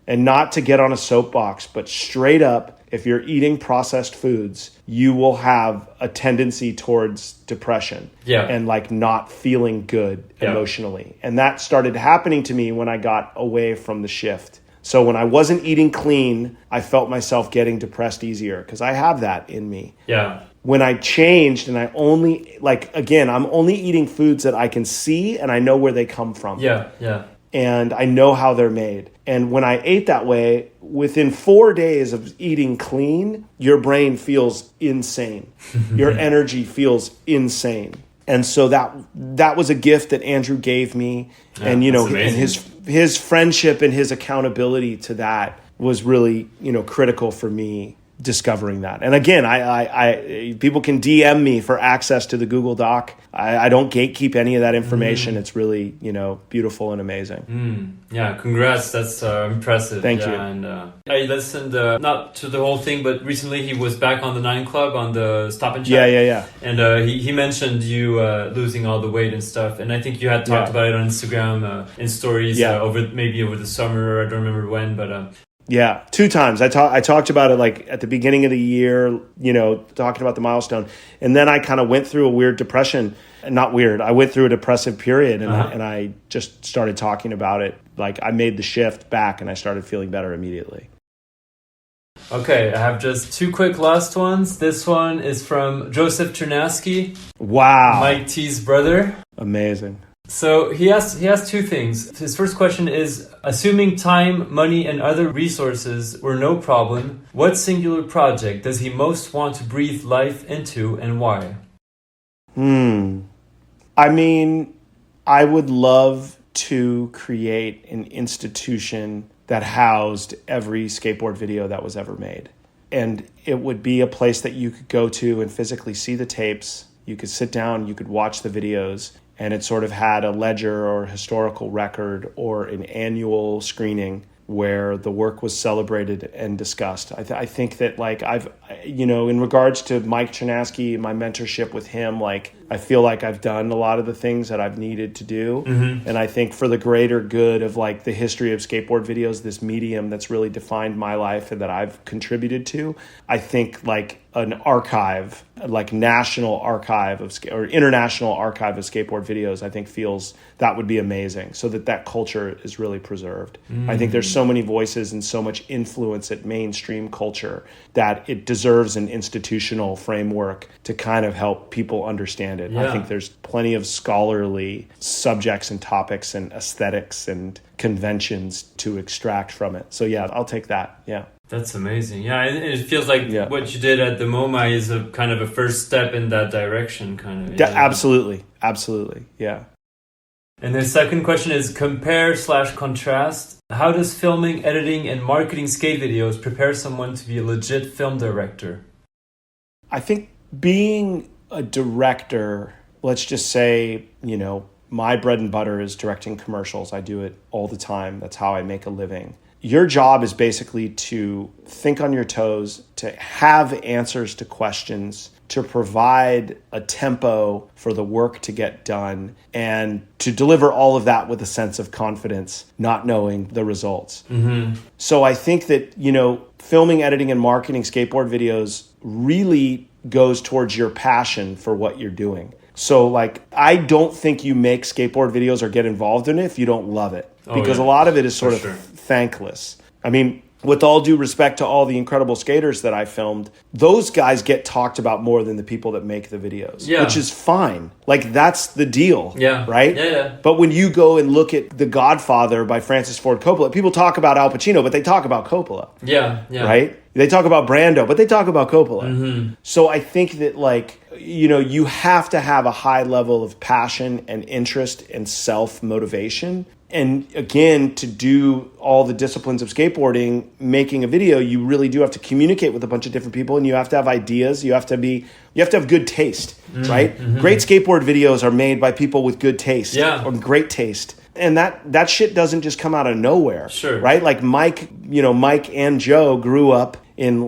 And not to get on a soapbox, but straight up, if you're eating processed foods, you will have a tendency towards depression and like not feeling good emotionally. And that started happening to me when I got away from the shift. So when I wasn't eating clean, I felt myself getting depressed easier because I have that in me. Yeah. When I changed and I only, I'm only eating foods that I can see and I know where they come from. Yeah. And I know how they're made. And when I ate that way, within 4 days of eating clean, your brain feels insane. Your energy feels insane. And so that was a gift that Andrew gave me. Yeah, and, and his friendship and his accountability to that was really, critical for me discovering that. And again, I people can DM me for access to the Google Doc. I don't gatekeep any of that information. It's really, beautiful and amazing. Yeah, congrats. That's impressive. Thank you. And I listened, not to the whole thing, but recently he was back on the 9 Club on the Stop and Chat. Yeah. And he mentioned you losing all the weight and stuff. And I think you had talked about it on Instagram in stories over the summer. I don't remember when, but... Yeah, 2 times. I talked about it like at the beginning of the year, talking about the milestone. And then I kind of went through a weird depression. Not weird. I went through a depressive period and I just started talking about it. Like I made the shift back and I started feeling better immediately. Okay, I have just 2 quick last ones. This one is from Joseph Ternasky. Wow. Mike T's brother. Amazing. So he has 2 things. His first question is, assuming time, money, and other resources were no problem, what singular project does he most want to breathe life into and why? I mean, I would love to create an institution that housed every skateboard video that was ever made. And it would be a place that you could go to and physically see the tapes. You could sit down, you could watch the videos. And it sort of had a ledger or historical record or an annual screening where the work was celebrated and discussed. I think that like in regards to Mike Ternasky, my mentorship with him, like I feel like I've done a lot of the things that I've needed to do. Mm-hmm. And I think for the greater good of like the history of skateboard videos, this medium that's really defined my life and that I've contributed to, I think like an archive, like national archive or international archive of skateboard videos, I think feels that would be amazing, so that culture is really preserved. I think there's so many voices and so much influence at mainstream culture that it deserves an institutional framework to kind of help people understand it. Yeah. I think there's plenty of scholarly subjects and topics and aesthetics and conventions to extract from it. So yeah, I'll take that. Yeah. That's amazing. Yeah, it feels like what you did at the MoMA is a kind of a first step in that direction, kind of. Absolutely. Absolutely. Yeah. And the second question is compare/contrast. How does filming, editing, and marketing skate videos prepare someone to be a legit film director? I think being a director, let's just say, my bread and butter is directing commercials. I do it all the time. That's how I make a living. Your job is basically to think on your toes, to have answers to questions, to provide a tempo for the work to get done, and to deliver all of that with a sense of confidence, not knowing the results. Mm-hmm. So I think that, filming, editing, and marketing skateboard videos really goes towards your passion for what you're doing. So like, I don't think you make skateboard videos or get involved in it if you don't love it. Because a lot of it is sort of thankless. I mean, with all due respect to all the incredible skaters that I filmed, those guys get talked about more than the people that make the videos, which is fine. Like, that's the deal, right? Yeah. But when you go and look at The Godfather by Francis Ford Coppola, people talk about Al Pacino, but they talk about Coppola. Yeah. Right? They talk about Brando, but they talk about Coppola. Mm-hmm. So I think that, like, you have to have a high level of passion and interest and self-motivation. And again, to do all the disciplines of skateboarding, making a video, you really do have to communicate with a bunch of different people, and you have to have ideas. You have to have good taste, right? Mm-hmm. Great skateboard videos are made by people with good taste or great taste. And that shit doesn't just come out of nowhere, right? Like Mike and Joe grew up in,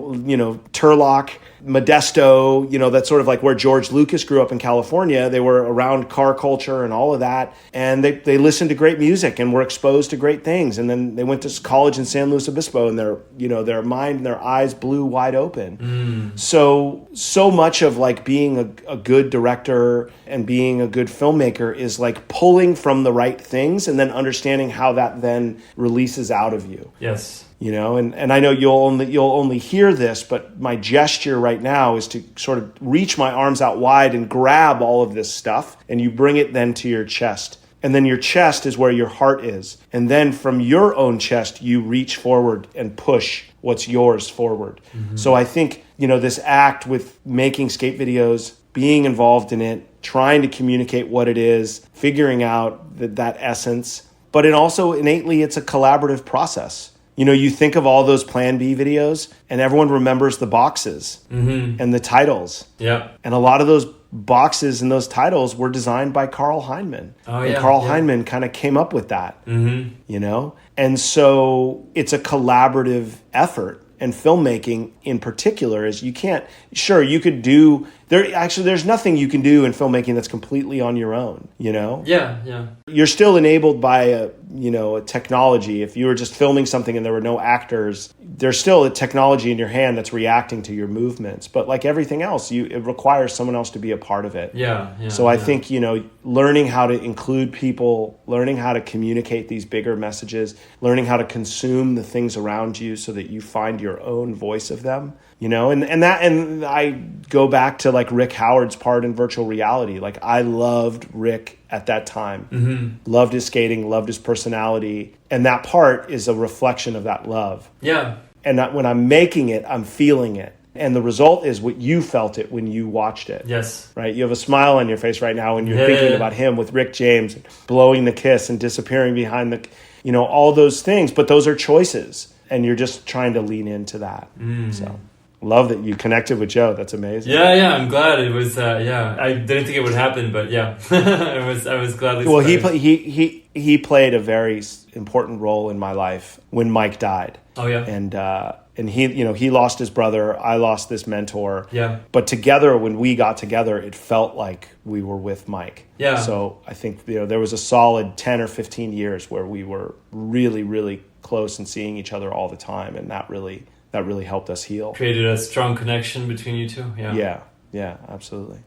Turlock, Modesto, that's sort of like where George Lucas grew up in California. They were around car culture and all of that. And they listened to great music and were exposed to great things. And then they went to college in San Luis Obispo, and their mind and their eyes blew wide open. So much of like being a good director and being a good filmmaker is like pulling from the right things and then understanding how that then releases out of you. Yes. And I know you'll only hear this, but my gesture right now is to sort of reach my arms out wide and grab all of this stuff, and you bring it then to your chest. And then your chest is where your heart is. And then from your own chest, you reach forward and push what's yours forward. Mm-hmm. So I think, this act with making skate videos, being involved in it, trying to communicate what it is, figuring out that essence, but also innately it's a collaborative process. You think of all those Plan B videos, and everyone remembers the boxes and the titles. Yeah. And a lot of those boxes and those titles were designed by Carl Heineman. And Carl Heineman kind of came up with that, And so it's a collaborative effort. And filmmaking in particular is you could do... There's nothing you can do in filmmaking that's completely on your own, Yeah. You're still enabled by a technology. If you were just filming something and there were no actors, there's still a technology in your hand that's reacting to your movements. But like everything else, it requires someone else to be a part of it. So I think, learning how to include people, learning how to communicate these bigger messages, learning how to consume the things around you so that you find your own voice of them. And I go back to like Rick Howard's part in virtual reality. Like I loved Rick at that time, loved his skating, loved his personality. And that part is a reflection of that love. Yeah. And that when I'm making it, I'm feeling it. And the result is what you felt it when you watched it. Yes. Right? You have a smile on your face right now when you're thinking about him with Rick James, blowing the kiss and disappearing behind the, all those things. But those are choices. And you're just trying to lean into that. So love that you connected with Joe. That's amazing. Yeah, I'm glad it was. I didn't think it would happen, but yeah, I was gladly. Well, surprised. he played a very important role in my life when Mike died. Oh yeah, and he lost his brother. I lost this mentor. Yeah. But together, when we got together, it felt like we were with Mike. Yeah. So I think there was a solid 10 or 15 years where we were really, really close and seeing each other all the time, and that really helped us heal. Created a strong connection between you two. Yeah. Yeah, absolutely.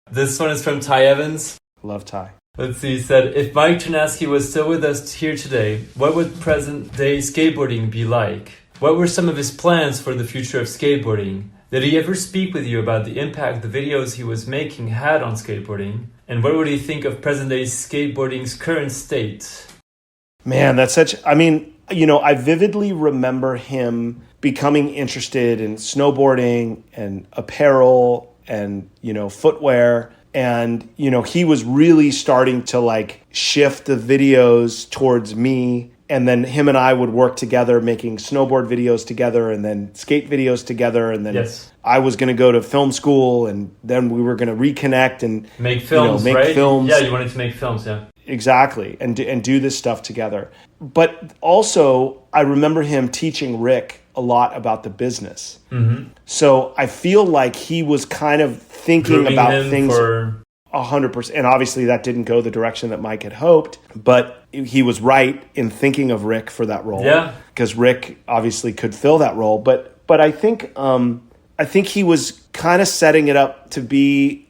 This one is from Ty Evans. Love Ty. Let's see, he said, if Mike Ternasky was still with us here today, what would present-day skateboarding be like? What were some of his plans for the future of skateboarding? Did he ever speak with you about the impact the videos he was making had on skateboarding? And what would he think of present-day skateboarding's current state? Man, I vividly remember him becoming interested in snowboarding and apparel and, footwear. And, he was really starting to shift the videos towards me. And then him and I would work together making snowboard videos together and then skate videos together. And then yes. I was going to go to film school and then we were going to reconnect and make films, right? Films. Yeah, you wanted to make films, yeah. Exactly. And do this stuff together. But also I remember him teaching Rick a lot about the business. Mm-hmm. So I feel like he was kind of thinking about things 100%. And obviously that didn't go the direction that Mike had hoped, but he was right in thinking of Rick for that role. Yeah. Because Rick obviously could fill that role. But I think he was kind of setting it up to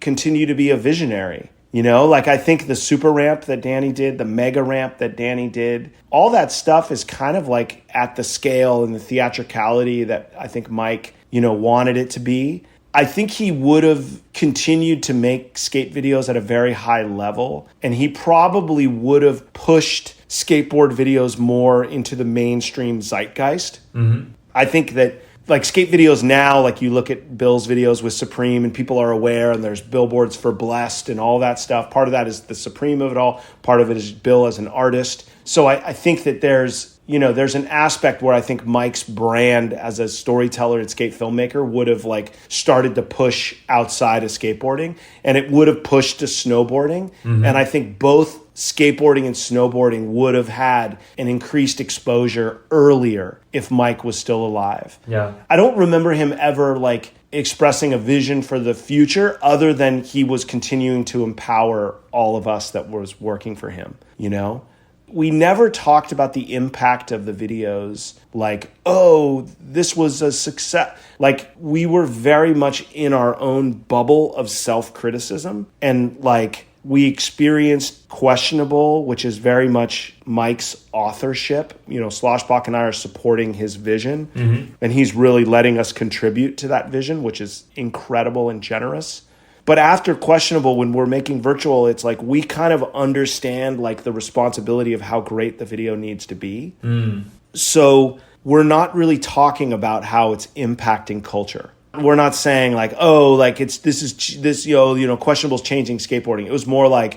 continue to be a visionary. I think the super ramp that Danny did, the mega ramp that Danny did, all that stuff is kind of at the scale and the theatricality that I think Mike, wanted it to be. I think he would have continued to make skate videos at a very high level, and he probably would have pushed skateboard videos more into the mainstream zeitgeist. Mm-hmm. I think that skate videos now, you look at Bill's videos with Supreme and people are aware and there's billboards for Blessed and all that stuff. Part of that is the Supreme of it all. Part of it is Bill as an artist. So I think that there's an aspect where I think Mike's brand as a storyteller and skate filmmaker would have started to push outside of skateboarding, and it would have pushed to snowboarding. Mm-hmm. And I think both skateboarding and snowboarding would have had an increased exposure earlier if Mike was still alive. Yeah. I don't remember him ever expressing a vision for the future other than he was continuing to empower all of us that was working for him, We never talked about the impact of the videos, this was a success. We were very much in our own bubble of self-criticism, and we experienced Questionable, which is very much Mike's authorship. Sloshbach and I are supporting his vision, mm-hmm. and he's really letting us contribute to that vision, which is incredible and generous. But after Questionable, when we're making virtual, it's we kind of understand the responsibility of how great the video needs to be. Mm. So we're not really talking about how it's impacting culture. We're not saying Questionable's changing skateboarding. It was more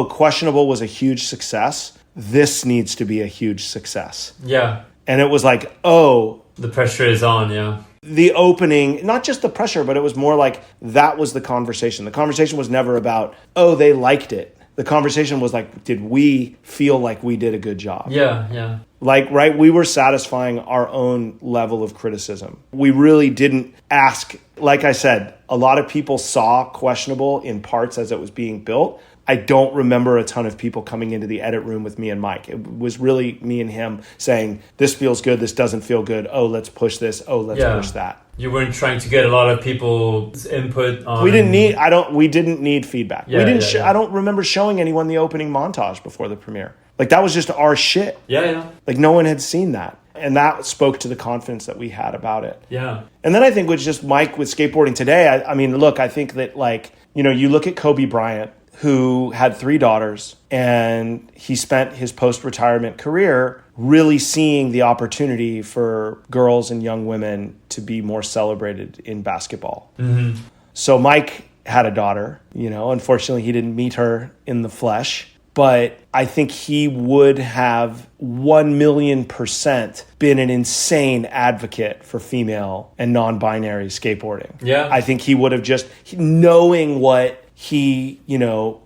Questionable was a huge success. This needs to be a huge success. Yeah. And it was the pressure is on, yeah. The opening, not just the pressure, but it was more that was the conversation. The conversation was never about, they liked it. The conversation was did we feel like we did a good job? Yeah, yeah. Right, we were satisfying our own level of criticism. We really didn't ask, like I said, a lot of people saw Questionable in parts as it was being built. I don't remember a ton of people coming into the edit room with me and Mike. It was really me and him saying, this feels good, this doesn't feel good. Oh, let's push this. Oh, let's push that. You weren't trying to get a lot of people's input on... We didn't need feedback. Yeah, I don't remember showing anyone the opening montage before the premiere. That was just our shit. Yeah, yeah. No one had seen that. And that spoke to the confidence that we had about it. Yeah. And then I think with just Mike with skateboarding today, I think that you look at Kobe Bryant, who had 3 daughters, and he spent his post-retirement career really seeing the opportunity for girls and young women to be more celebrated in basketball. Mm-hmm. So Mike had a daughter, unfortunately he didn't meet her in the flesh, but I think he would have 1,000,000% been an insane advocate for female and non-binary skateboarding. Yeah. I think he would have just, knowing what he,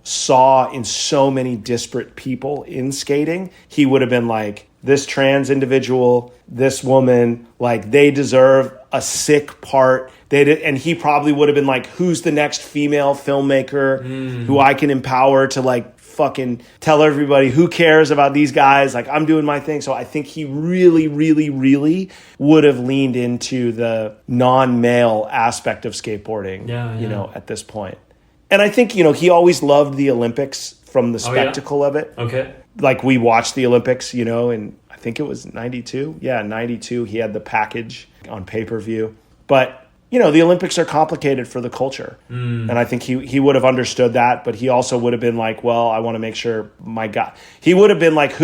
saw in so many disparate people in skating, he would have been like, this trans individual, this woman, like, they deserve a sick part. And he probably would have been like, who's the next female filmmaker who I can empower to like fucking tell everybody who cares about these guys? Like, I'm doing my thing. So I think he really, really, really would have leaned into the non-male aspect of skateboarding, at this point. And I think, he always loved the Olympics from the spectacle of it. Okay. Like, we watched the Olympics, and I think it was 92. Yeah, 92. He had the package on pay-per-view. But, the Olympics are complicated for the culture. And I think he would have understood that, but he also would have been like, well, I want to make sure my guy. He would have been like,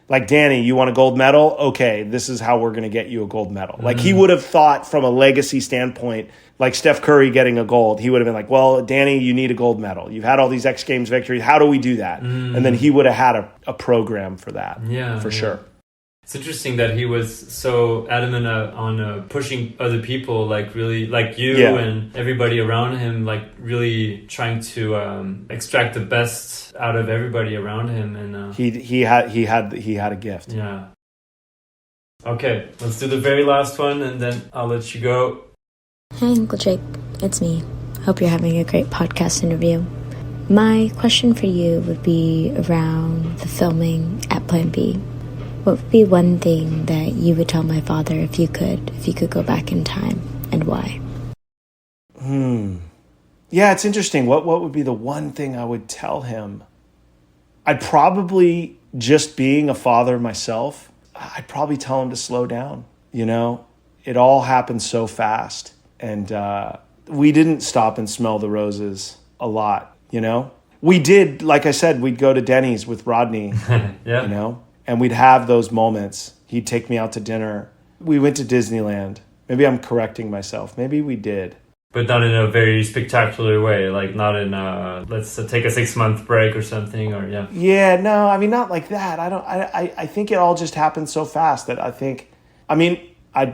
like, Danny, you want a gold medal? Okay, this is how we're going to get you a gold medal. Like, he would have thought from a legacy standpoint, like Steph Curry getting a gold, he would have been like, well, Danny, you need a gold medal. You've had all these X Games victories. How do we do that? And then he would have had a program for that, for sure. It's interesting that he was so adamant on pushing other people, like really, like you and everybody around him, like really trying to extract the best out of everybody around him. And he had a gift. Yeah. Okay, let's do the very last one, and then I'll let you go. Hey, Uncle Jake, it's me. Hope you're having a great podcast interview. My question for you would be around the filming at Plan B. What would be one thing that you would tell my father if you could go back in time, and why? Yeah, it's interesting. What would be the one thing I would tell him? I'd probably, just being a father myself, I'd probably tell him to slow down. It all happened so fast. And we didn't stop and smell the roses a lot, We did, like I said, we'd go to Denny's with Rodney, and we'd have those moments. He'd take me out to dinner. We went to Disneyland. Maybe I'm correcting myself. Maybe we did. But not in a very spectacular way, like not in let's take a 6-month break or something, or Yeah, no, I mean, not like that. I think it all just happened so fast that I'd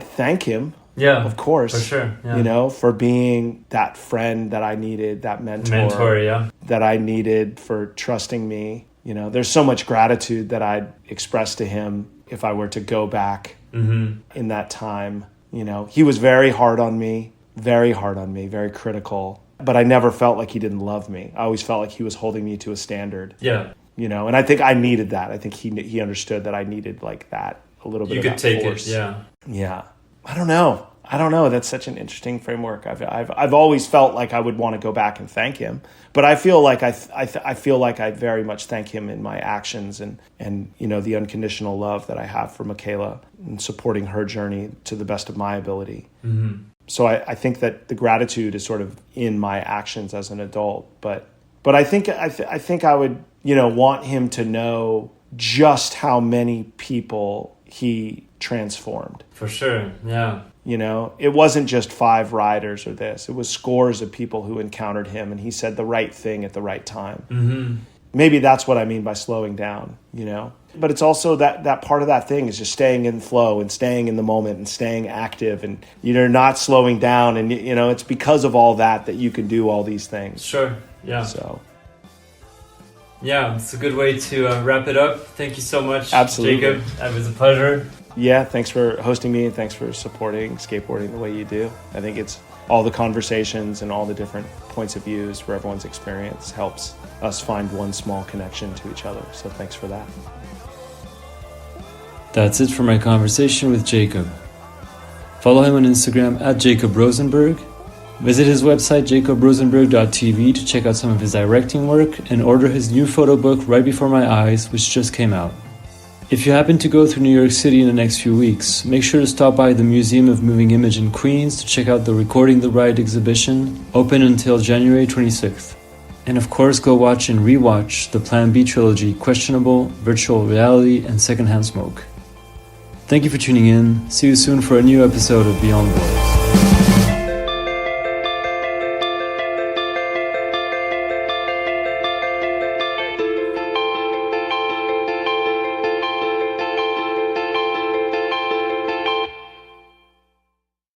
thank him. Yeah, of course, for sure. Yeah. For being that friend that I needed, that mentor, that I needed, for trusting me. There's so much gratitude that I'd express to him if I were to go back in that time. He was very hard on me, very critical, but I never felt like he didn't love me. I always felt like he was holding me to a standard. Yeah. And I think I needed that. I think he understood that I needed like that, a little bit of that force. You could take it, yeah. Yeah. I don't know. That's such an interesting framework. I've always felt like I would want to go back and thank him, but I feel like I feel like I very much thank him in my actions and the unconditional love that I have for Michaela and supporting her journey to the best of my ability. So I think that the gratitude is sort of in my actions as an adult, but I think I would want him to know just how many people he transformed. For sure, yeah. It wasn't just 5 riders or this. It was scores of people who encountered him, and he said the right thing at the right time. Maybe that's what I mean by slowing down, But it's also that part of that thing is just staying in flow and staying in the moment and staying active and not slowing down. And, it's because of all that you can do all these things. Sure, yeah. So... yeah, it's a good way to wrap it up. Thank you so much, Absolutely. Jacob. It was a pleasure. Yeah, thanks for hosting me and thanks for supporting skateboarding the way you do. I think it's all the conversations and all the different points of views for everyone's experience helps us find one small connection to each other. So thanks for that. That's it for my conversation with Jacob. Follow him on Instagram at Jacob Rosenberg. Visit his website jacobrosenberg.tv to check out some of his directing work and order his new photo book Right Before My Eyes, which just came out. If you happen to go through New York City in the next few weeks, make sure to stop by the Museum of Moving Image in Queens to check out the Recording the Ride exhibition, open until January 26th. And of course, go watch and rewatch the Plan B trilogy Questionable, Virtual Reality, and Secondhand Smoke. Thank you for tuning in. See you soon for a new episode of Beyond Boards.